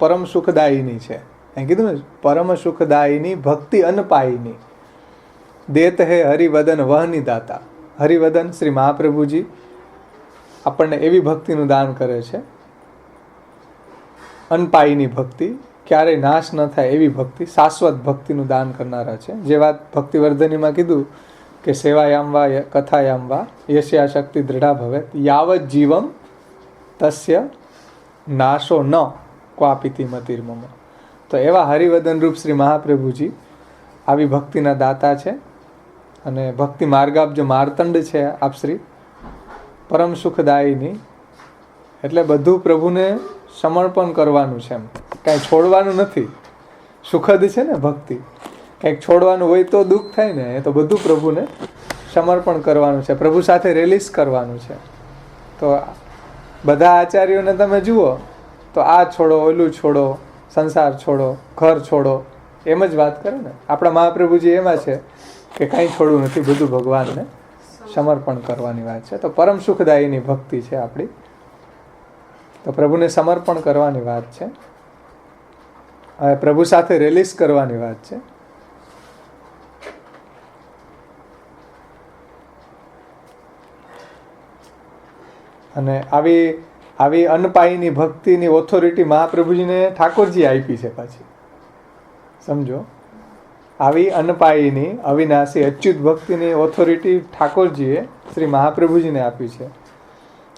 પરમ સુખદાયીની છે. એમ કીધું ને, પરમ સુખદાયીની ભક્તિ અનપાયીની દેત હે હરિવદન વહની દાતા. હરિવદન શ્રી મહાપ્રભુજી આપણને એવી ભક્તિનું દાન કરે છે, અનપાયીની ભક્તિ, ક્યારેય નાશ ન થાય એવી ભક્તિ, શાશ્વત ભક્તિનું દાન કરનારા છે. જે વાત ભક્તિવર્ધનીમાં કીધું કે સેવાયામ વા કથાયામ વા યસ્યા શક્તિ દૃઢા ભવેત યાવત જીવમ તસ્ય નાશો ન ક્વાપિતિ મતિર્મમ. તો એવા હરિવદન રૂપ શ્રી મહાપ્રભુજી આવી ભક્તિના દાતા છે. અને ભક્તિ માર્ગાબ્જ માર્તંડ છે આપશ્રી, પરમ સુખદાયીની. એટલે બધું પ્રભુને સમર્પણ કરવાનું છે, એમ કાંઈ છોડવાનું નથી. સુખદ છે ને ભક્તિ, કંઈક છોડવાનું હોય તો દુઃખ થાય ને. એ તો બધું પ્રભુને સમર્પણ કરવાનું છે, પ્રભુ સાથે રિલીઝ કરવાનું છે. તો બધા આચાર્યોને તમે જુઓ તો આ છોડો, ઓલું છોડો, સંસાર છોડો, ઘર છોડો, એમ જ વાત કરે ને. આપણા મહાપ્રભુજી એમાં છે કે કાંઈ છોડવું નથી, બધું ભગવાનને સમર્પણ કરવાની વાત છે. તો પરમ સુખદાયીની ભક્તિ છે આપણી. તો પ્રભુને સમર્પણ કરવાની વાત છે, હવે પ્રભુ સાથે રિલીઝ કરવાની વાત છે. અને આવી અનપાયીની ભક્તિની ઓથોરિટી મહાપ્રભુજીને ઠાકોરજી આપી છે પાછી. સમજો, આવી અનપાયીની અવિનાશી અચ્યુત ભક્તિની ઓથોરિટી ઠાકોરજીએ શ્રી મહાપ્રભુજીને આપી છે.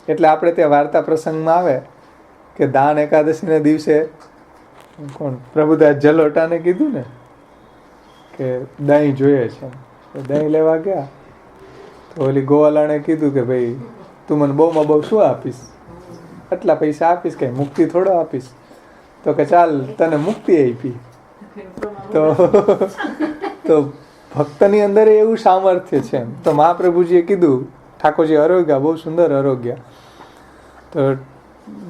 એટલે આપણે ત્યાં વાર્તા પ્રસંગમાં આવે કે દાન એકાદશીના દિવસે પ્રભુદાસ જલોટાને કીધું ને કે દહીં જોઈએ છે, તો દહીં લેવા ગયા તો ઓલી ગોવાલાણે કીધું કે ભાઈ તું મને બહુમાં બહુ શું આપીશ? આટલા પૈસા આપીશ, કઈ મુક્તિ થોડો આપીશ. તો કે ચાલ તને મુક્તિ આપી. તો ભક્તની અંદર એવું સામર્થ્ય છે. તો મહાપ્રભુજીએ કીધું, ઠાકોરજી આરોગ્યા, બહુ સુંદર આરોગ્યા. તો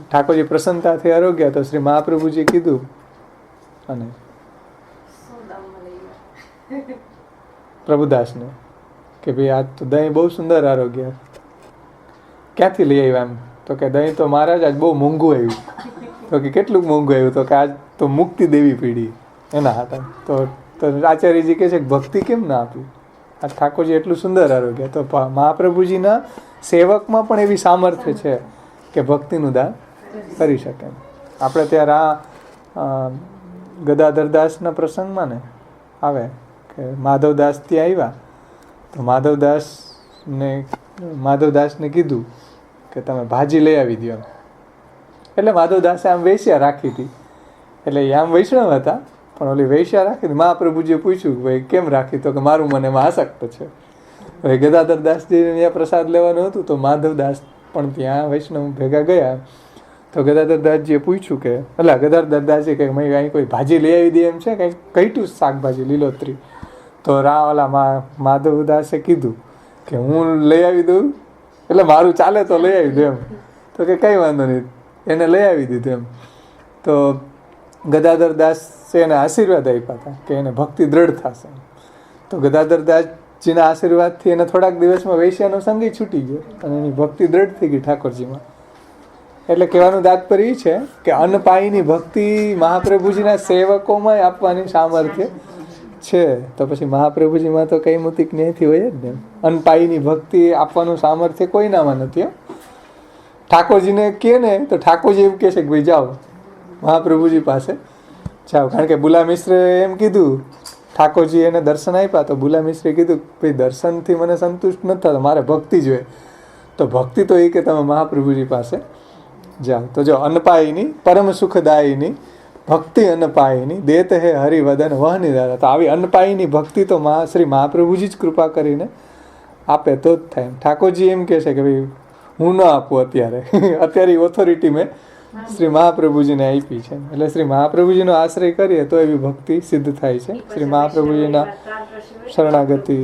ઠાકોરજી પ્રસન્નતાથી આરોગ્યા. તો શ્રી મહાપ્રભુજીએ કીધું અને પ્રભુદાસને કે ભાઈ આ તો દહીં બહુ સુંદર આરોગ્યા, ક્યાંથી લઈ આવ્યા? એમ તો કે દહીં તો મહારાજ આજ બહુ મોંઘું આવ્યું. તો કે કેટલું મોંઘું આવ્યું? તો કે આજ તો મુક્તિ દેવી પીડી એના હતા. તો આચાર્યજી કહે છે કે ભક્તિ કેમ ના આપી? આ ઠાકોરજી એટલું સુંદર આરોગ્ય. તો મહાપ્રભુજીના સેવકમાં પણ એવી સામર્થ્ય છે કે ભક્તિનું દાન કરી શકે. આપણે ત્યાં ગદાધરદાસના પ્રસંગમાં ને આવે કે માધવદાસ ત્યાં આવ્યા. તો માધવદાસને માધવદાસને કીધું કે તમે ભાજી લઈ આવી દો. એટલે માધવદાસે આમ વેશ્યા રાખી હતી. એટલે એ આમ વૈષ્ણવ હતા, પણ ઓલી વેશ્યા રાખી હતી. મહાપ્રભુજીએ પૂછ્યું કે ભાઈ કેમ રાખી? તો કે મારું મને એમાં આસક્ત છે. હવે ગદાધરદાસજીને ત્યાં પ્રસાદ લેવાનું હતું, તો માધવદાસ પણ ત્યાં વૈષ્ણવ ભેગા ગયા. તો ગદાધરદાસજીએ પૂછ્યું કે એટલે ગદાધરદાસજી કે મેં અહીં કોઈ ભાજી લઈ આવી દે એમ છે, કંઈ કઈટું શાકભાજી લીલોતરી? તો માધવદાસે કીધું કે હું લઈ આવી દઉં, એટલે મારું ચાલે તો લઈ આવી દઉં એમ. તો કે કંઈ વાંધો નહીં, એને લઈ આવી દીધું એમ. તો ગદાધરદાસે એને આશીર્વાદ આપ્યા હતા કે એને ભક્તિ દ્રઢ થશે. તો ગદાધરદાસજીના આશીર્વાદથી એને થોડાક દિવસમાં વૈશ્યાનો સંગી છૂટી ગયો અને એની ભક્તિ દ્રઢ થઈ ગઈ ઠાકોરજીમાં. એટલે કહેવાનું તાત્પર્ય એ છે કે અન્નપાયીની ભક્તિ મહાપ્રભુજીના સેવકોમાં આપવાની સામર્થ્ય છે. તો પછી મહાપ્રભુજીમાં તો કઈ મોટી જ્ઞાનથી હોય જ ને. અન્નપાયીની ભક્તિ આપવાનું સામર્થ્ય કોઈનામાં નથી. ઠાકોરજીને કહે ને તો ઠાકોરજી એવું કહે છે કે ભાઈ જાઓ મહાપ્રભુજી પાસે જાઓ. કારણ કે બુલા મિશ્રે એમ કીધું, ઠાકોરજી એને દર્શન આપ્યા તો બુલા મિશ્રે કીધું ભાઈ દર્શનથી મને સંતુષ્ટ નથી થતો, મારે ભક્તિ જોઈએ. તો ભક્તિ તો એ કે તમે મહાપ્રભુજી પાસે જાઓ. તો જો અન્નપાયીની પરમ સુખદાયીની ભક્તિ અન્નપાયીની દેત હે હરિવદન વહની દાદા. તો આવી અન્નપાયીની ભક્તિ તો શ્રી મહાપ્રભુજી જ કૃપા કરીને આપે તો જ થાય. ઠાકોરજી એમ કહે છે કે ભાઈ હું ન આપું અત્યારે, અત્યારે ઓથોરિટી મેં શ્રી મહાપ્રભુજીને આપી છે. એટલે શ્રી મહાપ્રભુજીનો આશ્રય કરીએ તો એવી ભક્તિ સિદ્ધ થાય છે. શ્રી મહાપ્રભુજીના શરણાગતિ,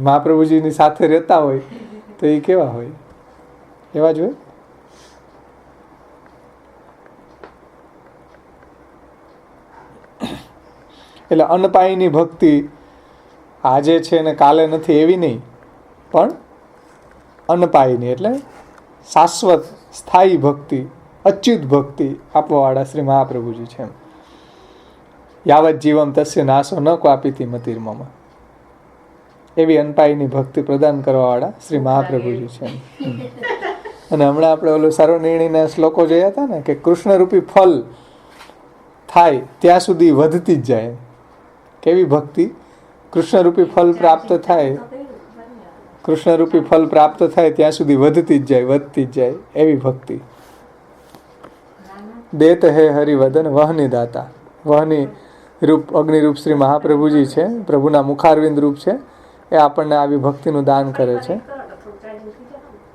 મહાપ્રભુજીની સાથે રહેતા હોય તો એ કેવા હોય? એવા જ હોય. એટલે અન્નપાયીની ભક્તિ આજે છે ને કાલે નથી એવી નહીં, પણ અન્નપાયીની એટલે શાશ્વત સ્થાયી ભક્તિ, અચ્યુત ભક્તિ આપવાવાળા શ્રી મહાપ્રભુજી છે. યાવત જીવમ તસ્ય નાશો ન ક્વાપીતી મતિર્મમ. એવી અન્નપાયીની ભક્તિ પ્રદાન કરવાવાળા શ્રી મહાપ્રભુજી છે. અને હમણાં આપણે ઓલું સર્વનિર્ણયના શ્લોકો જોયા હતા ને કે કૃષ્ણરૂપી ફલ થાય ત્યાં સુધી વધતી જ જાય. કેવી ભક્તિ? કૃષ્ણરૂપી ફલ પ્રાપ્ત થાય, કૃષ્ણરૂપી ફલ પ્રાપ્ત થાય ત્યાં સુધી વધતી જ જાય, વધતી જ જાય એવી ભક્તિ. દેત હે હરિવદન વહની દાતા. વહની રૂપ અગ્નિરૂપ શ્રી મહાપ્રભુજી છે, પ્રભુના મુખારવિંદ રૂપ છે. એ આપણને આવી ભક્તિનું દાન કરે છે.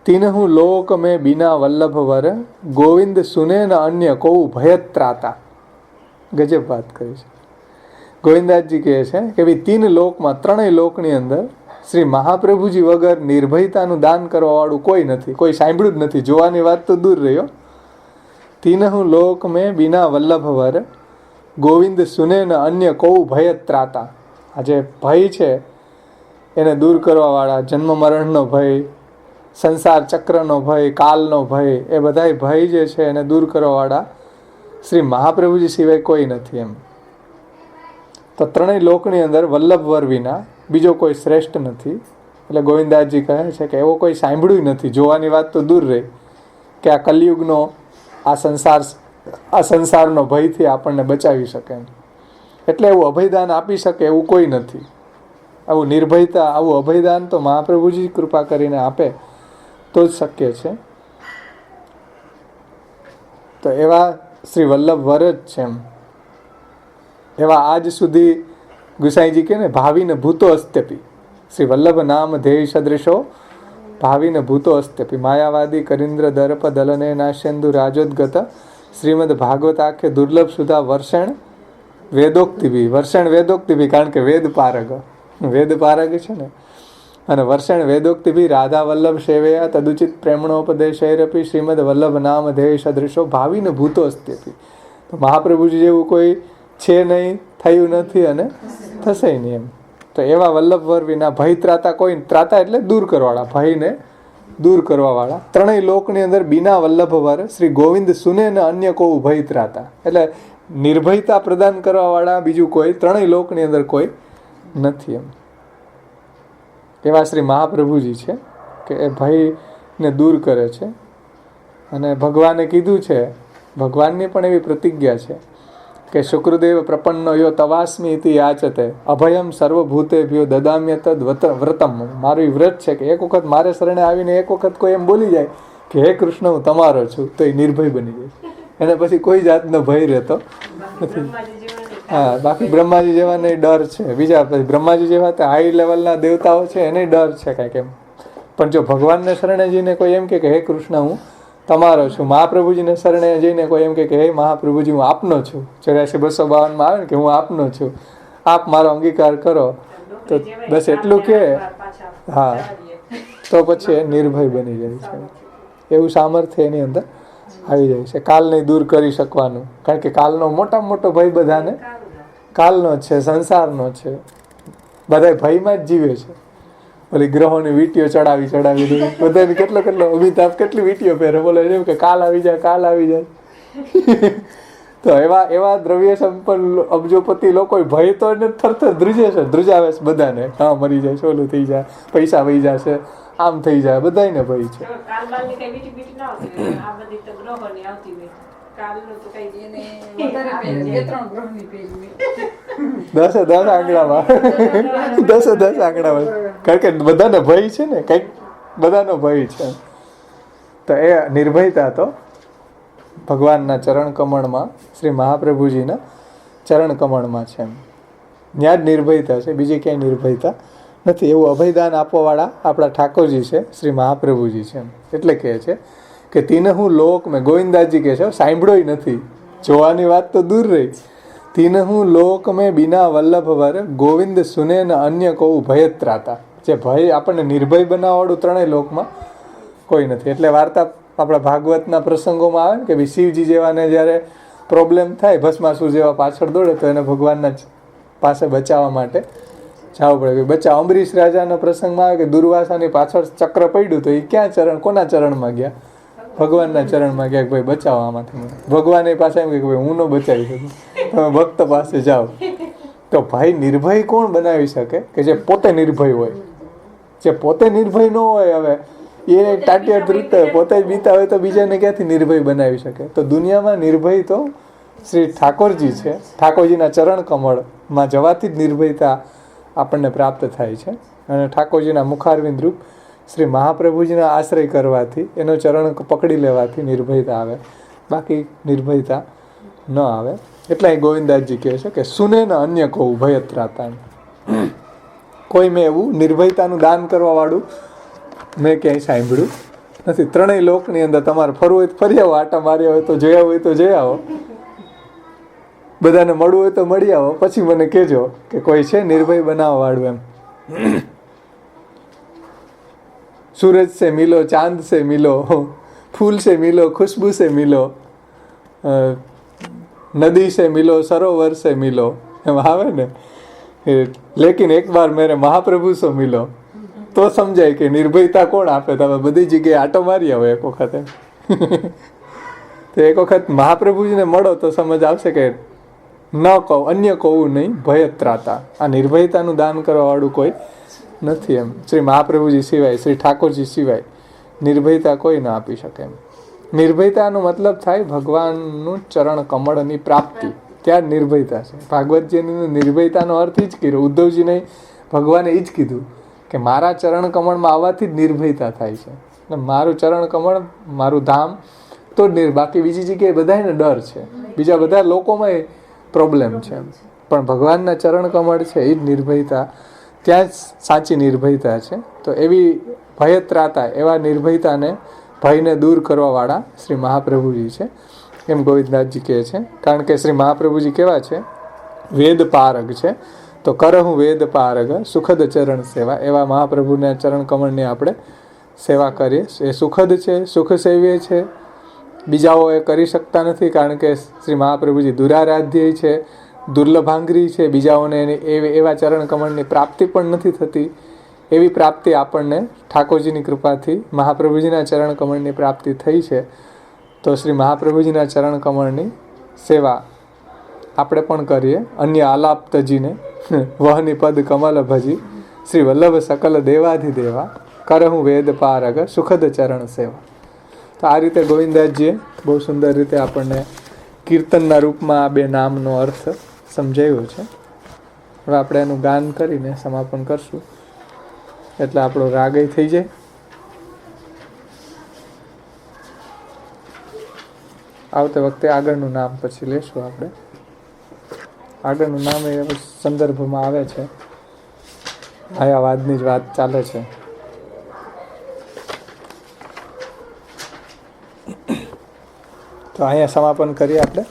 તીનહુ લોક મેં બિના વલ્લભ વર ગોવિંદ સુને ન અન્ય કૌ ભયત્રાતા. ગજબ વાત કરી છે. ગોવિંદાસજી કહે છે કે ભાઈ તીન લોકમાં, ત્રણેય લોકની અંદર શ્રી મહાપ્રભુજી વગર નિર્ભયતાનું દાન કરવા વાળું કોઈ નથી. કોઈ સાંભળ્યું જ નથી. જોવાની વાત તો દૂર રહ્યો. તીનહુ લોક મેં બિના વલ્લભ વર ગોવિંદ સુને ન અન્ય કૌ ભયત્રાતા. આ જે ભય છે એને દૂર કરવા વાળા, જન્મ મરણનો ભય, સંસાર ચક્રનો ભય, કાલનો ભય, એ બધાય ભય જે છે એને દૂર કરવા વાળા શ્રી મહાપ્રભુજી સિવાય કોઈ નથી એમ. તો ત્રણેય લોકની અંદર વલ્લભ વર વિના બીજો કોઈ શ્રેષ્ઠ નથી. એટલે ગોવિંદાસજી કહે છે કે એવો કોઈ સાંભળ્યું નથી. જોવાની વાત તો દૂર રહી કે આ કલિયુગનો આ સંસારનો ભયથી આપણને બચાવી શકે. એટલે એવું અભયદાન આપી શકે એવું કોઈ નથી. આવું નિર્ભયતા, આવું અભયદાન તો મહાપ્રભુજી કૃપા કરીને આપે તો જ શક્ય છે. તો એવા શ્રી વલ્લભ વર જ છે એમ. એવા આજ સુધી ગુસાઈજી કે ને ભાવિને ભૂતો અસ્ત્યપી. શ્રી વલ્લભ નામ ધ્યેય સદૃશો ભાવિને ભૂતો અસ્ત્યપી. માયાવાદી કરીન્દ્ર દર્પ દલને નાશ્યંદુ રાજોદગત શ્રીમદ ભાગવત આખે દુર્લભ સુધા વર્ષણ વેદોક્તિભી. વર્ષણ વેદોક્તિભી કારણ કે વેદ પારગ, વેદ પારગ છે ને. અને વર્ષણ વેદોક્તિભી રાધા વલ્લભ સેવયા તદુચિત પ્રેમણોપદેશૈરપી શ્રીમદ વલ્લભ નામ ધ્યેય સદૃશો ભાવિને ભૂતો અસ્ત્યપી. તો મહાપ્રભુજી જેવું કોઈ છે નહીં, થયું નથી અને થશે નહીં એમ. તો એવા વલ્લભ વર વિના ભય ત્રાતા કોઈ. ત્રાતા એટલે દૂર કરવાવાળા, ભયને દૂર કરવાવાળા. ત્રણેય લોકની અંદર બિના વલ્લભ વર શ્રી ગોવિંદ સુને ને અન્ય કોઈ ભય ત્રાતા. એટલે નિર્ભયતા પ્રદાન કરવાવાળા બીજું કોઈ ત્રણેય લોકની અંદર કોઈ નથી એમ. એવા શ્રી મહાપ્રભુજી છે કે એ ભયને દૂર કરે છે. અને ભગવાને કીધું છે, ભગવાનની પણ એવી પ્રતિજ્ઞા છે કે શુક્રદેવ પ્રપન્નો યો તવાસ્મી ઇતિ યાચતે અભયમ સર્વભૂતેભ્યો દદામ્ય તદ વ્રતમ. મારું વ્રત છે કે એક વખત મારે શરણે આવીને એક વખત કોઈ એમ બોલી જાય કે હે કૃષ્ણ હું તમારો છું, તો એ નિર્ભય બની જાય. એને પછી કોઈ જાતનો ભય રહેતો નથી. હા, બાકી બ્રહ્માજી જેવાને ડર છે. બીજા પછી બ્રહ્માજી જેવા તો હાઈ લેવલના દેવતાઓ છે એને ડર છે કાંઈક એમ. પણ જો ભગવાનને શરણે જઈને કોઈ એમ કે હે કૃષ્ણ હું તમારો છું, મહાપ્રભુજીને શરણે જઈને કોઈ એમ કે હે મહાપ્રભુજી હું આપનો છું, 84-252 આવે ને કે હું આપનો છું, આપ મારો અંગીકાર કરો, તો બસ એટલું કે હા, તો પછી એ નિર્ભય બની જાય છે. એવું સામર્થ્ય એની અંદર આવી જાય છે. કાલને દૂર કરી શકવાનું, કારણ કે કાલનો મોટામાં મોટો ભય બધાને કાલનો છે, સંસારનો છે. બધા ભયમાં જ જીવે છે. ઓલી ગ્રહોની વીંટીઓ ચડાવી દે બધાને કેટલો અમિતાભ કેટલી વીંટીઓ પહેરે, બોલે એમ કે કાલ આવી જાય. તો એવા દ્રવ્ય સંપન્ન અબજોપતિ લોકો ભય તો એને થરથર ધ્રુજાવે છે બધાને. હા, મરી જાય છે, ઓલું થઈ જાય, પૈસા વહી જશે, આમ થઈ જાય, બધાને ભય છે. 10 આંકડામાં 10 આંકડામાં, કારણ કે બધાને ભય છે ને, કંઈક બધાનો ભય છે. તો એ નિર્ભયતા તો ભગવાનના ચરણ કમળમાં, શ્રી મહાપ્રભુજીના ચરણ કમળમાં છે. ત્યાં જ નિર્ભયતા છે, બીજી ક્યાંય નિર્ભયતા નથી. એવું અભયદાન આપવાવાળા આપણા ઠાકોરજી છે, શ્રી મહાપ્રભુજી છે. એટલે કહે છે કે તીન હું લોક મેં, ગોવિંદાજી કહે છે, સાંભળ્યો નથી, જોવાની વાત તો દૂર રહી. તીન હું લોક મેં બિના વલ્લભ વર ગોવિંદ સુને ન અન્ય કહું ભયત્રાતા. જે ભય આપણને નિર્ભય બનાવવાળું ત્રણેય લોકમાં કોઈ નથી. એટલે વાર્તા આપણા ભાગવતના પ્રસંગોમાં આવે ને કે ભાઈ શિવજી જેવાને જ્યારે પ્રોબ્લેમ થાય, ભસ્માસુર જેવા પાછળ દોડે, તો એને ભગવાનના પાસે બચાવવા માટે જવું પડે. બચાવ અંબરીશ રાજાના પ્રસંગમાં આવે કે દુર્વાસાની પાછળ ચક્ર પડ્યું, તો એ ક્યાં કોના ચરણમાં ગયા? ભગવાનના ચરણમાં ગયા. ભાઈ બચાવો આમાંથી. ભગવાન એ પાસે એમ કે ભાઈ હું ન બચાવી શકું, તમે ભક્ત પાસે જાઓ. તો ભાઈ નિર્ભય કોણ બનાવી શકે? કે જે પોતે નિર્ભય હોય. જે પોતે નિર્ભય ન હોય, હવે એ ટાટિયા ધ્રુત પોતે જ બીતા હોય, તો બીજાને ક્યાંથી નિર્ભય બનાવી શકે? તો દુનિયામાં નિર્ભય તો શ્રી ઠાકોરજી છે. ઠાકોરજીના ચરણ કમળમાં જવાથી જ નિર્ભયતા આપણને પ્રાપ્ત થાય છે. અને ઠાકોરજીના મુખારવિંદ રૂપ શ્રી મહાપ્રભુજીના આશ્રય કરવાથી, એનો ચરણ પકડી લેવાથી નિર્ભયતા આવે, બાકી નિર્ભયતા ન આવે. એટલે અહીં ગોવિંદાસજી કહે છે કે સુને ન અન્ય કહું ભયત્રાતા. કોઈ મેં એવું નિર્ભયતાનું દાન કરવા વાળું મેં ક્યાંય સાંભળ્યું નથી. ત્રણેય લોકની અંદર તમારે ફરવું હોય તો ફરી આવો, આટા માર્યા હોય તો જોયા હોય તો જઈ આવો, બધાને મળવું હોય તો મળી આવો, પછી મને કહેજો કે કોઈ છે નિર્ભય બનાવવા વાળું એમ. सूरज से मिलो, चांद से मिलो, फूल से मिलो, खुशबू से मिलो, नदी से मिलो, सरोवर से मिलो, એમ આવે ને. લેકિન એક બાર મેરે મહાપ્રભુ સો મિલો, તો સમજાય કે નિર્ભયતા કોણ આપે. તમે બધી જગ્યાએ આટો મારી આવો એક વખત. તો એક વખત મહાપ્રભુજીને મળો તો સમજ આવશે કે ન કહું, અન્ય કહું નહીં, ભયત્રાતા. આ નિર્ભયતાનું દાન કરવા વાળું કોઈ નથી એમ. શ્રી મહાપ્રભુજી સિવાય, શ્રી ઠાકોરજી સિવાય નિર્ભયતા કોઈ ના આપી શકે એમ. નિર્ભયતાનો મતલબ થાય ભગવાનનું ચરણ કમળની પ્રાપ્તિ, ત્યાં જ નિર્ભયતા છે. ભાગવતજીની નિર્ભયતાનો અર્થ એ જ કર્યો. ઉદ્ધવજીને ભગવાને એ જ કીધું કે મારા ચરણ કમળમાં આવવાથી જ નિર્ભયતા થાય છે. મારું ચરણ કમળ, મારું ધામ તો જ બાકી બીજી જગ્યાએ બધાને ડર છે, બીજા બધા લોકોમાં પ્રોબ્લેમ છે. પણ ભગવાનના ચરણ કમળ છે એ જ નિર્ભયતા, ત્યાં જ સાચી નિર્ભયતા છે. તો એવી ભયત્રાતા, એવા નિર્ભયતાને, ભયને દૂર કરવાવાળા શ્રી મહાપ્રભુજી છે, એમ ગોવિંદનાથજી કહે છે. કારણ કે શ્રી મહાપ્રભુજી કેવા છે? વેદ પારગ છે. તો કરહું વેદ પારગ સુખદ ચરણ સેવા. એવા મહાપ્રભુના ચરણ કમળની આપણે સેવા કરીએ. એ સુખદ છે, સુખ સેવીએ છે. બીજાઓ એ કરી શકતા નથી, કારણ કે શ્રી મહાપ્રભુજી દુરારાધ્ય છે, દુર્લભાંગરી છે. બીજાઓને એવા ચરણ કમળની પ્રાપ્તિ પણ નથી થતી. એવી પ્રાપ્તિ આપણને ઠાકોરજીની કૃપાથી મહાપ્રભુજીના ચરણ કમળની પ્રાપ્તિ થઈ છે. તો શ્રી મહાપ્રભુજીના ચરણ કમળની સેવા આપણે પણ કરીએ. અન્ય આલાપ્તજીને વહની પદ કમલ ભજી, શ્રી વલ્લભ સકલ દેવાધિદેવા, કરહું વેદ પારગ સુખદ ચરણ સેવા. તો આ રીતે ગોવિંદાસજીએ બહુ સુંદર રીતે આપણને કીર્તનના રૂપમાં આ બે નામનો અર્થ સમજાવ્યો છે. હવે આપણે એનું ગાન કરીને સમાપન કરશું એટલે આપણો રાગય થઈ જાય. આવતે વખતે આગળનું નામ પછી લેશું આપણે. આગળનું નામ એ સંદર્ભમાં આવે છે, માયાવાદની જ વાત ચાલે છે. તો અહીંયા સમાપન કરીએ આપણે.